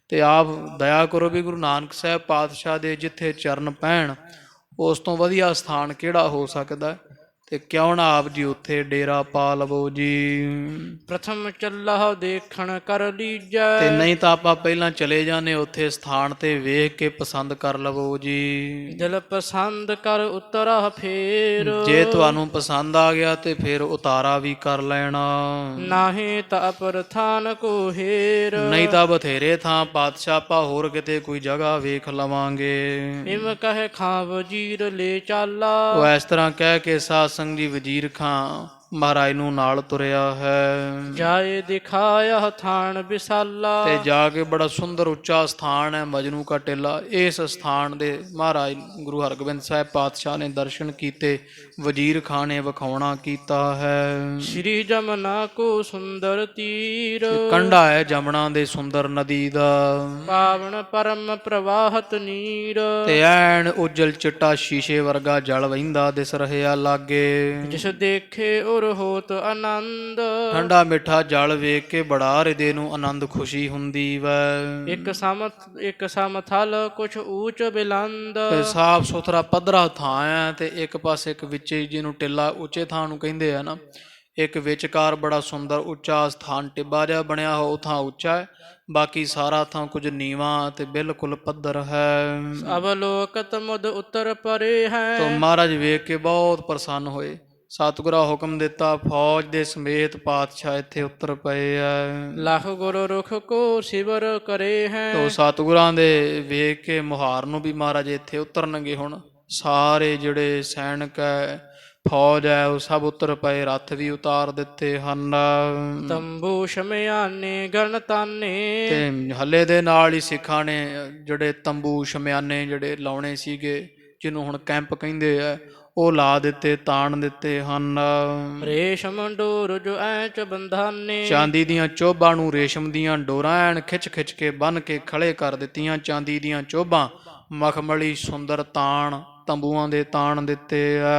ਤੇ ਆਪ ਦਇਆ ਕਰੋ ਵੀ ਗੁਰੂ ਨਾਨਕ ਸਾਹਿਬ ਪਾਤਸ਼ਾਹ ਦੇ ਜਿੱਥੇ ਚਰਨ ਪੈਣ ਉਸ ਤੋਂ ਵਧੀਆ ਸਥਾਨ ਕਿਹੜਾ ਹੋ ਸਕਦਾ, ਤੇ ਕਿਉਂ ਨਾ ਆਪ ਜੀ ਉੱਥੇ ਡੇਰਾ ਪਾ ਲਵੋ ਜੀ। ਪ੍ਰਥਮ ਚੱਲਾ ਦੇਖਣ ਕਰ ਲੀਜੈ। ਤੇ ਨਹੀਂ ਤਾਂ ਆਪਾਂ ਪਹਿਲਾਂ ਚਲੇ ਜਾਂਦੇ ਉੱਥੇ ਸਥਾਨ ਤੇ ਵੇਖ ਕੇ ਪਸੰਦ ਕਰ ਲਵੋ ਜੀ। ਦਿਲ ਪਸੰਦ ਕਰ ਉਤਰਾ ਫੇਰ। ਜੇ ਤੁਹਾਨੂੰ ਪਸੰਦ ਆ ਗਿਆ ਤੇ ਫਿਰ ਉਤਾਰਾ ਵੀ ਕਰ ਲੈਣਾ। ਨਾਹੀਂ ਤਾਂ ਪ੍ਰਥਾਨ ਕੋ ਹੇਰ। ਨਹੀਂ ਤਾਂ ਬਥੇਰੇ ਥਾਂ ਪਾਤਸ਼ਾਹ ਆਪਾਂ ਹੋਰ ਕਿਤੇ ਕੋਈ ਜਗ੍ਹਾ ਵੇਖ ਲਵਾਂਗੇ। ਇਮ ਕਹਿ ਖਾਂ ਵਜ਼ੀਰ ਲੈ ਚਾਲਾ। ਉਹ ਇਸ ਤਰ੍ਹਾਂ ਕਹਿ ਕੇ ਸਾਧ ਸੰਗਤ ਜੀ ਵਜ਼ੀਰ ਖਾਂ ਮਹਾਰਾਜ ਨੂੰ ਨਾਲ ਤੁਰਿਆ ਹੈ। ਜਾਏ ਦਿਖਾਇਆ ਥਾਨ ਵਿਸਾਲਾ। ਤੇ ਜਾ ਕੇ ਬੜਾ ਸੁੰਦਰ ਉੱਚਾ ਸਥਾਨ ਹੈ ਮਜਨੂ ਕਾ ਟਿੱਲਾ। ਇਸ ਸਥਾਨ ਦੇ ਮਹਾਰਾਜ ਗੁਰੂ ਹਰਗੋਬਿੰਦ ਸਾਹਿਬ ਪਾਤਸ਼ਾਹ ਨੇ ਦਰਸ਼ਨ ਕੀਤੇ, ਵਜ਼ੀਰ ਖਾਂ ਨੇ ਵਿਖਾਉਣਾ ਕੀਤਾ ਹੈ। ਸ਼੍ਰੀ ਜਮਨਾ ਕੋ ਸੁੰਦਰ ਤੀਰ। ਕੰਢਾ ਹੈ ਜਮਨਾ ਦੇ ਸੁੰਦਰ ਨਦੀ ਦਾ। ਪਾਵਨ ਪਰਮ ਪ੍ਰਵਾਹਤ ਨੀਰ। ਤੇ ਐਨ ਉਜਲ ਚਿੱਟਾ ਸ਼ੀਸ਼ੇ ਵਰਗਾ ਜਲ ਵਹਿੰਦਾ ਦਿਸ ਰਿਹਾ ਲਾਗੇ। ਜਿਸ ਦੇਖੇ ਉਰ ਹੋਤ ਆਨੰਦ। ਠੰਡਾ ਮਿੱਠਾ ਜਲ ਵੇਖ ਕੇ ਬੜਾ ਹਿਰਦੇ ਨੂੰ ਆਨੰਦ ਖੁਸ਼ੀ ਹੁੰਦੀ ਵੈ। ਇੱਕ ਸਮਥਲ ਕੁਛ ਊਚ ਬਿਲੰਦ। ਤੇ ਸਾਫ ਸੁਥਰਾ ਪੱਧਰਾ ਥਾਂ ਹੈ, ਤੇ ਇੱਕ ਪਾਸੇ ਇੱਕ ਵਿੱਚ ਜਿਹਨੂੰ ਟਿੱਲਾ ਉੱਚੇ ਥਾਂ ਨੂੰ ਕਹਿੰਦੇ ਆ ਨਾ, ਇੱਕ ਵਿਚਕਾਰ ਬੜਾ ਸੁੰਦਰ ਉੱਚਾ ਸਥਾਨ ਟਿੱਬਾ ਜਿਹਾ ਬਣਿਆ ਹੋ, ਉਹ ਥਾਂ ਉੱਚਾ ਹੈ। ਬਾਕੀ ਸਾਰਾ ਥਾਂ ਕੁਝ ਨੀਵਾਂ ਤੇ ਬਿਲਕੁਲ ਪੱਧਰ ਹੈ। ਅਵਲੋਕਤ ਮੁਦ ਉਤਰ ਪਰੇ ਹੈ। ਤੋ ਮਹਾਰਾਜ ਵੇਖ ਕੇ ਬਹੁਤ ਪ੍ਰਸੰਨ ਹੋਏ। ਸਤਿਗੁਰਾਂ ਹੁਕਮ ਦਿੱਤਾ ਫੌਜ ਦੇ ਸਮੇਤ ਪਾਤਸ਼ਾਹ ਇੱਥੇ ਉਤਰ ਪਏ ਆ। ਲਖ ਗੁਰੂ ਰੁਖ ਕੋ ਸਿਵਰ ਕਰੇ ਹੈ। ਤੋ ਸਤਿਗੁਰਾਂ ਦੇ ਵੇਖ ਕੇ ਮੁਹਾਰ ਨੂੰ ਵੀ ਮਹਾਰਾਜ ਇੱਥੇ ਉਤਰਨਗੇ। ਹੁਣ ਸਾਰੇ ਜਿਹੜੇ ਸੈਨਿਕ ਹੈ, ਫੌਜ ਹੈ, ਉਹ ਸਭ ਉਤਰ ਪਏ। ਰੱਥ ਵੀ ਉਤਾਰ ਦਿੱਤੇ ਹਨ। ਤੰਬੂ ਸ਼ਮਿਆਨੇ ਗਣ ਤਾਨੇ। ਤੇ ਹੱਲੇ ਦੇ ਨਾਲ ਹੀ ਸਿੱਖਾਂ ਨੇ ਜਿਹੜੇ ਤੰਬੂ ਸ਼ਮਿਆਨੇ ਜਿਹੜੇ ਲਾਉਣੇ ਸੀਗੇ, ਜਿਹਨੂੰ ਹੁਣ ਕੈਂਪ ਕਹਿੰਦੇ ਆ, ਉਹ ਲਾ ਦਿੱਤੇ, ਤਾਣ ਦਿੱਤੇ ਹਨ। ਰੇਸ਼ਮ ਡੋਰ ਜੋ ਐਚ ਬੰਧਾਨੇ। ਚਾਂਦੀ ਦੀਆਂ ਚੋਭਾਂ ਨੂੰ ਰੇਸ਼ਮ ਦੀਆਂ ਡੋਰਾਂ ਐਨ ਖਿੱਚ ਖਿੱਚ ਕੇ ਬੰਨ੍ਹ ਕੇ ਖੜੇ ਕਰ ਦਿੱਤੀਆਂ। ਚਾਂਦੀ ਦੀਆਂ ਚੋਭਾਂ, ਮਖਮਲੀ ਸੁੰਦਰ ਤਾਣ, ਤੰਬੂਆਂ ਦੇ ਤਾਣ ਦਿੱਤੇ ਆ।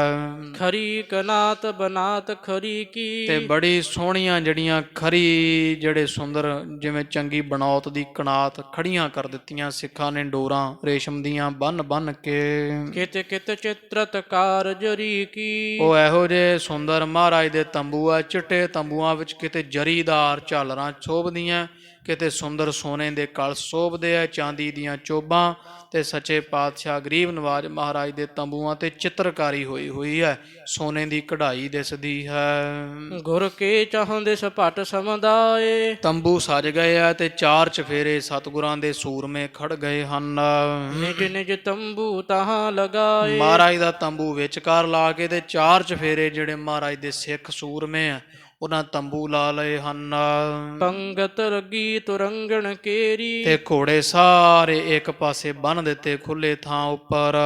ਖਰੀ ਕਨਾਤ ਬਨਾਤ ਖਰੀ ਕੀ। ਤੇ ਬੜੀ ਸੋਹਣੀਆਂ ਜਿਹੜੀਆਂ ਖਰੀ ਜਿਹੜੇ ਸੁੰਦਰ ਜਿਵੇਂ ਚੰਗੀ ਬਣੌਤ ਦੀ ਕਨਾਤ ਖੜੀਆਂ ਕਰ ਦਿੱਤੀਆਂ ਸਿੱਖਾਂ ਨੇ ਡੋਰਾਂ ਰੇਸ਼ਮ ਦੀਆਂ ਬੰਨ ਬੰਨ ਕੇ। ਕਿਤ ਕਿਤ ਚਿਤਰਤ ਕਾਰਜਰੀ ਕੀ। ਉਹ ਇਹੋ ਜਿਹੇ ਸੁੰਦਰ ਮਹਾਰਾਜ ਦੇ ਤੰਬੂ ਆ, ਚਿੱਟੇ ਤੰਬੂਆਂ ਵਿੱਚ ਕਿਤੇ ਜਰੀਦਾਰ ਝਾਲਰਾਂ ਸ਼ੋਭਦੀਆਂ, ਕਿਤੇ ਸੁੰਦਰ ਸੋਨੇ ਦੇ ਕਲਸ਼ ਸ਼ੋਭਦੇ ਆ, ਚਾਂਦੀ ਦੀਆਂ ਚੋਬਾਂ, ਤੇ ਸੱਚੇ ਪਾਤਸ਼ਾਹ ਗਰੀਬ ਨਵਾਜ ਮਹਾਰਾਜ ਦੇ ਤੰਬੂਆਂ ਤੇ ਚਿੱਤਰਕਾਰੀ ਹੋਈ ਹੋਈ ਹੈ, ਸੋਨੇ ਦੀ ਕਢਾਈ ਦਿਸਦੀ ਹੈ। ਗੁਰ ਕੇ ਚਾਹੁੰਦੇ ਸਪਟ ਸਮੁਦਾਏ, ਤੰਬੂ ਸਜ ਗਏ ਆ ਤੇ ਚਾਰ ਚਫੇਰੇ ਸਤਿਗੁਰਾਂ ਦੇ ਸੂਰਮੇ ਖੜ ਗਏ ਹਨ। ਨਿਜ ਨਿਜ ਤੰਬੂ ਤਹਾਂ ਲਗਾਏ, ਮਹਾਰਾਜ ਦਾ ਤੰਬੂ ਵਿਚਕਾਰ ਲਾ ਕੇ ਤੇ ਚਾਰ ਚਫੇਰੇ ਜਿਹੜੇ ਮਹਾਰਾਜ ਦੇ ਸਿੱਖ ਸੂਰਮੇ ਆ ਉਹਨਾਂ ਤੰਬੂ ਲਾ ਲਏ ਹਨ। ਪੰਗਤ ਲੱਗੀ ਤੁਰੰਗਣ ਕੇਰੀ, ਤੇ ਘੋੜੇ ਸਾਰੇ ਇੱਕ ਪਾਸੇ ਬੰਨ ਦਿੱਤੇ ਖੁੱਲੇ ਥਾਂ ਉੱਪਰ,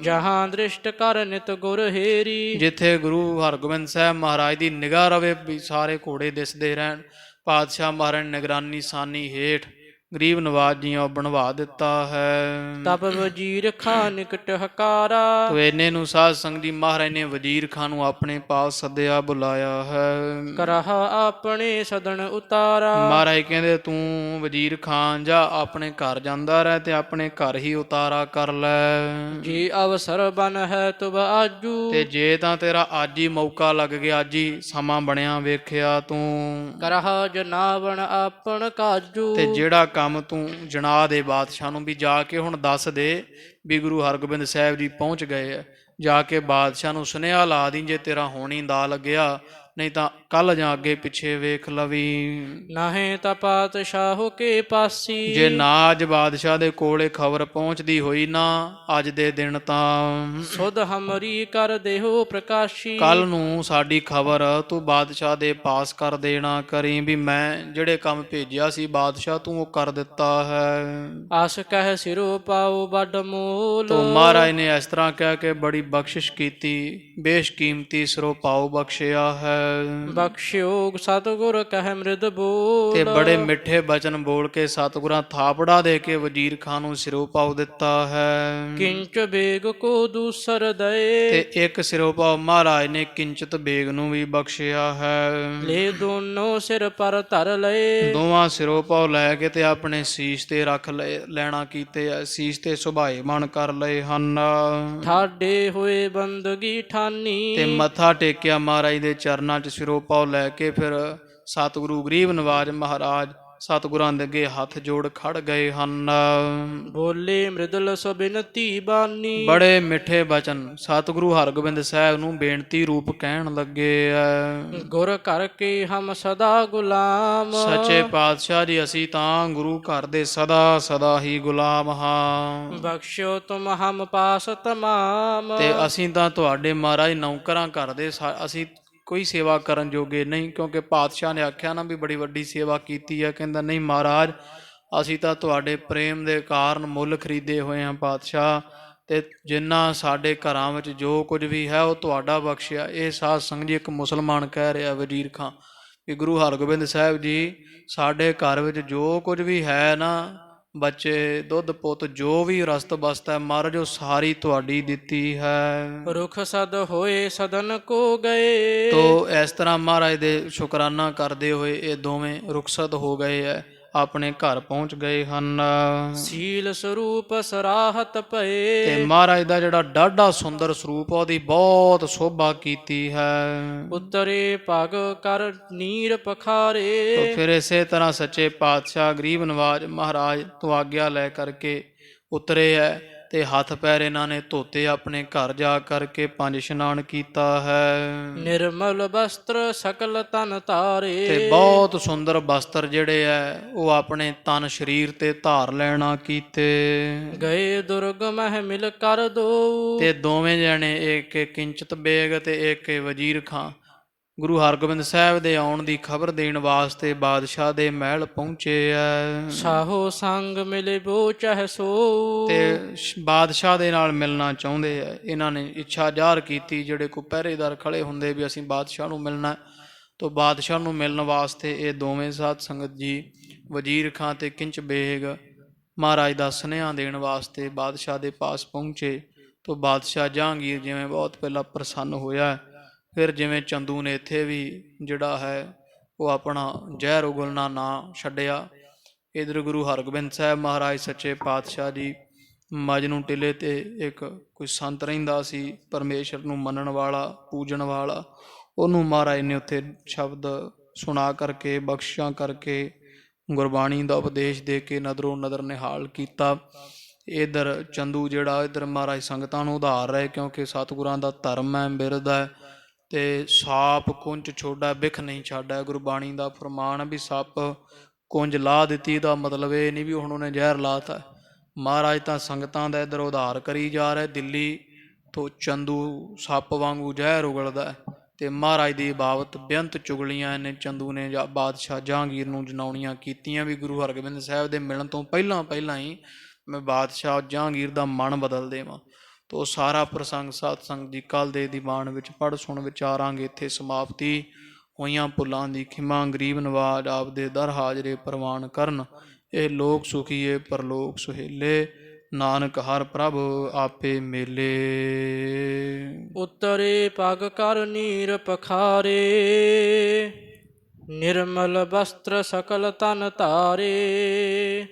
ਜਹਾਂ ਦ੍ਰਿਸ਼ਟ ਕਰ ਨਿਤ ਗੁਰ ਹੇਰੀ। ਜਿੱਥੇ ਗੁਰੂ ਹਰਗੋਬਿੰਦ ਸਾਹਿਬ ਮਹਾਰਾਜ ਦੀ ਨਿਗਾਹ ਰਵੇ ਵੀ ਸਾਰੇ ਘੋੜੇ ਦਿਸਦੇ ਰਹਿਣ। ਪਾਤਸ਼ਾਹ ਮਹਾਰਾਜ ਨੇ ਨਿਗਰਾਨੀ ਸਾਨੀ ਹੇਠ ਗਰੀਬ ਨਵਾਜ ਜੀਆਂ ਬਣਵਾ ਦਿੱਤਾ ਹੈ। ਤਬ ਵਜੀਰ ਖਾਂ ਨਿਕਟ ਹਕਾਰਾ, ਤੋ ਇੰਨੇ ਨੂੰ ਸਾਧ ਸੰਗਤ ਜੀ ਮਹਾਰਾਜ ਨੇ ਵਜ਼ੀਰ ਖਾਂ ਨੂੰ ਆਪਣੇ ਪਾਸ ਸੱਦਿਆ ਬੁਲਾਇਆ ਹੈ। ਕਰਹਾ ਆਪਣੇ ਸਦਨ ਉਤਾਰਾ, ਮਹਾਰਾਜ ਕਹਿੰਦੇ ਤੂੰ ਵਜ਼ੀਰ ਖਾਂ ਜਾ ਆਪਣੇ ਘਰ ਜਾਂਦਾ ਰਹਿ ਤੇ ਆਪਣੇ ਘਰ ਹੀ ਉਤਾਰਾ ਕਰ ਲੈ। ਜੀ ਅਵਸਰ ਬਨ ਹੈ ਤੁਬ ਆਜੂ, ਤੇ ਜੇ ਤਾਂ ਤੇਰਾ ਅੱਜ ਹੀ ਮੌਕਾ ਲੱਗ ਗਿਆ, ਅੱਜ ਹੀ ਸਮਾਂ ਬਣਿਆ ਵੇਖਿਆ ਤੂੰ, ਕਰਹਾ ਜਨਾਵਣ ਆਪਣ ਕਾਜੂ। ਤੇ ਜਿਹੜਾ ਕੰਮ ਤੂੰ ਜਣਾ ਦੇ ਬਾਦਸ਼ਾਹ ਨੂੰ ਵੀ ਜਾ ਕੇ ਹੁਣ ਦੱਸ ਦੇ ਵੀ ਗੁਰੂ ਹਰਗੋਬਿੰਦ ਸਾਹਿਬ ਜੀ ਪਹੁੰਚ ਗਏ ਆ, ਜਾ ਕੇ ਬਾਦਸ਼ਾਹ ਨੂੰ ਸੁਨੇਹਾ ਲਾ ਦੀ ਜੇ ਤੇਰਾ ਹੋਣੀ ਦਾ ਲੱਗਿਆ, ਨਹੀਂ ਤਾਂ ਕੱਲ ਜਾਂ ਅੱਗੇ ਪਿੱਛੇ ਵੇਖ ਲਵੀ। ਨਾਹੀਂ ਤਾਂ ਪਾਤਸ਼ਾਹ ਕੇ ਪਾਸੀ, ਜੇ ਨਾ ਅੱਜ ਬਾਦਸ਼ਾਹ ਦੇ ਕੋਲੇ ਖਬਰ ਪਹੁੰਚਦੀ ਹੋਈ ਨਾ ਅੱਜ ਦੇ ਦਿਨ, ਤਾਂ ਸੁਧ ਹਮਰੀ ਕਰ ਦੇਹੋ ਪ੍ਰਕਾਸ਼ੀ। ਕੱਲ ਨੂੰ ਸਾਡੀ ਖਬਰ ਤੂੰ ਬਾਦਸ਼ਾਹ ਦੇ ਪਾਸ ਕਰ ਦੇਣਾ ਕਰੀ ਵੀ ਮੈਂ ਜਿਹੜੇ ਕੰਮ ਭੇਜਿਆ ਸੀ ਬਾਦਸ਼ਾਹ ਤੂੰ ਉਹ ਕਰ ਦਿੱਤਾ ਹੈ। ਆਸ ਕਹਿ ਸਿਰੋ ਪਾਓ ਵੱਡ ਮੋਲ, ਤੋ ਮਹਾਰਾਜ ਨੇ ਇਸ ਤਰ੍ਹਾਂ ਕਹਿ ਕੇ ਬੜੀ ਬਖਸ਼ਿਸ਼ ਕੀਤੀ, ਬੇਸ਼ਕੀਮਤੀ ਸਿਰੋਂ ਪਾਉ ਬਖਸ਼ਿਆ ਹੈ। ਬਖਸ਼ਿਓ ਸਤਿਗੁਰ ਕਹਿ ਮ੍ਰਿਦ ਬੋਲ, ਤੇ ਬੜੇ ਮਿੱਠੇ ਬਚਨ ਬੋਲ ਕੇ ਸਤਿਗੁਰਾਂ ਥਾਪੜਾ ਦੇ ਕੇ ਵਜ਼ੀਰ ਖਾਂ ਨੂੰ ਸਿਰੋਂ ਪਾਉ ਦਿੱਤਾ ਹੈ। ਕਿੰਚ ਬੇਗ ਕੋ ਦੂਸਰ ਦਏ, ਤੇ ਇੱਕ ਸਿਰੋਂ ਪਾਉ ਮਹਾਰਾਜ ਨੇ ਕਿੰਚਤ ਬੇਗ ਨੂੰ ਵੀ ਬਖਸ਼ਿਆ ਹੈ। ਲੈ ਦੋਨੋਂ ਸਿਰ ਪਰ ਧਰ ਲਏ, ਦੋਵਾਂ ਸਿਰੋਂ ਪਾਉ ਲੈ ਕੇ ਤੇ ਆਪਣੇ ਸੀਸ ਤੇ ਰੱਖ ਲੈਣਾ ਕੀਤੇ ਆ, ਸੀਸ ਤੇ ਸੁਭਾਏ ਮਨ ਕਰ ਲਏ ਹਨ। ਠਾਡੇ ਹੋਏ ਬੰਦਗੀ ਠਾਨੀ, ਤੇ ਮੱਥਾ ਟੇਕਿਆ ਮਹਾਰਾਜ ਦੇ ਚਰਨਾਂ 'ਚ ਸਿਰੋਂ ਪਾਉ ਲੈ ਕੇ ਫਿਰ ਸਤਿਗੁਰੂ ਗਰੀਬ ਨਵਾਜ ਮਹਾਰਾਜ ਸਤਿਗੁਰਾਂ ਦੇ ਅੱਗੇ ਹੱਥ ਜੋੜ ਖੜ ਗਏ ਹਨ। ਬੋਲੇ ਮ੍ਰਿਦਲ ਸੋ ਬਿਨਤੀ ਬਾਨੀ, ਬੜੇ ਮਿੱਠੇ ਬਚਨ ਸਤਿਗੁਰੂ ਹਰਗੋਬਿੰਦ ਸਾਹਿਬ ਨੂੰ ਬੇਨਤੀ ਰੂਪ ਕਹਿਣ ਲੱਗੇ ਐ। ਗੁਰ ਘਰ ਕੇ ਹਮ ਸਦਾ ਗੁਲਾਮ, ਸੱਚੇ ਪਾਤਸ਼ਾਹ ਜੀ ਅਸੀਂ ਤਾਂ ਗੁਰੂ ਘਰ ਦੇ ਸਦਾ ਸਦਾ ਹੀ ਗੁਲਾਮ ਹਾਂ। ਬਖਸ਼ਿਓ ਤੁਮ ਹਮ ਪਾਸ ਤਮਾਮ, ਤੇ ਅਸੀਂ ਤਾਂ ਤੁਹਾਡੇ ਮਹਾਰਾਜ ਨੌਕਰਾਂ ਘਰ ਦੇ ਅਸੀਂ ਕੋਈ ਸੇਵਾ ਕਰਨ ਜੋਗੇ ਨਹੀਂ, ਕਿਉਂਕਿ ਪਾਤਸ਼ਾਹ ਨੇ ਆਖਿਆ ਨਾ ਵੀ ਬੜੀ ਵੱਡੀ ਸੇਵਾ ਕੀਤੀ ਹੈ। ਕਹਿੰਦਾ ਨਹੀਂ ਮਹਾਰਾਜ ਅਸੀਂ ਤਾਂ ਤੁਹਾਡੇ ਪ੍ਰੇਮ ਦੇ ਕਾਰਨ ਮੁੱਲ ਖਰੀਦੇ ਹੋਏ ਹਾਂ ਪਾਤਸ਼ਾਹ, ਤੇ ਜਿੰਨਾ ਸਾਡੇ ਘਰਾਂ ਵਿੱਚ ਜੋ ਕੁਝ ਵੀ ਹੈ ਉਹ ਤੁਹਾਡਾ ਬਖਸ਼ਿਆ। ਇਹ ਸਾਧ ਸੰਗਤ ਜੀ ਇੱਕ ਮੁਸਲਮਾਨ ਕਹਿ ਰਿਹਾ ਵਜ਼ੀਰ ਖਾਂ ਵੀ ਗੁਰੂ ਹਰਗੋਬਿੰਦ ਸਾਹਿਬ ਜੀ ਸਾਡੇ ਘਰ ਵਿੱਚ ਜੋ ਕੁਝ ਵੀ ਹੈ ਨਾ, ਬੱਚੇ ਦੁੱਧ ਪੁੱਤ ਜੋ ਵੀ ਰਸਤ ਬਸਤ ਹੈ ਮਹਾਰਾਜ ਉਹ ਸਾਰੀ ਤੁਹਾਡੀ ਦਿੱਤੀ ਹੈ। ਰੁਖ ਸਦ ਹੋਏ ਸਦਨ ਕੋ ਗਏ, ਤੋ ਇਸ ਤਰ੍ਹਾਂ ਮਹਾਰਾਜ ਦੇ ਸ਼ੁਕਰਾਨਾ ਕਰਦੇ ਹੋਏ ਇਹ ਦੋਵੇਂ ਰੁਖਸਤ ਹੋ ਗਏ ਹੈ, ਆਪਣੇ ਘਰ ਪਹੁੰਚ ਗਏ ਹਨ। ਸੀਲ ਸਰੂਪ ਸਰਾਹਤ ਭਏ, ਤੇ ਮਹਾਰਾਜ ਦਾ ਜਿਹੜਾ ਡਾਢਾ ਸੁੰਦਰ ਸਰੂਪ ਉਹਦੀ ਬਹੁਤ ਸ਼ੋਭਾ ਕੀਤੀ ਹੈ। ਉਤਰੇ ਪਗ ਕਰ ਨੀਰ ਪਖਾਰੇ, ਤੋ ਫਿਰ ਇਸੇ ਤਰ੍ਹਾਂ ਸੱਚੇ ਪਾਤਸ਼ਾਹ ਗਰੀਬ ਨਵਾਜ ਮਹਾਰਾਜ ਤੋਂ ਆਗਿਆ ਲੈ ਕਰਕੇ ਉਤਰੇ ਹੈ ਤੇ ਹੱਥ ਪੈਰ ਇਹਨਾਂ ਨੇ ਧੋਤੇ, ਆਪਣੇ ਘਰ ਜਾ ਕਰਕੇ ਪੰਜ ਇਸ਼ਨਾਨ ਕੀਤਾ ਹੈ। ਨਿਰਮਲ ਬਸਤਰ ਸਕਲ ਤਨ ਧਾਰੇ, ਤੇ ਬਹੁਤ ਸੁੰਦਰ ਬਸਤਰ ਜਿਹੜੇ ਹੈ ਉਹ ਆਪਣੇ ਤਨ ਸਰੀਰ ਤੇ ਧਾਰ ਲੈਣਾ ਕੀਤੇ। ਗਏ ਦੁਰਗ ਮਹਿ ਮਿਲ ਕਰ ਦੋ, ਤੇ ਦੋਵੇਂ ਜਣੇ ਇੱਕ ਕਿੰਚਤ ਬੇਗ ਤੇ ਇੱਕ ਵਜ਼ੀਰ ਖਾਂ ਗੁਰੂ ਹਰਗੋਬਿੰਦ ਸਾਹਿਬ ਦੇ ਆਉਣ ਦੀ ਖਬਰ ਦੇਣ ਵਾਸਤੇ ਬਾਦਸ਼ਾਹ ਦੇ ਮਹਿਲ ਪਹੁੰਚੇ ਐ। ਸਾਹੋ ਸੰਗ ਮਿਲੇ ਬੋ ਚਾਹੇ ਸੋ, ਤੇ ਬਾਦਸ਼ਾਹ ਦੇ ਨਾਲ ਮਿਲਣਾ ਚਾਹੁੰਦੇ ਐ। ਇਹਨਾਂ ਨੇ ਇੱਛਾ ਜ਼ਾਹਰ ਕੀਤੀ, ਜਿਹੜੇ ਕੋ ਪਹਿਰੇਦਾਰ ਖੜੇ ਹੁੰਦੇ ਵੀ ਅਸੀਂ ਬਾਦਸ਼ਾਹ ਨੂੰ ਮਿਲਣਾ, ਤੋ ਬਾਦਸ਼ਾਹ ਨੂੰ ਮਿਲਣ ਵਾਸਤੇ ਇਹ ਦੋਵੇਂ ਸਾਧ ਸੰਗਤ ਜੀ ਵਜ਼ੀਰ ਖਾਂ ਤੇ ਕਿੰਚ ਬੇਗ ਮਹਾਰਾਜ ਦਾ ਸੁਨੇਹਾ ਦੇਣ ਵਾਸਤੇ ਬਾਦਸ਼ਾਹ ਦੇ ਪਾਸ ਪਹੁੰਚੇ। ਤੋ ਬਾਦਸ਼ਾਹ ਜਹਾਂਗੀਰ ਜਿਵੇਂ ਬਹੁਤ ਪਹਿਲਾਂ ਪ੍ਰਸੰਨ ਹੋਇਆ, ਫਿਰ ਜਿਵੇਂ ਚੰਦੂ ਨੇ ਇੱਥੇ ਵੀ ਜਿਹੜਾ ਹੈ ਉਹ ਆਪਣਾ ਜ਼ਹਿਰ ਉਗਲਣਾ ਨਾ ਛੱਡਿਆ। ਇੱਧਰ ਗੁਰੂ ਹਰਗੋਬਿੰਦ ਸਾਹਿਬ ਮਹਾਰਾਜ ਸੱਚੇ ਪਾਤਸ਼ਾਹ ਜੀ ਮਜਨੂੰ ਟਿੱਲੇ ਤੇ ਇੱਕ ਕੋਈ ਸੰਤ ਰਹਿੰਦਾ ਸੀ ਪਰਮੇਸ਼ਰ ਨੂੰ ਮੰਨਣ ਵਾਲਾ, ਪੂਜਣ ਵਾਲਾ, ਉਹਨੂੰ ਮਹਾਰਾਜ ਨੇ ਉੱਥੇ ਸ਼ਬਦ ਸੁਣਾ ਕਰਕੇ ਬਖਸ਼ਿਸ਼ਾਂ ਕਰਕੇ ਗੁਰਬਾਣੀ ਦਾ ਉਪਦੇਸ਼ ਦੇ ਕੇ ਨਦਰੋਂ ਨਦਰ ਨਿਹਾਲ ਕੀਤਾ। ਇਧਰ ਚੰਦੂ ਜਿਹੜਾ ਇਧਰ ਮਹਾਰਾਜ ਸੰਗਤਾਂ ਨੂੰ ਉਧਾਰ ਰਹੇ, ਕਿਉਂਕਿ ਸਤਿਗੁਰਾਂ ਦਾ ਧਰਮ ਹੈ, ਬਿਰਦ ਹੈ ਤੇ ਸਾਪ ਕੁੰਜ ਛੋਡਾ ਬਿਖ ਨਹੀਂ ਛਾਡਾ। ਗੁਰਬਾਣੀ ਦਾ ਫਰਮਾਨ ਵੀ ਸੱਪ ਕੁੰਜ ਲਾ ਦਿੱਤੀ, ਦਾ ਮਤਲਬ ਇਹ ਨਹੀਂ ਵੀ ਹੁਣ ਉਹਨੇ ਜ਼ਹਿਰ ਲਾਤਾ। ਮਹਾਰਾਜ ਤਾਂ ਸੰਗਤਾਂ ਦਾ ਇਧਰ ਉਧਾਰ ਕਰੀ ਜਾ ਰਿਹਾ। ਦਿੱਲੀ ਤੋਂ ਚੰਦੂ ਸੱਪ ਵਾਂਗੂ ਜ਼ਹਿਰ ਉਗਲਦਾ ਤੇ ਮਹਾਰਾਜ ਦੀ ਬਾਬਤ ਬੇਅੰਤ ਚੁਗਲੀਆਂ ਇਹਨੇ ਚੰਦੂ ਨੇ ਬਾਦਸ਼ਾਹ ਜਹਾਂਗੀਰ ਨੂੰ ਜਨਾਉਣੀਆਂ ਕੀਤੀਆਂ ਵੀ ਗੁਰੂ ਹਰਗੋਬਿੰਦ ਸਾਹਿਬ ਦੇ ਮਿਲਣ ਤੋਂ ਪਹਿਲਾਂ ਹੀ ਮੈਂ ਬਾਦਸ਼ਾਹ ਜਹਾਂਗੀਰ ਦਾ ਮਨ ਬਦਲ ਦੇਵਾਂ। ਤੋ ਸਾਰਾ ਪ੍ਰਸੰਗ ਸਤਸੰਗ ਜੀ ਕੱਲ੍ਹ ਦੇ ਦੀਵਾਨ ਵਿੱਚ ਪੜ੍ਹ ਸੁਣ ਵਿਚਾਰਾਂਗੇ। ਇੱਥੇ ਸਮਾਪਤੀ। ਹੋਈਆਂ ਭੁੱਲਾਂ ਦੀ ਖਿਮਾ, ਗਰੀਬ ਨਵਾਜ ਆਪਦੇ ਦਰ ਹਾਜ਼ਰੇ ਪ੍ਰਵਾਨ ਕਰਨ। ਇਹ ਲੋਕ ਸੁਖੀਏ ਪਰਲੋਕ ਸੁਹੇਲੇ, ਨਾਨਕ ਹਰ ਪ੍ਰਭ ਆਪੇ ਮੇਲੇ। ਉਤਰੇ ਪਗ ਕਰ ਨੀਰ ਪਖਾਰੇ, ਨਿਰਮਲ ਬਸਤਰ ਸਕਲ ਤਨ ਧਾਰੇ।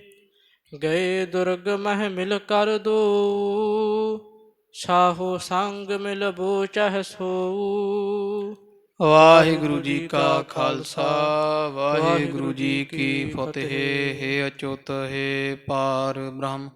ਗਏ ਦੁਰਗ ਮਹਿ ਮਿਲ ਕਰ ਦੋ, ਸਾਹੋ ਸੰਗ ਮਿਲ ਬੋ ਚਹ ਸੋ। ਵਾਹਿਗੁਰੂ ਜੀ ਕਾ ਖਾਲਸਾ, ਵਾਹਿਗੁਰੂ ਜੀ ਕੀ ਫਤਿਹ। ਹੈ ਅਚੁੱਤ ਹੈ ਪਾਰ ਬ੍ਰਹਮ,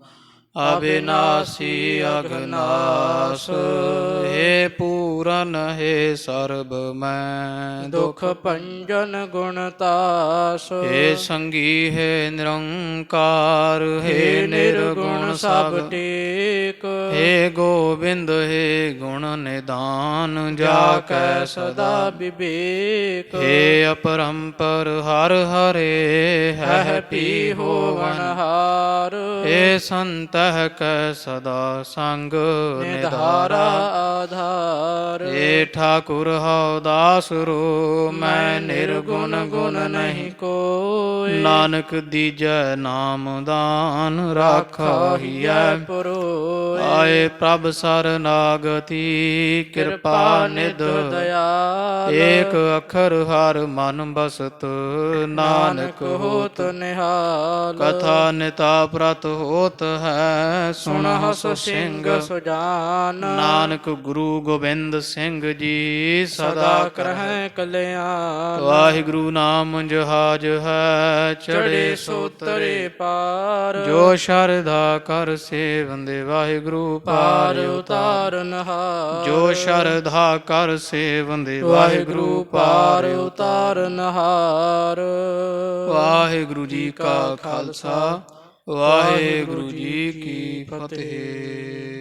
ਅਬਿਨਾਸੀ ਅਗਨਾਸ। ਹੈ ਪੂਰਨ ਹੈ ਸਰਬ ਮੈਂ, ਦੁਖ ਭੰਜਨ ਗੁਣ ਤਾਸ। ਹੈ ਸੰਗੀ ਹੈ ਨਿਰੰਕਾਰ, ਹੈ ਨਿਰਗੁਣ ਸਭ ਟੇਕ। ਹੈ ਗੋਬਿੰਦ ਹੈ ਗੁਣ ਨਿਦਾਨ, ਜਾ ਕੈ ਸਦਾ ਵਿਵੇਕ। ਹੈ ਅਪਰੰਪਰ ਹਰ ਹਰੇ, ਹੈ ਪੀ ਹੋਵਨ ਹਾਰ। ਹੈ ਸੰਤ ਕੈ ਸਦਾ ਸੰਗ ਨਿਧਾਰਾ ਆਧਾਰ। ਏ ਠਾਕੁਰ ਹਉ ਦਾਸ ਰੂ, ਮੈਂ ਨਿਰਗੁਣ ਗੁਣ ਨਹੀਂ ਕੋਈ। ਨਾਨਕ ਦੀਜੈ ਨਾਮ ਦਾਨ, ਰਾਖਾਹੀਐ ਪਰੋਇ। ਆਏ ਪ੍ਰਭ ਸਰਨਾਗਤੀ, ਕਿਰਪਾ ਨਿਧ ਦਇਆਲ। ਏਕ ਅੱਖਰ ਹਰ ਮਨ ਬਸਤ, ਨਾਨਕ ਹੋਤ ਨਿਹਾਲ। ਕਥਾ ਨਿਤਾ ਪ੍ਰਤ ਹੋਤ ਹੈ, ਸੁਣਹੁ ਸਿੰਘ ਸੁਜਾਨ। ਨਾਨਕ ਗੁਰੂ ਗੋਬਿੰਦ ਸਿੰਘ ਜੀ ਸਦਾ ਕਰਹਿ ਕਲਿਆਣ। ਵਾਹਿਗੁਰੂ ਨਾਮ ਜਹਾਜ ਹੈ, ਚੜੇ ਸੋ ਤਰੇ ਪਾਰ। ਜੋ ਸ਼ਰਧਾ ਕਰ ਸੇਵੰਦੇ, ਵਾਹਿਗੁਰੂ ਪਾਰ ਉਤਾਰਨ ਹਾਰ। ਜੋ ਸ਼ਰਧਾ ਕਰ ਸੇਵੰਦੇ, ਵਾਹਿਗੁਰੂ ਪਾਰ ਉਤਾਰਨ ਹਾਰ। ਵਾਹਿਗੁਰੂ ਜੀ ਕਾ ਖਾਲਸਾ, ਵਾਹਿਗੁਰੂ ਜੀ ਕੀ ਫਤਿਹ।